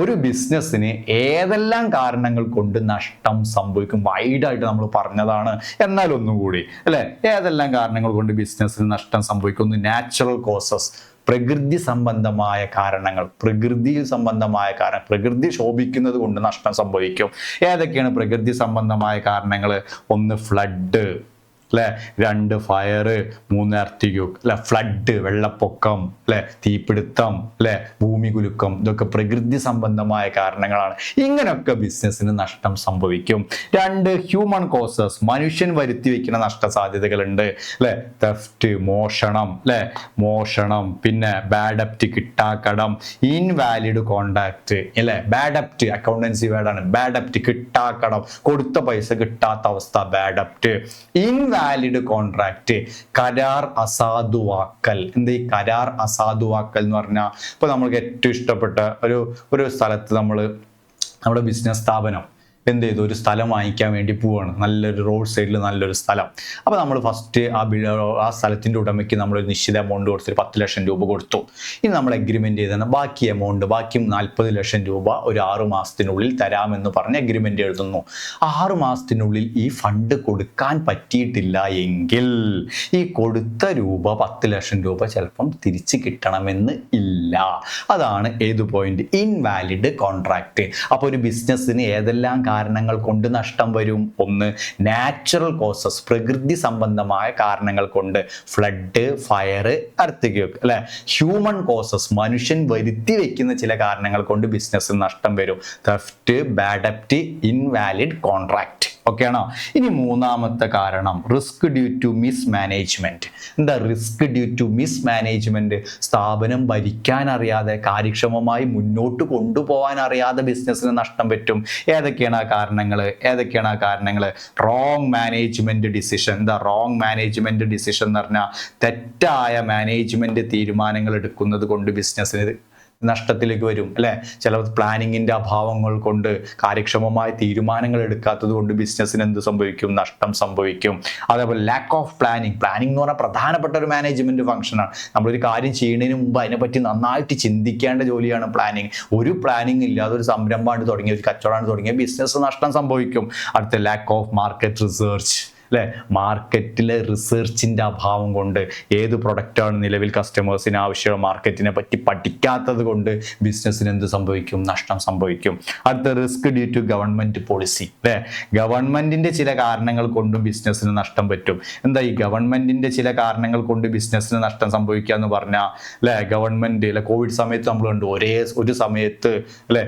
ഒരു ബിസിനസ്സിന് ഏതെല്ലാം കാരണങ്ങൾ കൊണ്ട് നഷ്ടം സംഭവിക്കും? വൈഡായിട്ട് നമ്മൾ പറഞ്ഞതാണ്. എന്നാൽ ഒന്നുകൂടി അല്ലെ, ഏതെല്ലാം കാരണങ്ങൾ കൊണ്ട് ബിസിനസ്സിന് നഷ്ടം സംഭവിക്കുന്നു? നാച്ചുറൽ കോസസ്, പ്രകൃതി സംബന്ധമായ കാരണങ്ങൾ. പ്രകൃതി ശോഭിക്കുന്നത് കൊണ്ട് നഷ്ടം സംഭവിക്കും. ഏതൊക്കെയാണ് പ്രകൃതി സംബന്ധമായ കാരണങ്ങൾ? 1 ഫ്ലഡ് അല്ലെ, 2 ഫയർ, 3 എർത്തിക്യൂക്ക് അല്ലെ. ഫ്ലഡ്, വെള്ളപ്പൊക്കം അല്ലെ, തീപിടുത്തം അല്ലെ, ഭൂമി കുലുക്കം, ഇതൊക്കെ പ്രകൃതി സംബന്ധമായ കാരണങ്ങളാണ്. ഇങ്ങനെയൊക്കെ ബിസിനസ്സിന് നഷ്ടം സംഭവിക്കും. 2 ഹ്യൂമൻ കോസസ്, മനുഷ്യൻ വരുത്തി വെക്കുന്ന നഷ്ടസാധ്യതകളുണ്ട് അല്ലെ. തെഫ്റ്റ്, മോഷണം അല്ലെ, പിന്നെ ബാഡപ്റ്റ്, കിട്ടാക്കടം, ഇൻവാലിഡ് കോൺട്രാക്ട് അല്ലെ. ബാഡപ്റ്റ് അക്കൗണ്ടൻസി വേർഡാണ്. ബാഡപ്റ്റ് കിട്ടാക്കടം, കൊടുത്ത പൈസ കിട്ടാത്ത അവസ്ഥ, ബാഡപ്റ്റ്. ഇൻവാലിഡ് കോൺട്രാക്ട്, കരാർ അസാധുവാക്കൽ. എന്താ ഈ കരാർ അസാധുവാക്കൽ എന്ന് പറഞ്ഞാൽ? ഇപ്പൊ നമ്മൾക്ക് ഏറ്റവും ഇഷ്ടപ്പെട്ട ഒരു സ്ഥലത്ത് നമ്മുടെ ബിസിനസ് സ്ഥാപനം എന്ത് ചെയ്തു? ഒരു സ്ഥലം വാങ്ങിക്കാൻ വേണ്ടി പോവാണ്. നല്ലൊരു റോഡ് സൈഡിൽ നല്ലൊരു സ്ഥലം. അപ്പോൾ നമ്മൾ ഫസ്റ്റ് ആ സ്ഥലത്തിൻ്റെ ഉടമയ്ക്ക് നമ്മളൊരു നിശ്ചിത എമൗണ്ട് കൊടുത്തിട്ട് 10 ലക്ഷം രൂപ കൊടുത്തു. ഇനി നമ്മൾ എഗ്രിമെന്റ് ചെയ്താണ് ബാക്കി 40 ലക്ഷം രൂപ ഒരു 6 മാസത്തിനുള്ളിൽ തരാമെന്ന് പറഞ്ഞ് എഗ്രിമെന്റ് എഴുതുന്നു. 6 മാസത്തിനുള്ളിൽ ഈ ഫണ്ട് കൊടുക്കാൻ പറ്റിയിട്ടില്ല എങ്കിൽ ഈ കൊടുത്ത രൂപ 10 ലക്ഷം രൂപ ചിലപ്പം തിരിച്ച് കിട്ടണമെന്ന് ഇല്ല. അതാണ് ഏത് പോയിന്റ്? Invalid contract. അപ്പോൾ ഒരു ബിസിനസ്സിന് ഏതെല്ലാം കാരണങ്ങൾ കൊണ്ട് നഷ്ടം വരും? 1 നാച്ചുറൽ കോസസ്, പ്രകൃതി സംബന്ധമായ കാരണങ്ങൾ കൊണ്ട്, ഫ്ലഡ്, ഫയർ, എർത്തിക്വേക്ക് അല്ലെ. ഹ്യൂമൻ കോസസ്, മനുഷ്യൻ വരുത്തി വെക്കുന്ന ചില കാരണങ്ങൾ കൊണ്ട് ബിസിനസ്സിന് നഷ്ടം വരും. Theft, bad debt, invalid contract. Okay ആണോ? ഇനി 3ാമത്തെ കാരണം റിസ്ക് ഡ്യൂ ടു മിസ്മാനേജ്മെന്റ്. എന്താ റിസ്ക് ഡ്യൂ ടു മിസ്മാനേജ്മെന്റ്? സ്ഥാപനം ഭരിക്കാൻ അറിയാതെ, കാര്യക്ഷമമായി മുന്നോട്ട് കൊണ്ടുപോകാൻ അറിയാതെ ബിസിനസ്സിന് നഷ്ടം പറ്റും. ഏതൊക്കെയാണ് ആ കാരണങ്ങൾ? Wrong management decision. എന്താ റോങ് മാനേജ്മെന്റ് ഡിസിഷൻ എന്ന് പറഞ്ഞാൽ തെറ്റായ മാനേജ്മെന്റ് തീരുമാനങ്ങൾ എടുക്കുന്നത് കൊണ്ട് ബിസിനസ്സിന് നഷ്ടത്തിലേക്ക് വരും അല്ലെ. ചില പ്ലാനിങ്ങിന്റെ അഭാവങ്ങൾ കൊണ്ട്, കാര്യക്ഷമമായ തീരുമാനങ്ങൾ എടുക്കാത്തത് കൊണ്ട് ബിസിനസ്സിന് എന്ത് സംഭവിക്കും? നഷ്ടം സംഭവിക്കും. അതേപോലെ ലാക്ക് ഓഫ് പ്ലാനിങ് എന്ന് പറഞ്ഞാൽ പ്രധാനപ്പെട്ട ഒരു മാനേജ്മെന്റ് ഫംഗ്ഷനാണ്. നമ്മളൊരു കാര്യം ചെയ്യുന്നതിന് മുമ്പ് അതിനെപ്പറ്റി നന്നായിട്ട് ചിന്തിക്കേണ്ട ജോലിയാണ് പ്ലാനിങ്. ഒരു പ്ലാനിങ് ഇല്ലാതെ ഒരു സംരംഭമാണ് തുടങ്ങിയ, ഒരു കച്ചവടമാണ് തുടങ്ങിയ ബിസിനസ് നഷ്ടം സംഭവിക്കും. അടുത്ത ലാക്ക് ഓഫ് മാർക്കറ്റ് റിസർച്ച് അല്ലേ? മാർക്കറ്റിലെ റിസർച്ചിൻ്റെ അഭാവം കൊണ്ട്, ഏത് പ്രൊഡക്റ്റാണ് നിലവിൽ കസ്റ്റമേഴ്സിന് ആവശ്യമുള്ള മാർക്കറ്റിനെ പറ്റി പഠിക്കാത്തത് കൊണ്ട് ബിസിനസ്സിന് എന്ത് സംഭവിക്കും? നഷ്ടം സംഭവിക്കും. അടുത്ത risk due to government policy, അല്ലേ? ഗവൺമെന്റിന്റെ ചില കാരണങ്ങൾ കൊണ്ടും ബിസിനസ്സിന് നഷ്ടം പറ്റും. എന്താ ഈ ഗവൺമെന്റിന്റെ ചില കാരണങ്ങൾ കൊണ്ട് ബിസിനസ്സിന് നഷ്ടം സംഭവിക്കുക എന്ന് പറഞ്ഞാൽ, അല്ലെ, ഗവൺമെന്റ് അല്ലെ കോവിഡ് സമയത്ത് നമ്മൾ കണ്ടു, ഒരു സമയത്ത് അല്ലെ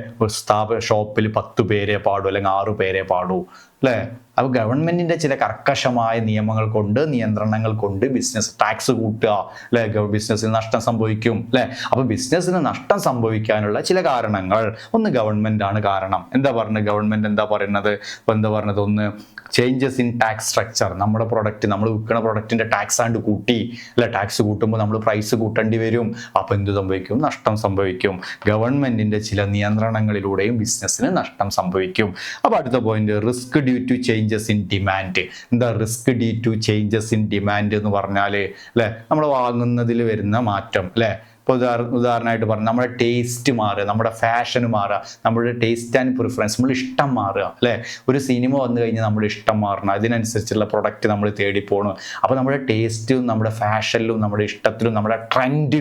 ഷോപ്പിൽ 10 പേരെ പാടൂ അല്ലെങ്കിൽ 6 പേരെ പാടൂ, അല്ലേ? അപ്പോൾ ഗവൺമെന്റിന്റെ ചില കർക്കശമായ നിയമങ്ങൾ കൊണ്ട്, നിയന്ത്രണങ്ങൾ കൊണ്ട് ബിസിനസ് ടാക്സ് കൂട്ടുക, അല്ലെ, ബിസിനസ്സിന് നഷ്ടം സംഭവിക്കും, അല്ലെ? അപ്പോൾ ബിസിനസ്സിന് നഷ്ടം സംഭവിക്കാനുള്ള ചില കാരണങ്ങൾ, ഒന്ന് ഗവൺമെന്റ് ആണ് കാരണം. എന്താ പറഞ്ഞത്? ഗവൺമെന്റ് എന്താ പറയുന്നത്? ഇപ്പൊ എന്താ പറഞ്ഞത്? ഒന്ന് ചേഞ്ചസ് ഇൻ ടാക്സ് സ്ട്രക്ചർ, നമ്മുടെ പ്രൊഡക്റ്റ്, നമ്മൾ വിൽക്കുന്ന പ്രൊഡക്റ്റിന്റെ ടാക്സ് ആണ്ട് കൂട്ടി, അല്ലെ? ടാക്സ് കൂട്ടുമ്പോൾ നമ്മൾ പ്രൈസ് കൂട്ടേണ്ടി വരും. അപ്പോൾ എന്ത് സംഭവിക്കും? നഷ്ടം സംഭവിക്കും. ഗവൺമെന്റിന്റെ ചില നിയന്ത്രണങ്ങളിലൂടെയും ബിസിനസ്സിന് നഷ്ടം സംഭവിക്കും. അപ്പോൾ അടുത്ത point, risk due to changes in demand. എന്താ risk due to changes in demand എന്ന് പറഞ്ഞാൽ, അല്ലെ, നമ്മൾ വാങ്ങുന്നതിൽ വരുന്ന മാറ്റം, അല്ലെ? ഇപ്പോൾ ഉദാഹരണമായിട്ട് പറഞ്ഞു, നമ്മുടെ ടേസ്റ്റ് മാറുക, നമ്മുടെ ഫാഷൻ മാറുക, നമ്മുടെ ടേസ്റ്റ് ആൻഡ് പ്രിഫറൻസ്, നമ്മൾ ഇഷ്ടം മാറുക, അല്ലേ? ഒരു സിനിമ വന്നു കഴിഞ്ഞാൽ നമ്മുടെ ഇഷ്ടം മാറണം, അതിനനുസരിച്ചുള്ള പ്രൊഡക്റ്റ് നമ്മൾ തേടി പോകണം. അപ്പോൾ നമ്മുടെ ടേസ്റ്റിലും നമ്മുടെ ഫാഷനിലും നമ്മുടെ ഇഷ്ടത്തിലും നമ്മുടെ ട്രെൻഡ്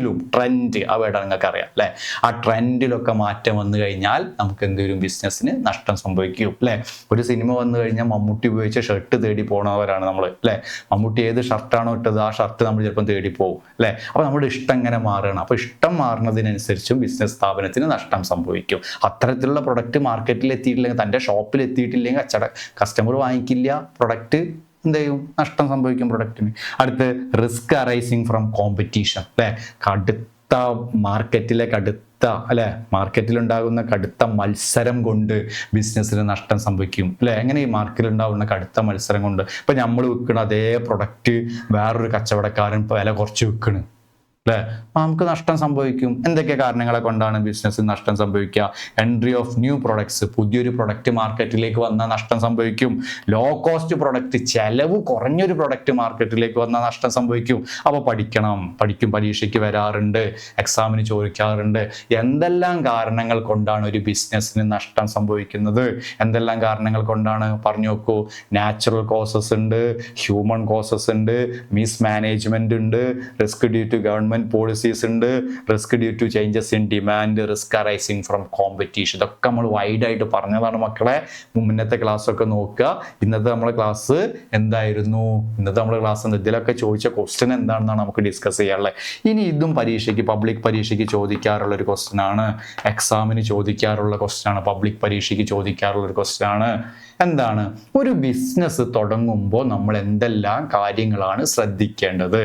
ആ വേട നിങ്ങൾക്ക് അറിയാം, അല്ലേ? ആ ട്രെൻഡിലൊക്കെ മാറ്റം വന്നു കഴിഞ്ഞാൽ നമുക്ക് എന്തെങ്കിലും ബിസിനസ്സിന് നഷ്ടം സംഭവിക്കും, അല്ലേ? ഒരു സിനിമ വന്നു കഴിഞ്ഞാൽ മമ്മൂട്ടി ഉപയോഗിച്ച ഷർട്ട് തേടി പോകണവരാണ് നമ്മൾ, അല്ലേ? മമ്മൂട്ടി ഏത് ഷർട്ടാണോ ഇട്ടത് ആ ഷർട്ട് നമ്മൾ ചിലപ്പം തേടി പോകും, അല്ലേ? അപ്പോൾ നമ്മുടെ ഇഷ്ടം എങ്ങനെ മാറണം? അപ്പോൾ ഇഷ്ടം മാറുന്നതിനനുസരിച്ചും ബിസിനസ് സ്ഥാപനത്തിന് നഷ്ടം സംഭവിക്കും. അത്തരത്തിലുള്ള പ്രൊഡക്റ്റ് മാർക്കറ്റിൽ എത്തിയിട്ടില്ലെങ്കിൽ, തൻ്റെ ഷോപ്പിൽ എത്തിയിട്ടില്ലെങ്കിൽ കസ്റ്റമർ വാങ്ങിക്കില്ല, പ്രൊഡക്റ്റ് എന്ത് ചെയ്യും? നഷ്ടം സംഭവിക്കും പ്രൊഡക്റ്റിന്. അടുത്ത് റിസ്ക് അറൈസിങ് ഫ്രം കോമ്പറ്റീഷൻ, അല്ലെ? കടുത്ത അല്ലെ മാർക്കറ്റിലുണ്ടാകുന്ന കടുത്ത മത്സരം കൊണ്ട് ബിസിനസ്സിന് നഷ്ടം സംഭവിക്കും, അല്ലെ? എങ്ങനെ ഈ മാർക്കറ്റിലുണ്ടാകുന്ന കടുത്ത മത്സരം കൊണ്ട്, ഇപ്പൊ നമ്മൾ വിൽക്കുന്ന അതേ പ്രൊഡക്റ്റ് വേറൊരു കച്ചവടക്കാരൻ വില കുറച്ച് വിൽക്കണ്, അല്ലേ? നമുക്ക് നഷ്ടം സംഭവിക്കും. എന്തൊക്കെ കാരണങ്ങളെ കൊണ്ടാണ് ബിസിനസ്സിന് നഷ്ടം സംഭവിക്കുക? എൻട്രി ഓഫ് ന്യൂ പ്രൊഡക്ട്സ്, പുതിയൊരു പ്രൊഡക്റ്റ് മാർക്കറ്റിലേക്ക് വന്നാൽ നഷ്ടം സംഭവിക്കും. ലോ കോസ്റ്റ് പ്രൊഡക്റ്റ്, ചെലവ് കുറഞ്ഞൊരു പ്രൊഡക്റ്റ് മാർക്കറ്റിലേക്ക് വന്നാൽ നഷ്ടം സംഭവിക്കും. അപ്പോൾ പഠിക്കും, പരീക്ഷയ്ക്ക് വരാറുണ്ട്, എക്സാമിന് ചോദിക്കാറുണ്ട്. എന്തെല്ലാം കാരണങ്ങൾ കൊണ്ടാണ് ഒരു ബിസിനസ്സിന് നഷ്ടം സംഭവിക്കുന്നത്? എന്തെല്ലാം കാരണങ്ങൾ കൊണ്ടാണ്? പറഞ്ഞു നോക്കൂ. നാച്ചുറൽ കോസസ് ഉണ്ട്, ഹ്യൂമൻ കോസസ് ഉണ്ട്, മിസ്മാനേജ്മെന്റ് ഉണ്ട്, risk due to government policies ഉണ്ട്, risk due to changes in demand, risk arising from competition. ഇതൊക്കെ നമ്മൾ വൈഡ് ആയിട്ട് പറഞ്ഞതാണ് മക്കളെ. മുന്നത്തെ ക്ലാസ് ഒക്കെ നോക്കുക. ഇന്നത്തെ നമ്മളെ ക്ലാസ് എന്തായിരുന്നു? ഇതിലൊക്കെ ചോദിച്ച ക്വസ്റ്റ്യൻ എന്താണെന്നാണ് നമുക്ക് ഡിസ്കസ് ചെയ്യാനുള്ളത്. ഇനി ഇതും പബ്ലിക് പരീക്ഷയ്ക്ക് ചോദിക്കാറുള്ള ഒരു ക്വസ്റ്റ്യൻ ആണ്, എക്സാമിന് ചോദിക്കാറുള്ള ക്വസ്റ്റ്യൻ ആണ്, പബ്ലിക് പരീക്ഷയ്ക്ക് ചോദിക്കാറുള്ള ഒരു ക്വസ്റ്റ്യൻ ആണ്. എന്താണ്? ഒരു ബിസിനസ് തുടങ്ങുമ്പോൾ നമ്മൾ എന്തെല്ലാം കാര്യങ്ങളാണ് ശ്രദ്ധിക്കേണ്ടത്?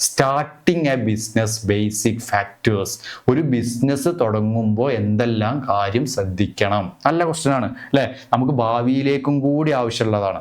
Starting a business basic factors. ഒരു ബിസിനസ് തുടങ്ങുമ്പോൾ എന്തെല്ലാം കാര്യം ശ്രദ്ധിക്കണം? നല്ല ക്വസ്റ്റ്യൻ ആണ്, അല്ലേ? നമുക്ക് ഭാവിയിലേക്കും കൂടി ആവശ്യമുള്ളതാണ്.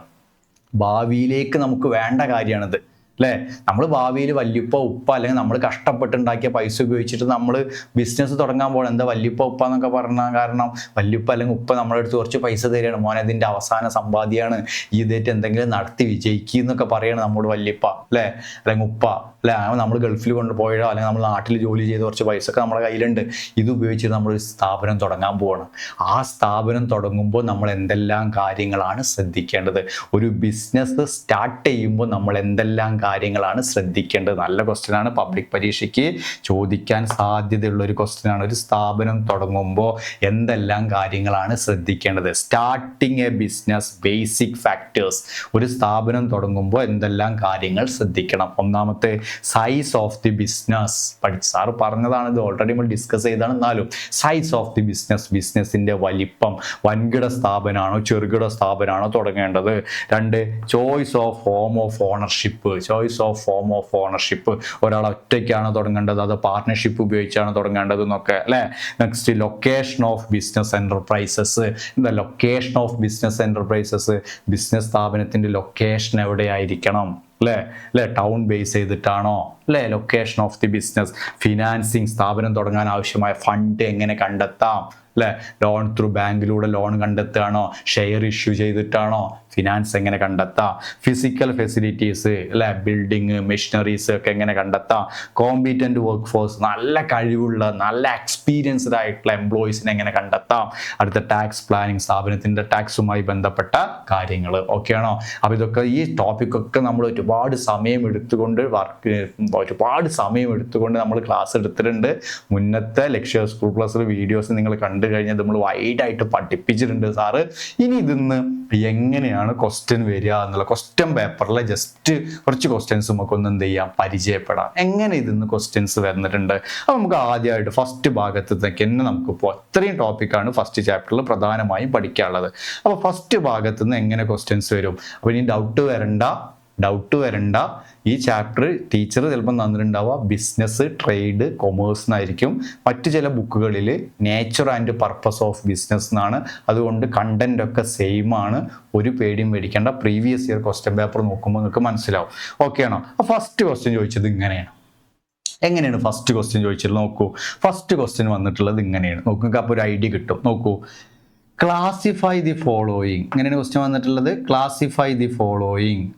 ഭാവിയിലേക്ക് നമുക്ക് വേണ്ട കാര്യമാണിത്, അല്ലേ? നമ്മൾ ഭാവിയിൽ വല്യുപ്പ ഉപ്പ അല്ലെങ്കിൽ നമ്മൾ കഷ്ടപ്പെട്ടുണ്ടാക്കിയ പൈസ ഉപയോഗിച്ചിട്ട് നമ്മൾ ബിസിനസ് തുടങ്ങാൻ പോകണം. എന്താ വല്യുപ്പ ഉപ്പ എന്നൊക്കെ പറഞ്ഞാൽ കാരണം വല്യുപ്പ അല്ലെങ്കിൽ ഉപ്പ നമ്മുടെ അടുത്ത് കുറച്ച് പൈസ തരികയാണ്, മോനെ ഇതിൻ്റെ അവസാന സമ്പാദ്യമാണ്, ഇതായിട്ട് എന്തെങ്കിലും നടത്തി വിജയിക്കുക എന്നൊക്കെ പറയണം നമ്മുടെ വല്യുപ്പ, അല്ലേ? അല്ലെങ്കിൽ ഉപ്പ, അല്ലെ? നമ്മൾ ഗൾഫിൽ കൊണ്ടുപോയോ അല്ലെങ്കിൽ നമ്മൾ നാട്ടിൽ ജോലി ചെയ്ത് കുറച്ച് പൈസ ഒക്കെ നമ്മുടെ കയ്യിലുണ്ട്, ഇത് ഉപയോഗിച്ചിട്ട് നമ്മളൊരു സ്ഥാപനം തുടങ്ങാൻ പോവാണ്. ആ സ്ഥാപനം തുടങ്ങുമ്പോൾ നമ്മൾ എന്തെല്ലാം കാര്യങ്ങളാണ് ശ്രദ്ധിക്കേണ്ടത്? ഒരു ബിസിനസ് സ്റ്റാർട്ട് ചെയ്യുമ്പോൾ നമ്മൾ എന്തെല്ലാം കാര്യങ്ങളാണ് ശ്രദ്ധിക്കേണ്ടത്? നല്ല ക്വസ്റ്റ്യൻ ആണ്, പബ്ലിക് പരീക്ഷയ്ക്ക് ചോദിക്കാൻ സാധ്യതയുള്ള ഒരു ക്വസ്റ്റ്യൻ ആണ്. ഒരു സ്ഥാപനം തുടങ്ങുമ്പോൾ എന്തെല്ലാം കാര്യങ്ങളാണ് ശ്രദ്ധിക്കേണ്ടത്? Starting a business basic factors. ഒരു സ്ഥാപനം തുടങ്ങുമ്പോൾ എന്തെല്ലാം കാര്യങ്ങൾ ശ്രദ്ധിക്കണം? ഒന്നാമത്തെ, size of the business. Sir പറഞ്ഞതാണ്, ഇത് ഓൾറെഡി നമ്മൾ ഡിസ്കസ് ചെയ്താണ്, എന്നാലും സൈസ് ഓഫ് ദി ബിസിനസ്, ബിസിനസിന്റെ വലിപ്പം. വൻകിട സ്ഥാപനമാണോ ചെറുകിട സ്ഥാപനമാണോ തുടങ്ങേണ്ടത്? 2, choice of form of ownership. ഒരാൾ ഒറ്റയ്ക്കാണോ തുടങ്ങേണ്ടത്, അതോ പാർട്ട്ണർഷിപ്പ് ഉപയോഗിച്ചാണ് തുടങ്ങേണ്ടത് എന്നൊക്കെ, അല്ലെ? Next, location of business enterprises. എന്താ location of business enterprises? Business സ്ഥാപനത്തിന്റെ ലൊക്കേഷൻ എവിടെയായിരിക്കണം, അല്ലേ? ടൗൺ ബേസ് ചെയ്തിട്ടാണോ, അല്ലേ? Location of the business. Financing, സ്ഥാപനം തുടങ്ങാൻ ആവശ്യമായ ഫണ്ട് എങ്ങനെ കണ്ടെത്താം, അല്ലെ? ലോൺ ത്രൂ ബാങ്കിലൂടെ ലോൺ കണ്ടെത്തുകയാണോ, ഷെയർ ഇഷ്യൂ ചെയ്തിട്ടാണോ, ഫിനാൻസ് എങ്ങനെ കണ്ടെത്താം, ഫിസിക്കൽ ഫെസിലിറ്റീസ് അല്ലെ, ബിൽഡിങ് മെഷീനറീസ് ഒക്കെ എങ്ങനെ കണ്ടെത്താം, കോമ്പീറ്റന്റ് വർക്ക് ഫോഴ്സ് നല്ല കഴിവുള്ള നല്ല എക്സ്പീരിയൻസ്ഡ് ആയിട്ടുള്ള എംപ്ലോയീസിനെ എങ്ങനെ കണ്ടെത്താം, അടുത്ത ടാക്സ് പ്ലാനിങ് സ്ഥാപനത്തിന്റെ ടാക്സുമായി ബന്ധപ്പെട്ട കാര്യങ്ങൾ. ഓക്കെ ആണോ? അപ്പൊ ഇതൊക്കെ ഈ ടോപ്പിക്കൊക്കെ നമ്മൾ ഒരുപാട് സമയം എടുത്തുകൊണ്ട് നമ്മൾ ക്ലാസ് എടുത്തിട്ടുണ്ട്. മുന്നത്തെ ലക്ഷ്യ സ്കൂൾ പ്ലസ് വീഡിയോസ് നിങ്ങൾ കണ്ടു കഴിഞ്ഞാൽ നമ്മൾ വൈഡായിട്ട് പഠിപ്പിച്ചിട്ടുണ്ട് സാറ്. ഇനി ഇതിന്ന് എങ്ങനെയാണ് ക്വസ്റ്റ്യൻ വരിക എന്നുള്ള ക്വസ്റ്റ്യൻ പേപ്പറിൽ ജസ്റ്റ് കുറച്ച് ക്വസ്റ്റ്യൻസ് നമുക്കൊന്ന് എന്ത് ചെയ്യാം, പരിചയപ്പെടാം. എങ്ങനെ ഇതിന്ന് ക്വസ്റ്റ്യൻസ് വരുന്നിട്ടുണ്ട്. അപ്പോൾ നമുക്ക് ആദ്യമായിട്ട് ഫസ്റ്റ് ഭാഗത്തേക്ക് തന്നെ നമുക്കിപ്പോൾ ഇത്രയും ടോപ്പിക്കാണ് ഫസ്റ്റ് ചാപ്റ്ററിൽ പ്രധാനമായും പഠിക്കാനുള്ളത്. അപ്പോൾ ഫസ്റ്റ് ഭാഗത്തു നിന്ന് എങ്ങനെ ക്വസ്റ്റ്യൻസ് വരും. അപ്പോൾ ഇനി ഡൗട്ട് വരണ്ട. ഈ ചാപ്റ്റർ ടീച്ചർ ചിലപ്പോൾ തന്നിട്ടുണ്ടാവുക ബിസിനസ്, ട്രേഡ്, കൊമേഴ്സ് എന്നായിരിക്കും. മറ്റു ചില ബുക്കുകളിൽ nature and purpose of business എന്നാണ്. അതുകൊണ്ട് കണ്ടന്റ് ഒക്കെ സെയിം ആണ്. ഒരു പേടിയും മേടിക്കേണ്ട. പ്രീവിയസ് ഇയർ ക്വസ്റ്റ്യൻ പേപ്പർ നോക്കുമ്പോൾ നിങ്ങൾക്ക് മനസ്സിലാവും. ഓക്കെ ആണോ? ഫസ്റ്റ് ക്വസ്റ്റ്യൻ ചോദിച്ചത് എങ്ങനെയാണ് ഫസ്റ്റ് ക്വസ്റ്റ്യൻ ചോദിച്ചത് നോക്കൂ. ഫസ്റ്റ് ക്വസ്റ്റ്യൻ വന്നിട്ടുള്ളത് ഇങ്ങനെയാണ്. നോക്കുക, അപ്പോൾ ഒരു ഐഡിയ കിട്ടും. നോക്കൂ, ക്ലാസിഫൈ ദി ഫോളോയിങ്. ഇങ്ങനെയാണ് ക്വസ്റ്റ്യൻ വന്നിട്ടുള്ളത്. Classify the following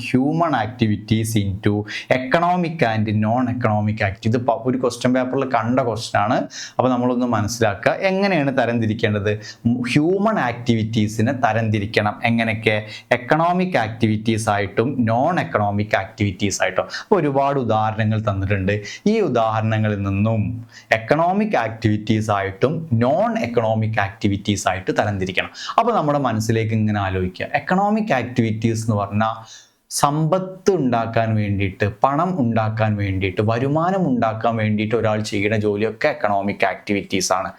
human activities into economic and non economic activity. ഇത് ഒരു ക്വസ്റ്റ്യൻ പേപ്പറിൽ കണ്ട ക്വസ്റ്റ്യൻ ആണ്. അപ്പോൾ നമ്മളൊന്ന് മനസ്സിലാക്കുക എങ്ങനെയാണ് തരംതിരിക്കേണ്ടത്. ഹ്യൂമൻ ആക്ടിവിറ്റീസിനെ തരംതിരിക്കണം. എങ്ങനെയൊക്കെ? എക്കണോമിക് ആക്ടിവിറ്റീസ് ആയിട്ടും നോൺ എക്കണോമിക് ആക്ടിവിറ്റീസ് ആയിട്ടും. അപ്പോൾ ഒരുപാട് ഉദാഹരണങ്ങൾ തന്നിട്ടുണ്ട്. ഈ ഉദാഹരണങ്ങളിൽ നിന്നും എക്കണോമിക് ആക്ടിവിറ്റീസ് ആയിട്ടും നോൺ എക്കണോമിക് ആക്ടിവിറ്റീസ് ആയിട്ട് തരംതിരിക്കണം. അപ്പോൾ നമ്മുടെ മനസ്സിലേക്ക് ഇങ്ങനെ ആലോചിക്കുക, എക്കണോമിക് ആക്ടിവിറ്റീസ് എന്ന് പറഞ്ഞാൽ സമ്പത്ത് ഉണ്ടാക്കാൻ വേണ്ടിയിട്ട്, പണം ഉണ്ടാക്കാൻ വേണ്ടിയിട്ട്, വരുമാനം ഉണ്ടാക്കാൻ വേണ്ടിയിട്ട് ഒരാൾ ചെയ്യുന്ന ജോലിയൊക്കെ എക്കണോമിക് ആക്ടിവിറ്റീസ് ആണ്.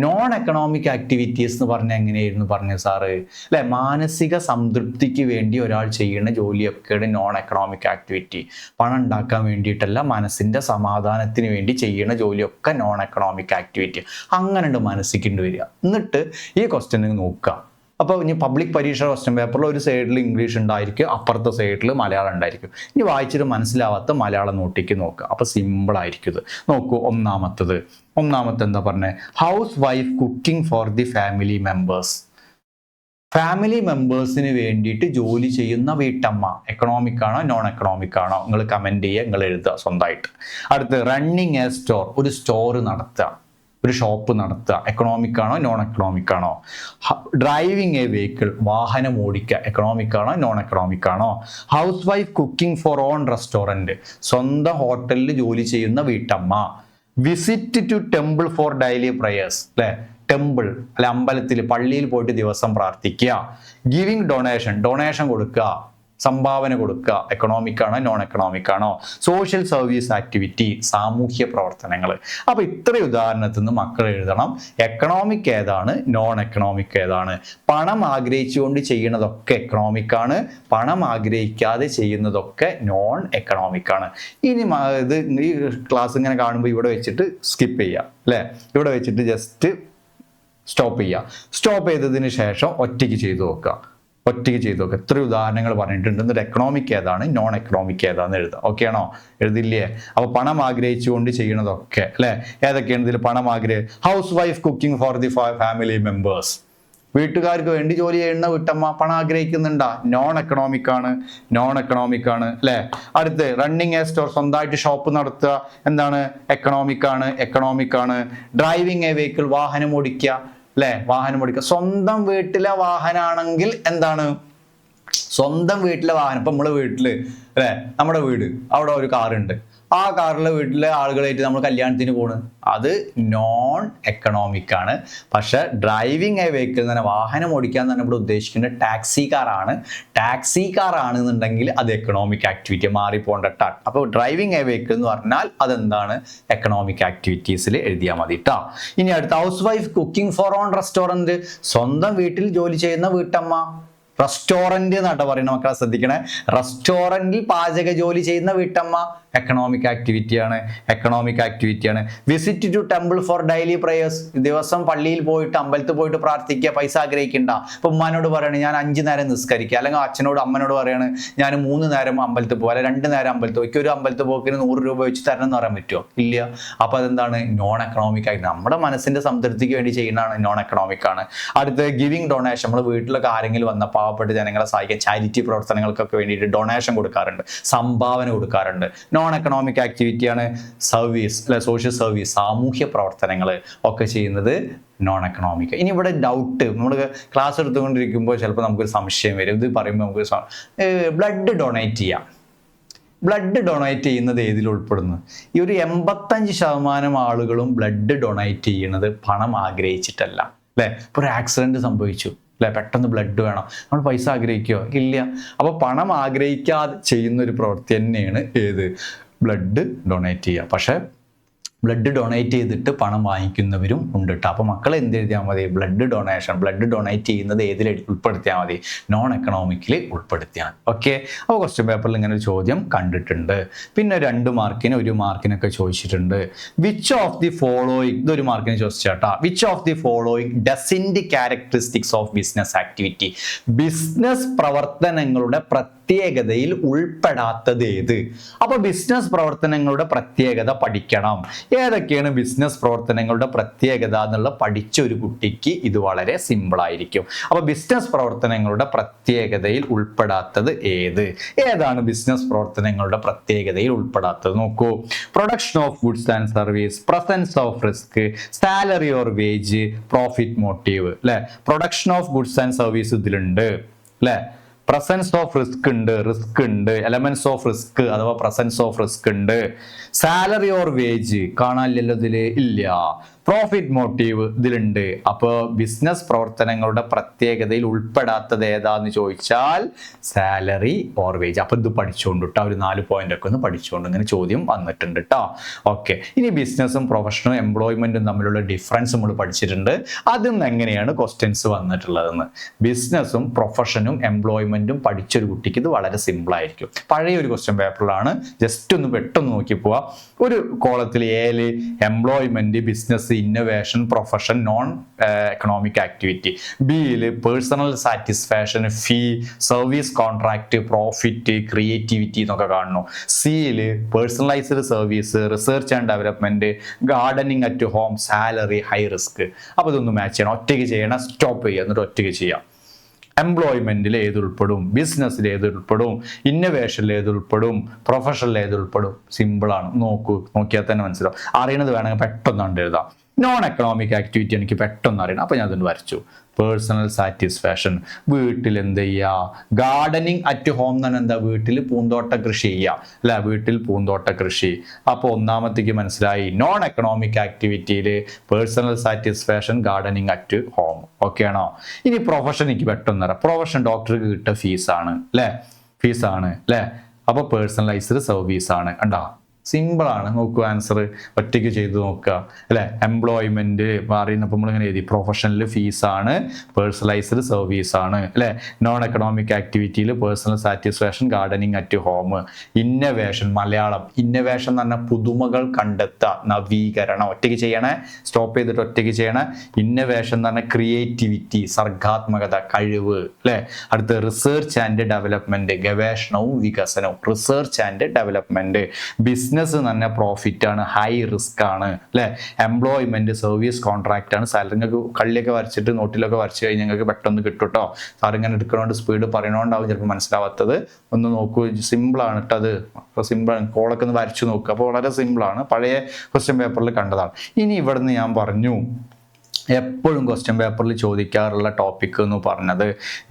നോൺ എക്കണോമിക് ആക്ടിവിറ്റീസ് എന്ന് പറഞ്ഞാൽ എങ്ങനെയായിരുന്നു പറഞ്ഞു സാറ് അല്ലെ? മാനസിക സംതൃപ്തിക്ക് വേണ്ടി ഒരാൾ ചെയ്യുന്ന ജോലിയൊക്കെയാണ് നോൺ എക്കണോമിക് ആക്ടിവിറ്റി. പണം ഉണ്ടാക്കാൻ വേണ്ടിയിട്ടല്ല, മനസ്സിന്റെ സമാധാനത്തിന് വേണ്ടി ചെയ്യുന്ന ജോലിയൊക്കെ നോൺ എക്കണോമിക് ആക്ടിവിറ്റി. അങ്ങനെ മനസ്സിലേക്ക് വരിക. എന്നിട്ട് ഈ ക്വസ്റ്റ്യൻ നോക്കുക. അപ്പോൾ ഇനി പബ്ലിക് പരീക്ഷ ക്വസ്റ്റ്യൻ പേപ്പറിൽ ഒരു സൈഡിൽ ഇംഗ്ലീഷ് ഉണ്ടായിരിക്കും, അപ്പുറത്തെ സൈഡിൽ മലയാളം ഉണ്ടായിരിക്കും. ഇനി വായിച്ചിട്ട് മനസ്സിലാവാത്ത മലയാളം നോട്ടിക്ക് നോക്കുക. അപ്പോൾ സിമ്പിൾ ആയിരിക്കും ഇത്. നോക്കൂ, ഒന്നാമത്തെ എന്താ പറഞ്ഞത്? House wife cooking for the family മെമ്പേഴ്സിന് വേണ്ടിയിട്ട് ജോലി ചെയ്യുന്ന വീട്ടമ്മ. എക്കണോമിക് ആണോ നോൺ എക്കണോമിക് ആണോ? നിങ്ങൾ കമന്റ് ചെയ്യുക, നിങ്ങൾ എഴുതുക സ്വന്തമായിട്ട്. അടുത്ത് റണ്ണിങ് എ സ്റ്റോർ, ഒരു സ്റ്റോർ നടത്തുക, ഒരു ഷോപ്പ് നടത്തുക. എക്കണോമിക് ആണോ നോൺ എക്കണോമിക് ആണോ? ഡ്രൈവിംഗ് എ വെഹിക്കിൾ, വാഹനം ഓടിക്കുക. എക്കണോമിക് ആണോ നോൺ എക്കണോമിക് ആണോ? House wife cooking for own restaurant, സ്വന്തം ഹോട്ടലിൽ ജോലി ചെയ്യുന്ന വീട്ടമ്മ. Visit to temple for daily prayers, അല്ലെ? ടെമ്പിൾ അല്ലെ, അമ്പലത്തിൽ പള്ളിയിൽ പോയിട്ട് ദിവസം പ്രാർത്ഥിക്കുക. ഗിവിംഗ് ഡൊണേഷൻ കൊടുക്കുക, സംഭാവന കൊടുക്കുക. എക്കണോമിക് ആണോ നോൺ എക്കണോമിക് ആണോ? സോഷ്യൽ സർവീസ് ആക്ടിവിറ്റി, സാമൂഹ്യ പ്രവർത്തനങ്ങൾ. അപ്പൊ ഇത്രയും ഉദാഹരണത്തിൽ നിന്ന് മക്കൾ എഴുതണം എക്കണോമിക് ഏതാണ്, നോൺ എക്കണോമിക് ഏതാണ്. പണം ആഗ്രഹിച്ചുകൊണ്ട് ചെയ്യുന്നതൊക്കെ എക്കണോമിക് ആണ്, പണം ആഗ്രഹിക്കാതെ ചെയ്യുന്നതൊക്കെ നോൺ എക്കണോമിക് ആണ്. ഇനി ഇത് ഈ ക്ലാസ് ഇങ്ങനെ കാണുമ്പോൾ ഇവിടെ വെച്ചിട്ട് സ്കിപ്പ് ചെയ്യുക അല്ലെ? ഇവിടെ വെച്ചിട്ട് ജസ്റ്റ് സ്റ്റോപ്പ് ചെയ്തതിന് ശേഷം ഒറ്റയ്ക്ക് ചെയ്തു നോക്കുക. എത്ര ഉദാഹരണങ്ങൾ പറഞ്ഞിട്ടുണ്ട്. എന്നിട്ട് എക്കണോമിക് ഏതാണ് നോൺ എക്കണോമിക് ഏതാണെന്ന് എഴുതുക. ഓക്കെ ആണോ? എഴുതില്ലേ? അപ്പോൾ പണം ആഗ്രഹിച്ചുകൊണ്ട് ചെയ്യണതൊക്കെ അല്ലെ? ഏതൊക്കെയാണ് ഇതിൽ പണം house wife cooking for the family members, വീട്ടുകാർക്ക് വേണ്ടി ജോലി ചെയ്യുന്ന വീട്ടമ്മ പണം ആഗ്രഹിക്കുന്നുണ്ടാ? നോൺ എക്കണോമിക് ആണ് അല്ലെ? അടുത്ത് റണ്ണിങ് എ സ്റ്റോർ, സ്വന്തമായിട്ട് ഷോപ്പ് നടത്തുക, എന്താണ്? എക്കണോമിക് ആണ്. ഡ്രൈവിംഗ് എ വെഹിക്കിൾ, വാഹനം ഓടിക്കുക അല്ലെ? സ്വന്തം വീട്ടിലെ വാഹനമാണെങ്കിൽ എന്താണ്? സ്വന്തം വീട്ടിലെ വാഹനം. ഇപ്പൊ നമ്മളെ വീട്ടില് അല്ലെ, നമ്മുടെ വീട് അവിടെ ഒരു കാറുണ്ട്, ആ കാറിലെ വീട്ടിലെ ആളുകളായിട്ട് നമ്മൾ കല്യാണത്തിന് പോണ്, അത് നോൺ എക്കണോമിക് ആണ്. പക്ഷെ ഡ്രൈവിംഗ് എ വെഹിക്കിൾ എന്ന് പറഞ്ഞാൽ വാഹനം ഓടിക്കുക എന്ന് പറഞ്ഞാൽ ഇവിടെ ഉദ്ദേശിക്കുന്നത് ടാക്സി കാർ ആണെന്നുണ്ടെങ്കിൽ അത് എക്കണോമിക് ആക്ടിവിറ്റി, മാറിപ്പോണ്ട ടാക്. അപ്പോൾ ഡ്രൈവിംഗ് എ വെഹിക്കിൾ എന്ന് പറഞ്ഞാൽ അതെന്താണ്? എക്കണോമിക് ആക്ടിവിറ്റീസിൽ എഴുതിയാൽ മതി ട്ടോ. ഇനി അടുത്ത house wife cooking for own restaurant, സ്വന്തം വീട്ടിൽ ജോലി ചെയ്യുന്ന വീട്ടമ്മ റെസ്റ്റോറന്റ് എന്നാട്ടോ പറയുന്നത് മക്കളെ, ശ്രദ്ധിക്കണേ. റെസ്റ്റോറന്റിൽ പാചക ജോലി ചെയ്യുന്ന വീട്ടമ്മ എക്കണോമിക് ആക്ടിവിറ്റിയാണ്. എക്കണോമിക് ആക്ടിവിറ്റിയാണ്. Visit to temple for daily prayers, ദിവസം പള്ളിയിൽ പോയിട്ട് അമ്പലത്തിൽ പോയിട്ട് പ്രാർത്ഥിക്കുക, പൈസ ആഗ്രഹിക്കണ്ട. ഇപ്പൊ ഉമ്മാനോട് പറയണേ ഞാൻ 5 നേരം നിസ്കരിക്കുക, അല്ലെങ്കിൽ അച്ഛനോട് അമ്മനോട് പറയാണ് ഞാൻ 3 നേരം അമ്പലത്തിൽ പോകുക, അല്ലെങ്കിൽ 2 നേരം അമ്പലത്തിൽ പോയി, ഒരു അമ്പലത്തിൽ പോക്കിന് 100 രൂപ വെച്ച് തരണം എന്ന് പറയാൻ പറ്റുമോ? ഇല്ല. അപ്പൊ അതെന്താണ്? നോൺ എക്കണോമിക് ആയിട്ട് നമ്മുടെ മനസ്സിന്റെ സംതൃപ്തിക്ക് വേണ്ടി ചെയ്യുന്നതാണ്, നോൺ എക്കണോമിക് ആണ്. അടുത്ത് ഗിവിംഗ് ഡൊണേഷൻ, നമ്മൾ വീട്ടിലൊക്കെ ആരെങ്കിലും വന്ന പാവപ്പെട്ട ജനങ്ങളെ സഹായിക്കാൻ ചാരിറ്റി പ്രവർത്തനങ്ങൾക്കൊക്കെ വേണ്ടിയിട്ട് ഡൊണേഷൻ കൊടുക്കാറുണ്ട്, സംഭാവന കൊടുക്കാറുണ്ട്. നോൺ എക്കണോമിക് ആക്ടിവിറ്റിയാണ്. സർവീസ് അല്ലെ, സോഷ്യൽ സർവീസ്, സാമൂഹ്യ പ്രവർത്തനങ്ങൾ ഒക്കെ ചെയ്യുന്നത് നോൺ എക്കണോമിക്. ഇനി ഇവിടെ ഡൗട്ട്, നമ്മൾ ക്ലാസ് എടുത്തുകൊണ്ടിരിക്കുമ്പോൾ ചിലപ്പോൾ നമുക്കൊരു സംശയം വരും. ഇത് പറയുമ്പോൾ നമുക്ക് ബ്ലഡ് ഡൊണേറ്റ് ചെയ്യാം. ബ്ലഡ് ഡൊണേറ്റ് ചെയ്യുന്നത് ഏതിൽ ഉൾപ്പെടുന്നു? ഈ ഒരു 85% ആളുകളും ബ്ലഡ് ഡൊണേറ്റ് ചെയ്യുന്നത് പണം ആഗ്രഹിച്ചിട്ടല്ല, അല്ലേ? ഇപ്പോൾ ഒരു ആക്സിഡന്റ് സംഭവിച്ചു, അല്ലെ, പെട്ടെന്ന് ബ്ലഡ് വേണം, നമ്മൾ പൈസ ആഗ്രഹിക്കുകയോ? ഇല്ല. അപ്പോൾ പണം ആഗ്രഹിക്കാതെ ചെയ്യുന്ന ഒരു പ്രവൃത്തി തന്നെയാണ് ഏത്? ബ്ലഡ് ഡൊണേറ്റ് ചെയ്യുക. പക്ഷേ ബ്ലഡ് ഡൊണേറ്റ് ചെയ്തിട്ട് പണം വാങ്ങിക്കുന്നവരും ഉണ്ട് കേട്ടോ. അപ്പോൾ മക്കൾ എന്ത് എഴുതിയാൽ മതി? ബ്ലഡ് ഡൊണേഷൻ, ബ്ലഡ് ഡൊണേറ്റ് ചെയ്യുന്നത് ഏതിൽ ഉൾപ്പെടുത്തിയാൽ മതി? നോൺ എക്കണോമിക്കിൽ ഉൾപ്പെടുത്തിയാൽ. ഓക്കെ. അപ്പോൾ ക്വസ്റ്റ്യൻ പേപ്പറിൽ ഇങ്ങനെ ഒരു ചോദ്യം കണ്ടിട്ടുണ്ട്. പിന്നെ 2 മാർക്കിന് 1 മാർക്കിനൊക്കെ ചോദിച്ചിട്ടുണ്ട്. വിച്ച് ഓഫ് ദി ഫോളോയിങ്, ഇതൊരു മാർക്കിന് ചോദിച്ചാട്ടാ. Which of the following doesn't characteristics of business activity, business പ്രവർത്തനങ്ങളുടെ പ്രത്യേകതയിൽ ഉൾപ്പെടാത്തത് ഏത്? അപ്പോൾ ബിസിനസ് പ്രവർത്തനങ്ങളുടെ പ്രത്യേകത പഠിക്കണം. ഏതൊക്കെയാണ് ബിസിനസ് പ്രവർത്തനങ്ങളുടെ പ്രത്യേകത എന്നുള്ള പഠിച്ച ഒരു കുട്ടിക്ക് ഇത് വളരെ സിമ്പിൾ ആയിരിക്കും. അപ്പോൾ ബിസിനസ് പ്രവർത്തനങ്ങളുടെ പ്രത്യേകതയിൽ ഉൾപ്പെടാത്തത് ഏത്? ഏതാണ് ബിസിനസ് പ്രവർത്തനങ്ങളുടെ പ്രത്യേകതയിൽ ഉൾപ്പെടാത്തത്? നോക്കൂ. Production of goods and service, presence of risk, salary or wage, profit motive, അല്ലെ? Production of goods and service ഇതിലുണ്ട്, അല്ലെ? പ്രസൻസ് ഓഫ് റിസ്ക് ഉണ്ട്, എലമെന്റ്സ് ഓഫ് റിസ്ക് അഥവാ പ്രസൻസ് ഓഫ് റിസ്ക് ഉണ്ട്. സാലറി ഓർ വേജ് കാണാനില്ലല്ലോ ഇതില്, ഇല്ല. പ്രോഫിറ്റ് മോട്ടീവ് ഇതിലുണ്ട്. അപ്പോൾ ബിസിനസ് പ്രവർത്തനങ്ങളുടെ പ്രത്യേകതയിൽ ഉൾപ്പെടാത്തത് ഏതാന്ന് ചോദിച്ചാൽ സാലറി ഓർ വേജ്. അപ്പൊ ഇത് പഠിച്ചുകൊണ്ട് കേട്ടോ, ഒരു 4 പോയിന്റ് ഒക്കെ ഒന്ന് പഠിച്ചുകൊണ്ട് ഇങ്ങനെ ചോദ്യം വന്നിട്ടുണ്ട് കേട്ടോ. ഓക്കെ. ഇനി ബിസിനസ്സും പ്രൊഫഷനും എംപ്ലോയ്മെന്റും തമ്മിലുള്ള ഡിഫറൻസ് നമ്മൾ പഠിച്ചിട്ടുണ്ട്. അതിൽ നിന്ന് എങ്ങനെയാണ് ക്വസ്റ്റ്യൻസ് വന്നിട്ടുള്ളതെന്ന്. ബിസിനസ്സും പ്രൊഫഷനും എംപ്ലോയ്മെന്റും പഠിച്ചൊരു കുട്ടിക്ക് ഇത് വളരെ സിമ്പിൾ ആയിരിക്കും. പഴയ ഒരു ക്വസ്റ്റ്യൻ പേപ്പറിലാണ്, ജസ്റ്റ് ഒന്ന് പെട്ടെന്ന് നോക്കി പോവാം. ഒരു കോളത്തിൽ എയില് employment, business, innovation, profession, non economic activity. ബിയില് personal satisfaction, fee, service contract, profit, creativity എന്നൊക്കെ കാണുന്നു. സിയില് personalised service, research and development, gardening at home, salary, high risk. അപ്പോൾ ഇതൊന്ന് മാച്ച് ചെയ്യണം. ഒറ്റയ്ക്ക് ചെയ്യണം, സ്റ്റോപ്പ് ചെയ്യുക, എന്നിട്ട് ഒറ്റയ്ക്ക് ചെയ്യാം. എംപ്ലോയ്മെന്റിൽ ഏത് ഉൾപ്പെടും, ബിസിനസ്സിൽ ഏത് ഉൾപ്പെടും, ഇന്നോവേഷനിൽ ഏത് ഉൾപ്പെടും, പ്രൊഫഷനിൽ ഏത് ഉൾപ്പെടും? സിമ്പിളാണ്. നോക്കിയാൽ തന്നെ മനസ്സിലാവും. അറിയണത് വേണമെങ്കിൽ പെട്ടെന്ന് കണ്ട് എഴുതാം. നോൺ എക്കണോമിക് ആക്ടിവിറ്റി എനിക്ക് പെട്ടെന്ന് അറിയണം, അപ്പോൾ ഞാൻ അതുകൊണ്ട് വരച്ചു. പേഴ്സണൽ സാറ്റിസ്ഫാക്ഷൻ, വീട്ടിൽ എന്ത് ചെയ്യുക? ഗാർഡനിങ് അറ്റ് ഹോം എന്ന് പറഞ്ഞാൽ എന്താ? വീട്ടിൽ പൂന്തോട്ട കൃഷി ചെയ്യുക, അല്ല? വീട്ടിൽ പൂന്തോട്ട കൃഷി. അപ്പോൾ ഒന്നാമത്തേക്ക് മനസ്സിലായി. നോൺ എക്കണോമിക് ആക്ടിവിറ്റിയിൽ personal satisfaction, gardening at home. Okay ആണോ? ഇനി പ്രൊഫഷൻ എനിക്ക് പെട്ടെന്ന് അറിയാം. പ്രൊഫഷൻ ഡോക്ടർക്ക് കിട്ടുക ഫീസാണ്, അല്ലേ? ഫീസാണ്, അല്ലേ? അപ്പോൾ പേഴ്സണലൈസ്ഡ് സർവീസ് ആണ്. കണ്ടോ? സിമ്പിൾ ആണ്. നോക്കൂ, ആൻസർ ഒറ്റയ്ക്ക് ചെയ്ത് നോക്കുക, അല്ലെ? എംപ്ലോയ്മെന്റ് പറയുന്നപ്പോൾ നമ്മളിങ്ങനെ എഴുതി. പ്രൊഫഷണൽ ഫീസാണ്, പേഴ്സണലൈസ്ഡ് സർവീസ് ആണ്, അല്ലെ? നോൺ എക്കണോമിക് ആക്ടിവിറ്റിയിൽ personal satisfaction, gardening at home. Innovation, Malayalam. Innovation എന്ന് പറഞ്ഞാൽ പുതുമകൾ കണ്ടെത്തുക, നവീകരണം. ഒറ്റയ്ക്ക് ചെയ്യണേ, സ്റ്റോപ്പ് ചെയ്തിട്ട് ഒറ്റയ്ക്ക് ചെയ്യണേ. ഇന്നവേഷൻ എന്ന് പറഞ്ഞാൽ ക്രിയേറ്റിവിറ്റി, സർഗാത്മകത, കഴിവ്, അല്ലെ? അടുത്ത് റിസർച്ച് ആൻഡ് ഡെവലപ്മെന്റ്, ഗവേഷണവും വികസനവും. Research and development. ബിസിനസ് തന്നെ പ്രോഫിറ്റ് ആണ്, ഹൈ റിസ്ക് ആണ്, അല്ലെ? എംപ്ലോയ്മെന്റ്, സർവീസ് കോൺട്രാക്ട് ആണ്. സാലറി നിങ്ങൾക്ക് കള്ളിയൊക്കെ വരച്ചിട്ട് നോട്ടിലൊക്കെ വരച്ച് കഴിഞ്ഞാൽ നിങ്ങൾക്ക് പെട്ടെന്ന് കിട്ടും കേട്ടോ. സാർ ഇങ്ങനെ എടുക്കണോണ്ട് സ്പീഡ് പറയണോണ്ടാവും ചിലപ്പോൾ മനസ്സിലാവാത്തത്. ഒന്ന് നോക്കൂ, സിമ്പിൾ ആണ് കേട്ടോ. അത് സിമ്പിൾ, കോളൊക്കെ ഒന്ന് വരച്ചു നോക്കുക. അപ്പോൾ വളരെ സിമ്പിളാണ്, പഴയ ക്വസ്റ്റ്യൻ പേപ്പറിൽ കണ്ടതാണ്. ഇനി ഇവിടുന്ന് ഞാൻ പറഞ്ഞു, എപ്പോഴും ക്വസ്റ്റ്യൻ പേപ്പറിൽ ചോദിക്കാറുള്ള ടോപ്പിക് എന്ന് പറഞ്ഞത്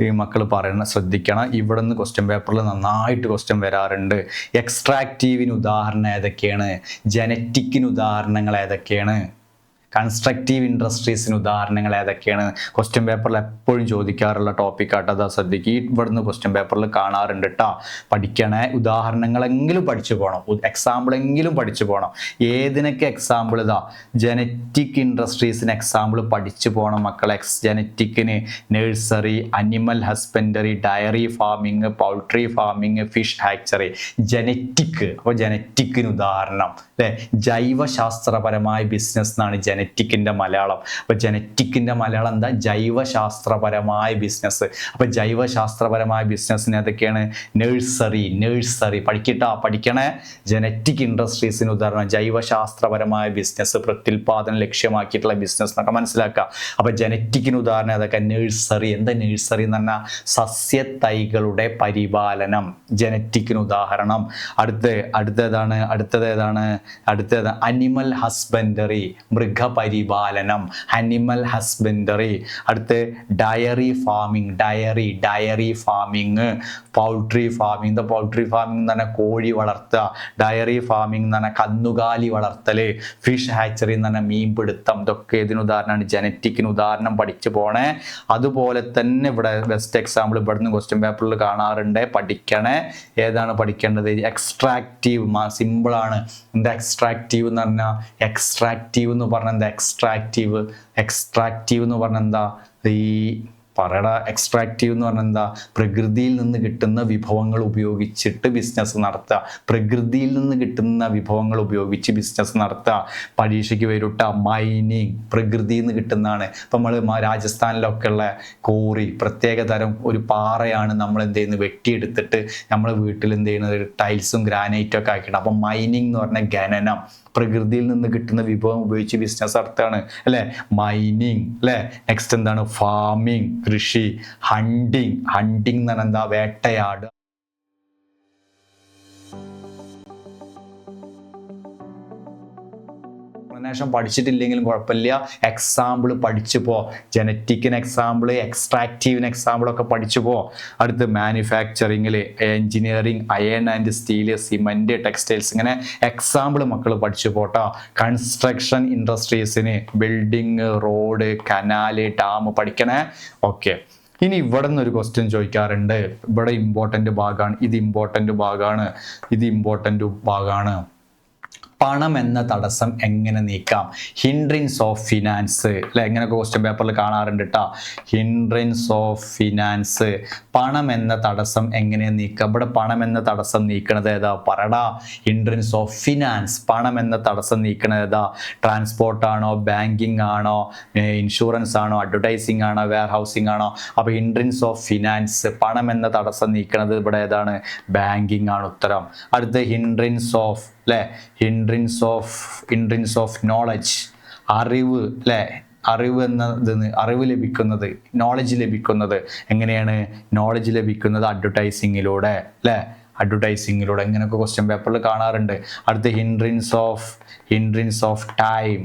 ഈ മക്കൾ പറയുന്ന ശ്രദ്ധിക്കണം. ഇവിടെ നിന്ന് ക്വസ്റ്റ്യൻ പേപ്പറിൽ നന്നായിട്ട് ക്വസ്റ്റ്യൻ വരാറുണ്ട്. എക്സ്ട്രാക്റ്റീവിന് ഉദാഹരണം ഏതൊക്കെയാണ്? ജനറ്റിക്കിന് ഉദാഹരണങ്ങൾ ഏതൊക്കെയാണ്? കൺസ്ട്രക്റ്റീവ് ഇൻഡസ്ട്രീസിന് ഉദാഹരണങ്ങൾ ഏതൊക്കെയാണ്? ക്വസ്റ്റ്യൻ പേപ്പറിൽ എപ്പോഴും ചോദിക്കാറുള്ള ടോപ്പിക്കാട്ടോ. അതാ ശ്രദ്ധിക്കുക, ഇവിടുന്ന് ക്വസ്റ്റ്യൻ പേപ്പറിൽ കാണാറുണ്ട് കേട്ടോ. പഠിക്കണേ, ഉദാഹരണങ്ങളെങ്കിലും പഠിച്ചു പോകണം, എക്സാമ്പിളെങ്കിലും പഠിച്ചു പോകണം. ഏതിനൊക്കെ എക്സാമ്പിൾ? ഇതാ ജനറ്റിക് ഇൻഡസ്ട്രീസിന് എക്സാമ്പിൾ പഠിച്ചു പോകണം മക്കളെ. ജനറ്റിക്കിന് nursery, animal husbandry, dairy farming, poultry farming, fish hatchery. Genetic, അപ്പോൾ ജനറ്റിക്കിന് ഉദാഹരണം അല്ലേ? ജൈവശാസ്ത്രപരമായ ബിസിനസ് എന്നാണ് ജനറ്റിക്കിൻ്റെ മലയാളം. അപ്പോൾ ജനറ്റിക്കിൻ്റെ മലയാളം എന്താ? ജൈവശാസ്ത്രപരമായ ബിസിനസ്. അപ്പോൾ ജൈവശാസ്ത്രപരമായ ബിസിനസ്സിന് ഏതൊക്കെയാണ്? നഴ്സറി പഠിക്കണേ. ജനറ്റിക് ഇൻഡസ്ട്രീസിന് ഉദാഹരണം ജൈവശാസ്ത്രപരമായ ബിസിനസ്, പ്രത്യുൽപാദനം ലക്ഷ്യമാക്കിയിട്ടുള്ള ബിസിനസ് എന്നൊക്കെ മനസ്സിലാക്കുക. അപ്പോൾ ജനറ്റിക്കിന് ഉദാഹരണം ഏതൊക്കെ? നഴ്സറി. എന്താ നഴ്സറി എന്ന് പറഞ്ഞാൽ? സസ്യത്തൈകളുടെ പരിപാലനം, ജനറ്റിക്കിന് ഉദാഹരണം. അടുത്തത് അനിമൽ ഹസ്ബൻഡറി, മൃഗപരിപാലനം, അനിമൽ ഹസ്ബൻഡറി. അടുത്ത് dairy farming, poultry farming. Poultry farming എന്ന് പറഞ്ഞാൽ കോഴി വളർത്തുക, ഡയറി ഫാമിംഗ് എന്ന് പറഞ്ഞാൽ കന്നുകാലി വളർത്തല്, ഫിഷ് ഹാച്ചറി എന്ന് പറഞ്ഞാൽ മീൻപിടുത്തം. ഇതൊക്കെ ഇതിന് ഉദാഹരണമാണ്, ജനറ്റിക്കിന് ഉദാഹരണം പഠിച്ചു പോണേ. അതുപോലെ തന്നെ ഇവിടെ ബെസ്റ്റ് എക്സാമ്പിൾ ഇവിടുന്ന് ക്വസ്റ്റ്യൻ പേപ്പറിൽ കാണാറുണ്ട്, പഠിക്കണേ. ഏതാണ് പഠിക്കേണ്ടത്? എക്സ്ട്രാക്റ്റീവ്. സിമ്പിളാണ്. എന്താ എക്സ്ട്രാക്റ്റീവ് എന്ന് പറഞ്ഞാൽ? എക്സ്ട്രാക്റ്റീവ് എന്ന് പറഞ്ഞാൽ എന്താ? എക്സ്ട്രാക്റ്റീവ് എന്ന് പറഞ്ഞാൽ എന്താ? എക്സ്ട്രാക്റ്റീവ് എന്ന് പറഞ്ഞാൽ എന്താ? പ്രകൃതിയിൽ നിന്ന് കിട്ടുന്ന വിഭവങ്ങൾ ഉപയോഗിച്ചിട്ട് ബിസിനസ് നടത്തുക. പ്രകൃതിയിൽ നിന്ന് കിട്ടുന്ന വിഭവങ്ങൾ ഉപയോഗിച്ച് ബിസിനസ് നടത്തുക. പരീക്ഷയ്ക്ക് വരൂട്ട. മൈനിങ് പ്രകൃതിയിൽ നിന്ന് കിട്ടുന്നതാണ്. ഇപ്പം നമ്മൾ രാജസ്ഥാനിലൊക്കെ ഉള്ള കോറി, പ്രത്യേക തരം ഒരു പാറയാണ് നമ്മൾ എന്ത് ചെയ്യുന്നത്? വെട്ടിയെടുത്തിട്ട് നമ്മൾ വീട്ടിൽ എന്ത് ചെയ്യുന്നത്? ടൈൽസും ഗ്രാനൈറ്റും ഒക്കെ ആക്കിയിട്ട്. അപ്പം മൈനിങ് എന്ന് പറഞ്ഞാൽ ഖനനം, പ്രകൃതിയിൽ നിന്ന് കിട്ടുന്ന വിഭവം ഉപയോഗിച്ച് ബിസിനസ് നടത്തുകയാണ് അല്ലേ? മൈനിങ് അല്ലേ? നെക്സ്റ്റ് എന്താണ്? ഫാമിങ്, കൃഷി. ഹണ്ടിങ് എന്ന് പറഞ്ഞാൽ എന്താ? വേട്ടയാട്. പഠിച്ചിട്ടില്ലെങ്കിലും കുഴപ്പമില്ല, എക്സാമ്പിൾ പഠിച്ചു പോ. ജനറ്റിക്കിന് എക്സാമ്പിൾ, എക്സ്ട്രാക്റ്റീവിന് എക്സാമ്പിൾ ഒക്കെ പഠിച്ചു പോ. അടുത്ത് മാനുഫാക്ചറിങ്ങിൽ engineering, iron and steel, cement, textiles. ഇങ്ങനെ എക്സാമ്പിൾ മക്കൾ പഠിച്ചു പോട്ടോ. കൺസ്ട്രക്ഷൻ ഇൻഡസ്ട്രീസിന് ബിൽഡിങ്, റോഡ്, കനാല്, ഡാം പഠിക്കണേ. ഓക്കെ, ഇനി ഇവിടെ നിന്ന് ഒരു ക്വസ്റ്റ്യൻ ചോദിക്കാറുണ്ട്. ഇവിടെ ഇമ്പോർട്ടൻ്റ് ഭാഗമാണ്, ഇത് ഇമ്പോർട്ടൻ്റ് ഭാഗമാണ്. പണം എന്ന തടസ്സം എങ്ങനെ നീക്കാം? ഹിൻഡ്രൻസ് ഓഫ് ഫിനാൻസ് അല്ലെ? എങ്ങനെയൊക്കെ ക്വസ്റ്റ്യൻ പേപ്പറിൽ കാണാറുണ്ട് കേട്ടോ. ഹിൻഡ്രൻസ് ഓഫ് ഫിനാൻസ്, പണം എന്ന തടസ്സം എങ്ങനെ നീക്കാം? ഇവിടെ പണം എന്ന തടസ്സം നീക്കണത് ഏതാ? പറടാ. ഹിൻഡ്രൻസ് ഓഫ് ഫിനാൻസ്, പണം എന്ന തടസ്സം നീക്കണത് ഏതാ? ട്രാൻസ്പോർട്ട് ആണോ, ബാങ്കിങ് ആണോ, ഇൻഷുറൻസ് ആണോ, അഡ്വർടൈസിങ് ആണോ, വെയർ ഹൗസിംഗ് ആണോ? അപ്പോൾ ഹിൻഡ്രൻസ് ഓഫ് ഫിനാൻസ്, പണം എന്ന തടസ്സം നീക്കണത് ഇവിടെ ഏതാണ്? ബാങ്കിങ് ആണ് ഉത്തരം. അടുത്ത ഹിൻഡ്രൻസ് ഓഫ് അല്ലേ? ഹിൻഡ്രൻസ് ഓഫ് നോളജ്, അറിവ് അല്ലേ? അറിവ് ലഭിക്കുന്നത്, നോളജ് ലഭിക്കുന്നത് എങ്ങനെയാണ്? നോളജ് ലഭിക്കുന്നത് അഡ്വർടൈസിങ്ങിലൂടെ അല്ലേ? അഡ്വർടൈസിങ്ങിലൂടെ. ഇങ്ങനെയൊക്കെ ക്വസ്റ്റ്യൻ പേപ്പറിൽ കാണാറുണ്ട്. അടുത്ത ഹിൻഡ്രൻസ് ഓഫ് ടൈം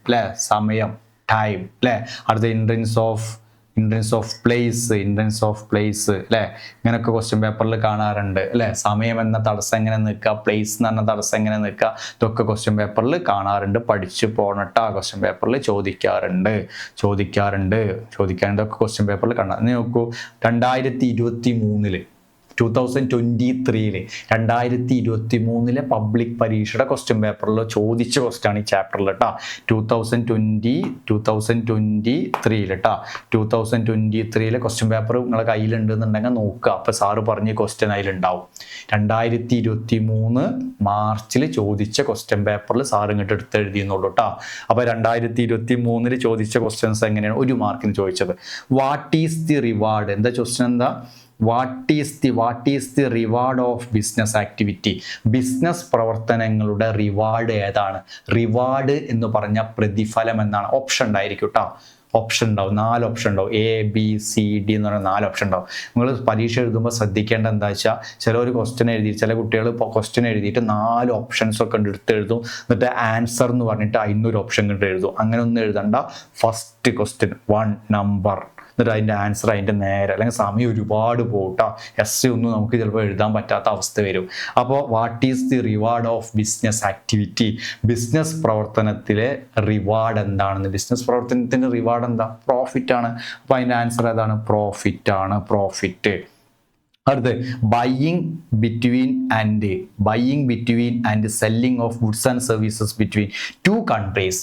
അല്ലേ? സമയം, ടൈം അല്ലേ? അടുത്ത ഹിൻഡ്രൻസ് ഓഫ് പ്ലേസ് അല്ലേ? ഇങ്ങനെയൊക്കെ ക്വസ്റ്റ്യൻ പേപ്പറിൽ കാണാറുണ്ട് അല്ലേ? സമയം എന്ന തടസ്സം എങ്ങനെ നിൽക്കുക, പ്ലേസ് എന്ന് പറഞ്ഞ തടസ്സം എങ്ങനെ നിൽക്കുക, ഇതൊക്കെ ക്വസ്റ്റ്യൻ പേപ്പറിൽ കാണാറുണ്ട്. പഠിച്ചു പോകണട്ടാ. ക്വസ്റ്റ്യൻ പേപ്പറിൽ ചോദിക്കാറുണ്ട്. ഒക്കെ ക്വസ്റ്റ്യൻ പേപ്പറിൽ കാണാം. നോക്കൂ, 2023 2023 പബ്ലിക് പരീക്ഷയുടെ ക്വസ്റ്റ്യൻ പേപ്പറിൽ ചോദിച്ച ക്വസ്റ്റ്യൻ ആണ് ഈ ചാപ്റ്ററിൽ കേട്ടോ. 2023 കേട്ടോ. 2023 ക്വസ്റ്റ്യൻ പേപ്പർ നിങ്ങളെ കയ്യിലുണ്ടെന്നുണ്ടെങ്കിൽ നോക്കുക. അപ്പോൾ സാറ് പറഞ്ഞ ക്വസ്റ്റ്യൻ അതിലുണ്ടാവും. 2023 മാർച്ചിൽ ചോദിച്ച ക്വസ്റ്റ്യൻ പേപ്പറിൽ സാർ ഇങ്ങോട്ട് എടുത്ത് എഴുതിയെന്നുള്ളൂ കേട്ടോ. അപ്പോൾ 2023 ചോദിച്ച ക്വസ്റ്റ്യൻസ് എങ്ങനെയാണ്? 1 മാർക്കിന് ചോദിച്ചത്. What is the reward? എന്താ ക്വസ്റ്റ്യൻ? എന്താ? What is the reward of business activity? Business പ്രവർത്തനങ്ങളുടെ റിവാർഡ് ഏതാണ്? റിവാർഡ് എന്ന് പറഞ്ഞാൽ പ്രതിഫലം എന്നാണ്. ഓപ്ഷൻ ഉണ്ടായിരിക്കും കേട്ടോ. ഓപ്ഷൻ ഉണ്ടാവും, 4 ഓപ്ഷൻ ഉണ്ടാവും. A, B, C, D എന്ന് പറഞ്ഞാൽ 4 ഓപ്ഷൻ ഉണ്ടാവും. നിങ്ങൾ പരീക്ഷ എഴുതുമ്പോൾ ശ്രദ്ധിക്കേണ്ട എന്താ വെച്ചാൽ, ചില കുട്ടികൾ ക്വസ്റ്റ്യൻ എഴുതിയിട്ട് 4 ഓപ്ഷൻസ് ഒക്കെ എടുത്ത് എഴുതും. എന്നിട്ട് ആൻസർ എന്ന് പറഞ്ഞിട്ട് 500 ഓപ്ഷൻ കണ്ട് എഴുതും. അങ്ങനെ ഒന്നും എഴുതണ്ട. ഫസ്റ്റ് ക്വസ്റ്റ്യൻ 1 നമ്പർ, എന്നിട്ട് അതിൻ്റെ ആൻസർ അതിൻ്റെ നേരെ, അല്ലെങ്കിൽ സമയം ഒരുപാട് പോട്ടാ, എസ് ഒന്നും നമുക്ക് ചിലപ്പോൾ എഴുതാൻ പറ്റാത്ത അവസ്ഥ വരും. അപ്പോൾ what is the reward of business activity, business പ്രവർത്തനത്തിലെ റിവാർഡ് എന്താണെന്ന്. ബിസിനസ് പ്രവർത്തനത്തിൻ്റെ റിവാർഡ് എന്താ? പ്രോഫിറ്റ് ആണ്. അപ്പോൾ അതിൻ്റെ ആൻസർ ഏതാണ്? പ്രോഫിറ്റ് ആണ്, പ്രോഫിറ്റ്. അടുത്ത് buying between and selling of goods and services between two countries.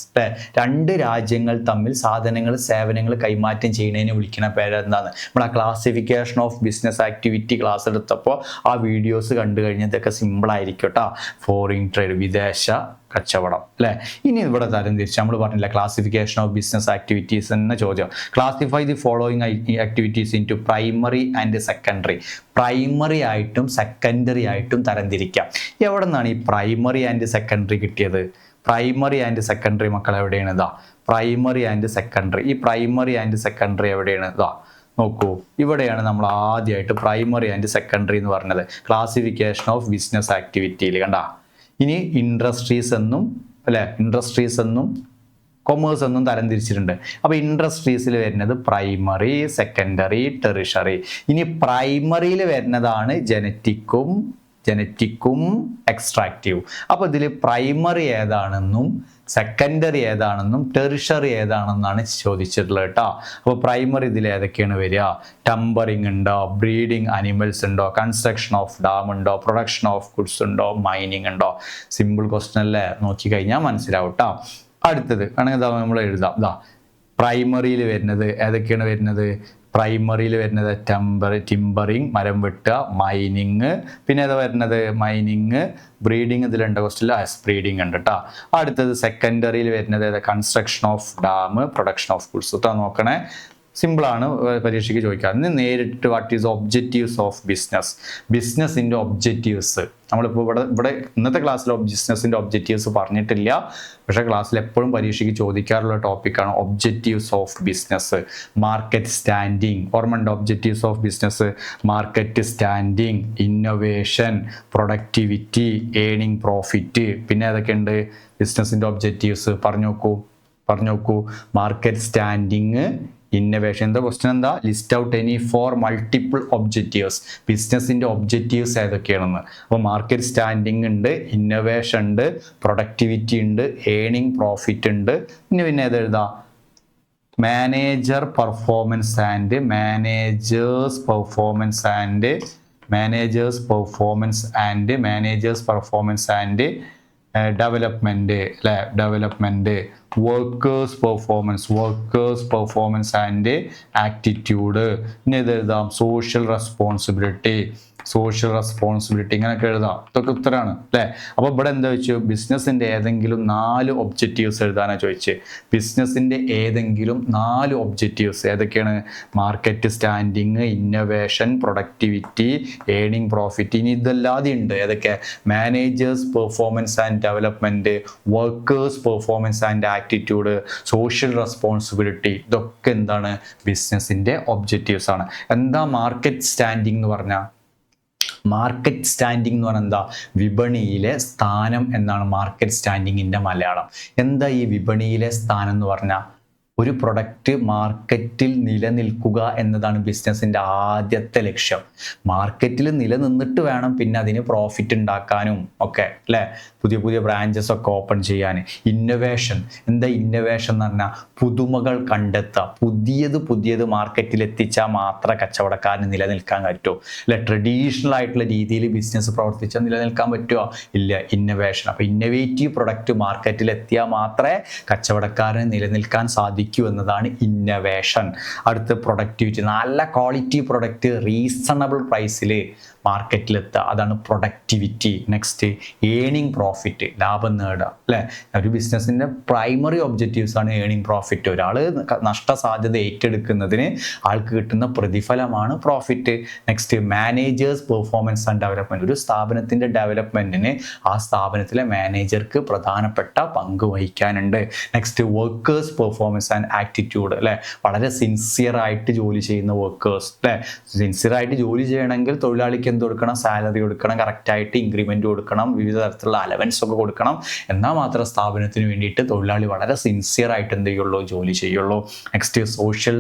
രണ്ട് രാജ്യങ്ങൾ തമ്മിൽ സാധനങ്ങൾ സേവനങ്ങൾ കൈമാറ്റം ചെയ്യുന്നതിന് വിളിക്കുന്ന പേരെന്താണ്? നമ്മൾ ആ classification of business activity class എടുത്തപ്പോൾ ആ വീഡിയോസ് കണ്ടു കഴിഞ്ഞതൊക്കെ സിമ്പിൾ ആയിരിക്കും കേട്ടോ. ഫോറിൻ ട്രേഡ്, വിദേശ കച്ചവടം അല്ലേ. ഇനി ഇവിടെ തരം തിരിച്ച് നമ്മൾ പറഞ്ഞില്ല ക്ലാസിഫിക്കേഷൻ ഓഫ് ബിസിനസ് ആക്ടിവിറ്റീസ് എന്ന ചോദ്യം. Classify the following activities into primary and secondary. Primary ആയിട്ടും സെക്കൻഡറി ആയിട്ടും തരംതിരിക്കാം. എവിടെ നിന്നാണ് ഈ പ്രൈമറി ആൻഡ് സെക്കൻഡറി കിട്ടിയത്? പ്രൈമറി ആൻഡ് സെക്കൻഡറി മക്കൾ എവിടെയാണ്? ഇതാ പ്രൈമറി ആൻഡ് സെക്കൻഡറി. ഈ പ്രൈമറി ആൻഡ് സെക്കൻഡറി എവിടെയാണ്? ഇതാ നോക്കൂ, ഇവിടെയാണ് നമ്മൾ ആദ്യമായിട്ട് പ്രൈമറി ആൻഡ് സെക്കൻഡറി എന്ന് പറഞ്ഞത് ക്ലാസിഫിക്കേഷൻ ഓഫ് ബിസിനസ് ആക്ടിവിറ്റിയിൽ. കണ്ട, ഇനി ഇൻഡസ്ട്രീസ് എന്നും അല്ലെ, ഇൻഡസ്ട്രീസ് എന്നും കൊമേഴ്സ് എന്നും തരംതിരിച്ചിട്ടുണ്ട്. അപ്പോൾ ഇൻഡസ്ട്രീസിൽ വരുന്നത് പ്രൈമറി, സെക്കൻഡറി, ടെറിഷറി. ഇനി പ്രൈമറിയിൽ വരുന്നതാണ് ജനറ്റിക്കും എക്സ്ട്രാക്റ്റീവ്. അപ്പോൾ ഇതിൽ പ്രൈമറി ഏതാണെന്നും സെക്കൻഡറി ഏതാണെന്നും ടെറിഷറി ഏതാണെന്നാണ് ചോദിച്ചിട്ടുള്ളത് കേട്ടോ. അപ്പോൾ പ്രൈമറി ഇതിൽ ഏതൊക്കെയാണ് വരിക? ടംബറിങ് ഉണ്ടോ, ബ്രീഡിങ് അനിമൽസ് ഉണ്ടോ, കൺസ്ട്രക്ഷൻ ഓഫ് ഡാം ഉണ്ടോ, പ്രൊഡക്ഷൻ ഓഫ് ഗുഡ്സ് ഉണ്ടോ, മൈനിങ് ഉണ്ടോ? സിമ്പിൾ ക്വസ്റ്റ്യൻ അല്ലേ, നോക്കി കഴിഞ്ഞാൽ മനസ്സിലാവും കേട്ടോ. അടുത്തത് ആണെങ്കിൽ നമ്മൾ എഴുതാം. പ്രൈമറിയിൽ വരുന്നത് ഏതൊക്കെയാണ് വരുന്നത്? പ്രൈമറിയിൽ വരുന്നത് ടിമ്പറിങ്, മരം വെട്ടുക, മൈനിങ്. പിന്നെ ഏതാ വരുന്നത്? മൈനിങ്, ബ്രീഡിങ് ഇതിലുണ്ട് ക്വസ്റ്റ്യൻ, ബ്രീഡിങ് ഉണ്ട് കേട്ടോ. അടുത്തത് സെക്കൻഡറിയിൽ വരുന്നത് construction of dam, production of goods. നോക്കണേ, സിമ്പിളാണ്, പരീക്ഷയ്ക്ക് ചോദിക്കാം. ഇന്ന് നേരിട്ട് what is objectives of business, ബിസിനസിൻ്റെ ഒബ്ജക്റ്റീവ്സ്. നമ്മളിപ്പോൾ ഇവിടെ ഇന്നത്തെ ക്ലാസ്സിൽ ബിസിനസിൻ്റെ ഒബ്ജക്റ്റീവ്സ് പറഞ്ഞിട്ടില്ല, പക്ഷേ ക്ലാസ്സിൽ എപ്പോഴും പരീക്ഷയ്ക്ക് ചോദിക്കാറുള്ള ടോപ്പിക്കാണ് objectives of business. Market standing, ഓർമ്മയുണ്ട്? Objectives of business market standing, innovation, productivity, earning profit. പിന്നെ ഏതൊക്കെയുണ്ട് ബിസിനസിൻ്റെ ഒബ്ജക്റ്റീവ്സ്? പറഞ്ഞു നോക്കൂ. Market standing, innovation. എന്താ ക്വസ്റ്റ്യൻ? എന്താ? List out any 4 multiple objectives. ബിസിനസിൻ്റെ ഒബ്ജക്റ്റീവ്സ് ഏതൊക്കെയാണെന്ന്. അപ്പോൾ മാർക്കറ്റ് സ്റ്റാൻഡിങ് ഉണ്ട്, ഇന്നൊവേഷൻ ഉണ്ട്, പ്രൊഡക്ടിവിറ്റി ഉണ്ട്, ഏണിംഗ് പ്രോഫിറ്റ് ഉണ്ട്. പിന്നെ ഏതെഴുതാ? മാനേജേഴ്സ് പെർഫോമൻസ് ആൻഡ് ഡെവലപ്മെന്റ് അല്ലെ, development. Workers performance and attitude. ഇനി ഇത് എഴുതാം സോഷ്യൽ റെസ്പോൺസിബിലിറ്റി, ഇങ്ങനെയൊക്കെ എഴുതാം. ഇതൊക്കെ ഉത്തരമാണ് അല്ലേ. അപ്പോൾ ഇവിടെ എന്താ ചോദിച്ചു? ബിസിനസിൻ്റെ ഏതെങ്കിലും 4 ഒബ്ജക്റ്റീവ്സ് എഴുതാനാണ് ചോദിച്ചത്. ബിസിനസിൻ്റെ ഏതെങ്കിലും 4 ഒബ്ജക്റ്റീവ്സ് ഏതൊക്കെയാണ്? Market standing, innovation, productivity, earning profit. ഇനി ഇതല്ലാതെ ഉണ്ട് ഏതൊക്കെ? Managers performance and development, workers performance and attitude, social responsibility. ഇതൊക്കെ എന്താണ്? ബിസിനസിൻ്റെ ഒബ്ജക്റ്റീവ്സ് ആണ്. എന്താ മാർക്കറ്റ് സ്റ്റാൻഡിങ് എന്ന് പറഞ്ഞാൽ? മാർക്കറ്റ് സ്റ്റാൻഡിംഗ് എന്ന് പറഞ്ഞാൽ എന്താ? വിപണിയിലെ സ്ഥാനം എന്നാണ് മാർക്കറ്റ് സ്റ്റാൻഡിങ്ങിൻ്റെ മലയാളം. എന്താ ഈ വിപണിയിലെ സ്ഥാനം എന്ന് പറഞ്ഞാൽ? ഒരു പ്രൊഡക്റ്റ് മാർക്കറ്റിൽ നിലനിൽക്കുക എന്നതാണ് ബിസിനസിൻ്റെ ആദ്യത്തെ ലക്ഷ്യം. മാർക്കറ്റിൽ നിലനിന്നിട്ട് വേണം പിന്നെ അതിന് പ്രോഫിറ്റ് ഉണ്ടാക്കാനും ഒക്കെ അല്ലേ, പുതിയ ബ്രാഞ്ചസ് ഒക്കെ ഓപ്പൺ ചെയ്യാൻ. ഇന്നൊവേഷൻ, എന്താ ഇന്നൊവേഷൻ എന്ന് പറഞ്ഞാൽ? പുതുമകൾ കണ്ടെത്തുക, പുതിയത് മാർക്കറ്റിൽ എത്തിച്ചാൽ മാത്രമേ കച്ചവടക്കാരന് നിലനിൽക്കാൻ പറ്റൂ അല്ലെ. ട്രഡീഷണൽ ആയിട്ടുള്ള രീതിയിൽ ബിസിനസ് പ്രവർത്തിച്ചാൽ നിലനിൽക്കാൻ പറ്റുമോ? ഇല്ല. ഇന്നൊവേഷൻ. അപ്പോൾ ഇന്നൊവേറ്റീവ് പ്രൊഡക്റ്റ് മാർക്കറ്റിൽ എത്തിയാൽ മാത്രമേ കച്ചവടക്കാരന് നിലനിൽക്കാൻ സാധിക്കൂ എന്നതാണ് ഇന്നൊവേഷൻ. അടുത്ത് പ്രൊഡക്ടിവിറ്റി, നല്ല ക്വാളിറ്റി പ്രൊഡക്റ്റ് റീസണബിൾ പ്രൈസിൽ മാർക്കറ്റിലെത്തുക, അതാണ് പ്രൊഡക്ടിവിറ്റി. നെക്സ്റ്റ് ഏണിംഗ് പ്രോഫിറ്റ്, ലാഭം നേടുക അല്ലേ. ഒരു ബിസിനസ്സിൻ്റെ പ്രൈമറി ഒബ്ജക്റ്റീവ്സ് ആണ് ഏണിംഗ് പ്രോഫിറ്റ്. ഒരാൾ നഷ്ടസാധ്യത ഏറ്റെടുക്കുന്നതിന് ആൾക്ക് കിട്ടുന്ന പ്രതിഫലമാണ് profit. Next managers performance and development, ഒരു സ്ഥാപനത്തിൻ്റെ ഡെവലപ്മെന്റിന് ആ സ്ഥാപനത്തിലെ മാനേജർക്ക് പ്രധാനപ്പെട്ട പങ്ക് വഹിക്കാനുണ്ട്. Next workers performance and attitude അല്ലെ, വളരെ സിൻസിയർ ആയിട്ട് ജോലി ചെയ്യുന്ന വർക്കേഴ്സ് അല്ലെ. സിൻസിയർ ആയിട്ട് ജോലി ചെയ്യണമെങ്കിൽ തൊഴിലാളിക്ക് എന്ത് കൊടുക്കണം? സാലറി കൊടുക്കണം, കറക്റ്റായിട്ട് ഇൻക്രിമെന്റ് കൊടുക്കണം, വിവിധ തരത്തിലുള്ള അലവൻസ് ഒക്കെ കൊടുക്കണം. എന്നാൽ മാത്രം സ്ഥാപനത്തിന് വേണ്ടിയിട്ട് തൊഴിലാളി വളരെ സിൻസിയർ ആയിട്ട് എന്ത് ചെയ്യുള്ളൂ? ജോലി ചെയ്യുള്ളൂ. Next social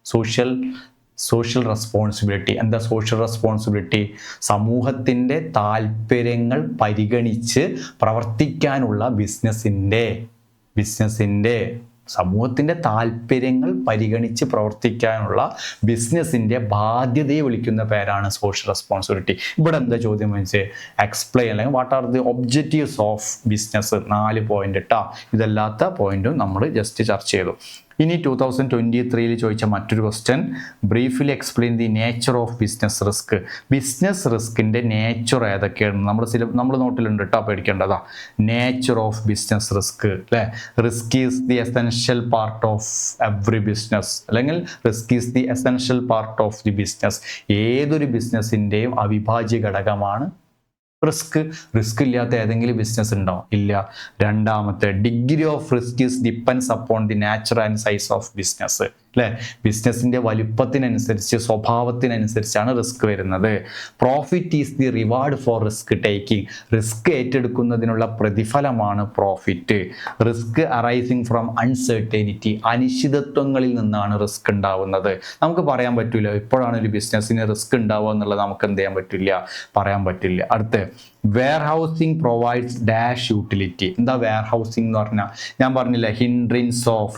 social responsibility. എന്താ സോഷ്യൽ റെസ്പോൺസിബിലിറ്റി? സമൂഹത്തിൻ്റെ താല്പര്യങ്ങൾ പരിഗണിച്ച് പ്രവർത്തിക്കാനുള്ള ബിസിനസ്സിൻ്റെ സമൂഹത്തിൻ്റെ താല്പര്യങ്ങൾ പരിഗണിച്ച് പ്രവർത്തിക്കാനുള്ള ബിസിനസ്സിൻ്റെ ബാധ്യതയെ വിളിക്കുന്ന പേരാണ് സോഷ്യൽ റെസ്പോൺസിബിലിറ്റി. ഇവിടെ എന്താ ചോദ്യം വെച്ച് എക്സ്പ്ലെയിൻ അല്ലെങ്കിൽ what are the objectives of business, 4 point ഇട്ടാ. ഇതല്ലാത്ത പോയിന്റും നമ്മൾ ജസ്റ്റ് ചർച്ച ചെയ്തു. ഇനി 2023 ചോദിച്ച മറ്റൊരു question, briefly explain the nature of business risk. Business റിസ്കിൻ്റെ നേച്ചർ ഏതൊക്കെയാണ്? നമ്മൾ നോട്ടിലുണ്ട് കേട്ടോ, പേടിക്കേണ്ടതാ. നേച്ചർ ഓഫ് ബിസിനസ് റിസ്ക് അല്ലേ. Risk is the essential part of every business, അല്ലെങ്കിൽ risk is the essential part of the business. ഏതൊരു ബിസിനസ്സിൻ്റെയും അവിഭാജ്യ ഘടകമാണ് റിസ്ക് ഇല്ലാത്ത ഏതെങ്കിലും ബിസിനസ് ഉണ്ടോ? ഇല്ല. രണ്ടാമത്തെ, degree of risk is depends upon the nature and size of business അല്ലേ. ബിസിനസിന്റെ വലുപ്പത്തിനനുസരിച്ച് സ്വഭാവത്തിനനുസരിച്ചാണ് റിസ്ക് വരുന്നത്. Profit is the reward for risk taking. Risk ഏറ്റെടുക്കുന്നതിനുള്ള പ്രതിഫലമാണ് profit. Risk arising from uncertainty. അനിശ്ചിതത്വങ്ങളിൽ നിന്നാണ് റിസ്ക് ഉണ്ടാവുന്നത്. നമുക്ക് പറയാൻ പറ്റില്ല എപ്പോഴാണ് ഒരു ബിസിനസ്സിന് റിസ്ക് ഉണ്ടാവുക എന്നുള്ളത്. നമുക്ക് എന്ത് ചെയ്യാൻ പറ്റില്ല, പറയാൻ പറ്റില്ല. അടുത്ത്, warehousing provides dash utility. എന്താ വെയർ ഹൗസിംഗ് എന്ന് പറഞ്ഞാൽ? ഞാൻ പറഞ്ഞില്ലേ, ഹിൻഡ്രൻസ് ഓഫ്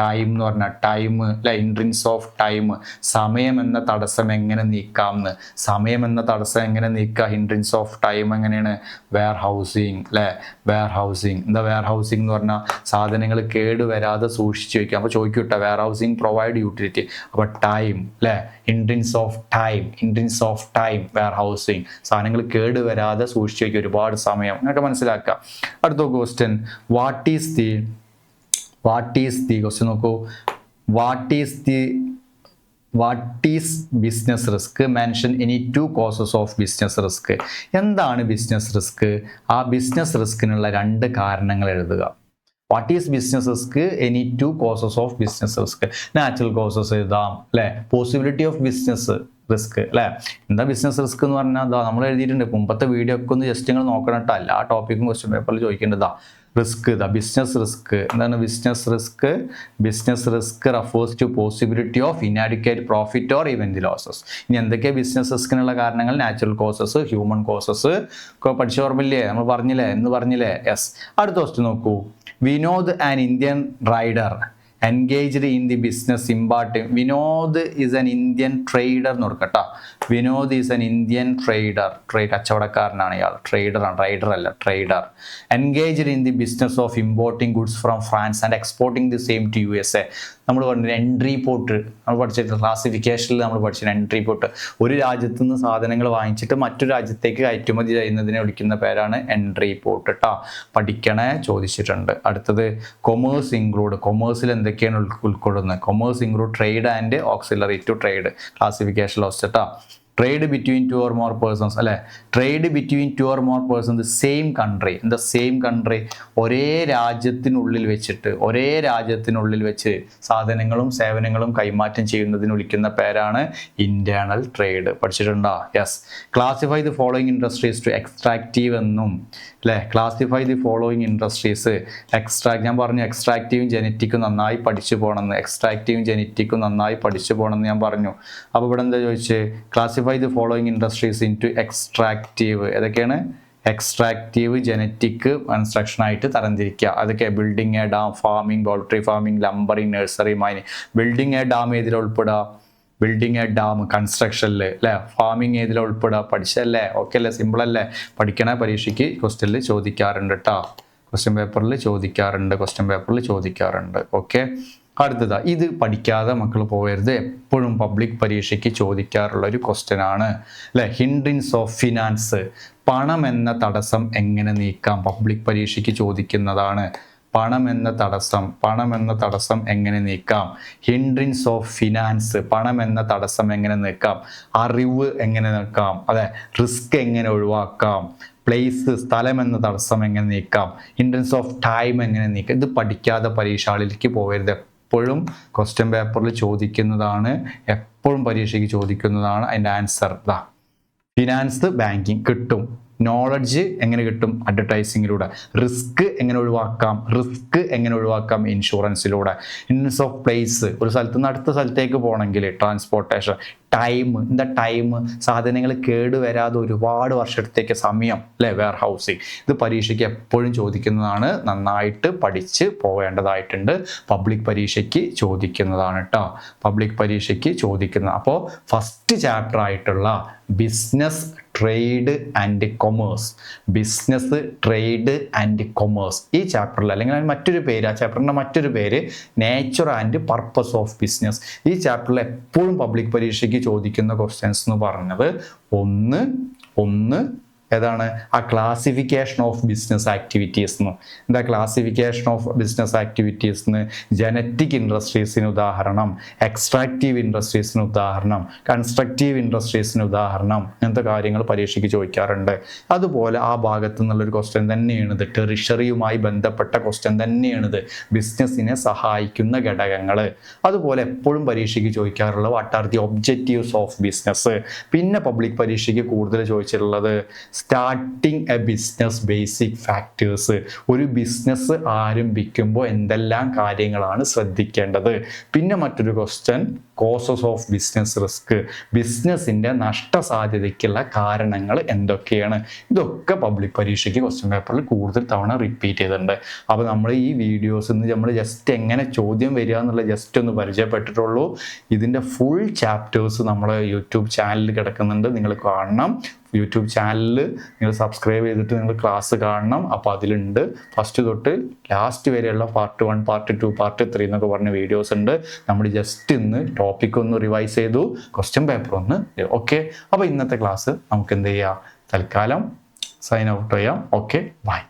ടൈം എന്ന് പറഞ്ഞാൽ ടൈം അല്ലെ. ഹിൻഡ്രൻസ് ഓഫ് ടൈം, സമയം എന്ന തടസ്സം എങ്ങനെ നീക്കാമെന്ന്. സമയം എന്ന തടസ്സം എങ്ങനെ നീക്കുക? ഹിൻഡ്രൻസ് ഓഫ് ടൈം എങ്ങനെയാണ്? വെയർ ഹൗസിങ് അല്ലെ. വെയർ ഹൗസിങ് എന്താ? വെയർ ഹൗസിംഗ് എന്ന് പറഞ്ഞാൽ സാധനങ്ങൾ കേടുവരാതെ സൂക്ഷിച്ച് വയ്ക്കുക. അപ്പോൾ ചോദിക്കട്ടെ, വെയർ ഹൗസിംഗ് പ്രൊവൈഡ് യൂട്ടിലിറ്റി. അപ്പോൾ ടൈം അല്ലെ, hindrance of time warehousing. സാധനങ്ങൾ കേടുവരാതെ സൂക്ഷിച്ച് വയ്ക്കുക, ഒരുപാട് സമയം, അങ്ങനെയൊക്കെ മനസ്സിലാക്കുക. അടുത്ത question, what is the question നോക്കൂ. What is business risk? Mention any 2 causes of business risk. എന്താണ് ബിസിനസ് റിസ്ക്? ആ ബിസിനസ് റിസ്കിനുള്ള 2 കാരണങ്ങൾ എഴുതുക. What is business risk? Any 2 causes of business risk. Natural causes എഴുതാം അല്ലെ. പോസിബിലിറ്റി ഓഫ് ബിസിനസ് റിസ്ക് അല്ലെ. എന്താ ബിസിനസ് റിസ്ക് എന്ന് പറഞ്ഞാൽ നമ്മൾ എഴുതിയിട്ടുണ്ട്. മുമ്പത്തെ വീഡിയോ ഒക്കെ ഒന്ന് ജസ്റ്റ് നിങ്ങൾ നോക്കണം കേട്ടോ. എല്ലാ ടോപ്പിക്കും ക്വസ്റ്റ്യൻ പേപ്പറിൽ ചോദിക്കേണ്ടതാ. റിസ്ക് ബിസിനസ് റിസ്ക് എന്താണ്? Business risk refers to possibility of inadequate profit or event losses. ഇനി എന്തൊക്കെ ബിസിനസ് റിസ്കിനുള്ള കാരണങ്ങൾ? നാച്ചുറൽ കോസസ്, ഹ്യൂമൻ കോസസ് ഒക്കെ പഠിച്ച ഓർമ്മയില്ലേ? നമ്മൾ പറഞ്ഞില്ലേ? യെസ്. അടുത്ത ക്വസ്റ്റ്യൻ നോക്കൂ. Vinod an Indian rider engaged in the business imparting. Vinod is an Indian trader എന്ന് കൊടുക്കട്ടോ. Vinod is an Indian trader. കച്ചവടക്കാരനാണ് ഇയാൾ. ട്രേഡറാണ്, റൈഡർ അല്ല, trader. Engaged in the business of importing goods from France and exporting the same to USA. നമ്മൾ പറഞ്ഞ entry port നമ്മൾ പഠിച്ചിട്ട് ക്ലാസിഫിക്കേഷനിൽ നമ്മൾ പഠിച്ചിട്ട് എൻട്രി പോർട്ട്. ഒരു രാജ്യത്തു നിന്ന് സാധനങ്ങൾ വാങ്ങിച്ചിട്ട് മറ്റൊരു രാജ്യത്തേക്ക് കയറ്റുമതി ചെയ്യുന്നതിനെ വിളിക്കുന്ന പേരാണ് എൻട്രി പോർട്ട് കേട്ടോ. പഠിക്കണേ, ചോദിച്ചിട്ടുണ്ട്. അടുത്തത്, കൊമേഴ്സ് ഇൻക്ലൂഡ്. കൊമേഴ്സിൽ എന്തൊക്കെയാണ് ഉൾക്കൊള്ളുന്നത്? Commerce include trade and auxiliary to trade. Classification lost കേട്ടോ. Trade between 2 or more persons അല്ലെ. Trade between 2 or more persons the same country. The same country, ഒരേ രാജ്യത്തിനുള്ളിൽ വെച്ച് സാധനങ്ങളും സേവനങ്ങളും കൈമാറ്റം ചെയ്യുന്നതിന് വിളിക്കുന്ന പേരാണ് ഇന്റേണൽ ട്രേഡ്. പഠിച്ചിട്ടുണ്ടോ? Yes. Classify the following industries to extractive എന്നും അല്ലെ. Classify the following industries. ഞാൻ പറഞ്ഞു എക്സ്ട്രാക്റ്റീവും ജനറ്റിക്കും നന്നായി പഠിച്ചു പോകണമെന്ന് ഞാൻ പറഞ്ഞു. അപ്പോൾ ഇവിടെ എന്താ ചോദിച്ചത്? Classify the following industries into extractive. ഏതൊക്കെയാണ്? എക്സ്ട്രാക്റ്റീവ്, ജനറ്റിക്, കൺസ്ട്രക്ഷൻ ആയിട്ട് തരംതിരിക്കുക. അതൊക്കെ building a dam, farming, poultry farming, lumbering, nursery, mining. Building a dam ഏതിൽ ഉൾപ്പെടുക? ബിൽഡിംഗ് എ ഡാം കൺസ്ട്രക്ഷനിൽ അല്ലേ. ഫാമിംഗ് ഏതിൽ ഉൾപ്പെടുക? പഠിച്ചല്ലേ? ഓക്കെ അല്ലേ? സിമ്പിൾ അല്ലേ? പഠിക്കണ. പരീക്ഷയ്ക്ക് ക്വസ്റ്റ്യനിൽ ചോദിക്കാറുണ്ട് കേട്ടോ. ക്വസ്റ്റ്യൻ പേപ്പറിൽ ചോദിക്കാറുണ്ട്. ഓക്കെ. അടുത്തതാ, ഇത് പഠിക്കാതെ മക്കൾ പോകരുത്. എപ്പോഴും പബ്ലിക് പരീക്ഷയ്ക്ക് ചോദിക്കാറുള്ള ഒരു ക്വസ്റ്റ്യൻ ആണ് അല്ലെ. Hindrance of finance. പണം എന്ന തടസ്സം എങ്ങനെ നീക്കാം? പബ്ലിക് പരീക്ഷയ്ക്ക് ചോദിക്കുന്നതാണ്. പണം എന്ന തടസ്സം എങ്ങനെ നീക്കാം? ഹിൻഡ്രൻസ് ഓഫ് ഫിനാൻസ്, പണം എന്ന തടസ്സം എങ്ങനെ നീക്കാം? അറിവ് എങ്ങനെ നീക്കാം? അതെ. റിസ്ക് എങ്ങനെ ഒഴിവാക്കാം? പ്ലേസ്, സ്ഥലം എന്ന തടസ്സം എങ്ങനെ നീക്കാം? ഹിൻഡ്രൻസ് ഓഫ് ടൈം എങ്ങനെ നീക്കാം? ഇത് പഠിക്കാതെ പരീക്ഷകളിലേക്ക് പോകരുത്. എപ്പോഴും ക്വസ്റ്റ്യൻ പേപ്പറിൽ ചോദിക്കുന്നതാണ്, എപ്പോഴും പരീക്ഷയ്ക്ക് ചോദിക്കുന്നതാണ്. അതിൻ്റെ ആൻസർ ഫിനാൻസ്, ബാങ്കിങ് കിട്ടും. നോളജ് എങ്ങനെ കിട്ടും? അഡ്വർടൈസിങ്ങിലൂടെ. റിസ്ക് എങ്ങനെ ഒഴിവാക്കാം? ഇൻഷുറൻസിലൂടെ. ഇൻഷുറൻസ് ഓഫ് പ്ലേസ്, ഒരു സ്ഥലത്ത് നിന്ന് അടുത്ത സ്ഥലത്തേക്ക് പോകണമെങ്കിൽ ട്രാൻസ്പോർട്ടേഷൻ. ടൈം, സാധനങ്ങൾ കേടുവരാതെ ഒരുപാട് വർഷത്തേക്ക് സമയം, അല്ലെ? Warehousing. ഇത് പരീക്ഷയ്ക്ക് എപ്പോഴും ചോദിക്കുന്നതാണ്, നന്നായിട്ട് പഠിച്ച് പോവേണ്ടതായിട്ടുണ്ട്. പബ്ലിക് പരീക്ഷയ്ക്ക് ചോദിക്കുന്നതാണ് കേട്ടോ, അപ്പോൾ ഫസ്റ്റ് ചാപ്റ്റർ ആയിട്ടുള്ള ബിസിനസ്, ട്രേഡ് ആൻഡ് കൊമേഴ്സ്, ഈ ചാപ്റ്ററിൽ, അല്ലെങ്കിൽ മറ്റൊരു പേര്, ആ ചാപ്റ്ററിൻ്റെ മറ്റൊരു പേര് nature and purpose of business. ഈ ചാപ്റ്ററിൽ എപ്പോഴും പബ്ലിക് പരീക്ഷയ്ക്ക് ചോദിക്കുന്ന ക്വസ്റ്റ്യൻസ് എന്ന് പറഞ്ഞത് ഒന്ന് ഏതാണ്? ആ ക്ലാസിഫിക്കേഷൻ ഓഫ് ബിസിനസ് ആക്ടിവിറ്റീസ് എന്ന്. എന്താ ക്ലാസിഫിക്കേഷൻ ഓഫ് ബിസിനസ് ആക്ടിവിറ്റീസ് എന്ന്? ജനറ്റിക് ഇൻഡസ്ട്രീസിന് ഉദാഹരണം, എക്സ്ട്രാക്റ്റീവ് ഇൻഡസ്ട്രീസിന് ഉദാഹരണം, കൺസ്ട്രക്റ്റീവ് ഇൻഡസ്ട്രീസിന് ഉദാഹരണം, ഇങ്ങനത്തെ കാര്യങ്ങൾ പരീക്ഷയ്ക്ക് ചോദിക്കാറുണ്ട്. അതുപോലെ ആ ഭാഗത്തു നിന്നുള്ളൊരു ക്വസ്റ്റ്യൻ തന്നെയാണിത്, ടെറിഷറിയുമായി ബന്ധപ്പെട്ട ക്വസ്റ്റ്യൻ തന്നെയാണിത്, ബിസിനസ്സിനെ സഹായിക്കുന്ന ഘടകങ്ങൾ. അതുപോലെ എപ്പോഴും പരീക്ഷയ്ക്ക് ചോദിക്കാറുള്ളത് what are the objectives of business. പിന്നെ പബ്ലിക് പരീക്ഷയ്ക്ക് കൂടുതൽ ചോദിച്ചിട്ടുള്ളത് starting a business basic factors. ഒരു ബിസിനസ് ആരംഭിക്കുമ്പോൾ എന്തെല്ലാം കാര്യങ്ങളാണ് ശ്രദ്ധിക്കേണ്ടത്. പിന്നെ മറ്റൊരു question causes of business risk, ബിസിനസിന്റെ നഷ്ടസാധ്യതയ്ക്കുള്ള കാരണങ്ങൾ എന്തൊക്കെയാണ്. ഇതൊക്കെ പബ്ലിക് പരീക്ഷയ്ക്ക് ക്വസ്റ്റ്യൻ പേപ്പറിൽ കൂടുതൽ തവണ റിപ്പീറ്റ് ചെയ്തിട്ടുണ്ട്. അപ്പോൾ നമ്മൾ ഈ വീഡിയോസ് നമ്മൾ ജസ്റ്റ് എങ്ങനെ ചോദ്യം വരിക എന്നുള്ള ജസ്റ്റ് ഒന്ന് പരിചയപ്പെട്ടിട്ടുള്ളൂ. ഇതിൻ്റെ ഫുൾ ചാപ്റ്റേഴ്സ് നമ്മുടെ യൂട്യൂബ് ചാനലിൽ കിടക്കുന്നുണ്ട്, നിങ്ങൾ കാണണം. യൂട്യൂബ് ചാനലിൽ നിങ്ങൾ സബ്സ്ക്രൈബ് ചെയ്തിട്ട് നിങ്ങൾ ക്ലാസ് കാണണം. അപ്പോൾ അതിലുണ്ട് ഫസ്റ്റ് തൊട്ട് ലാസ്റ്റ് വരെയുള്ള പാർട്ട് 1, പാർട്ട് 2, പാർട്ട് 3 എന്നൊക്കെ പറഞ്ഞ വീഡിയോസ് ഉണ്ട്. നമ്മൾ ജസ്റ്റ് ഇന്ന് ടോപ്പിക് ഒന്ന് റിവൈസ് ചെയ്തു, ക്വസ്റ്റ്യൻ പേപ്പർ ഒന്ന്. ഓക്കെ, അപ്പോൾ ഇന്നത്തെ ക്ലാസ് നമുക്ക് എന്ത് ചെയ്യാം, തൽക്കാലം സൈൻ ഔട്ട് ചെയ്യാം. Okay, by.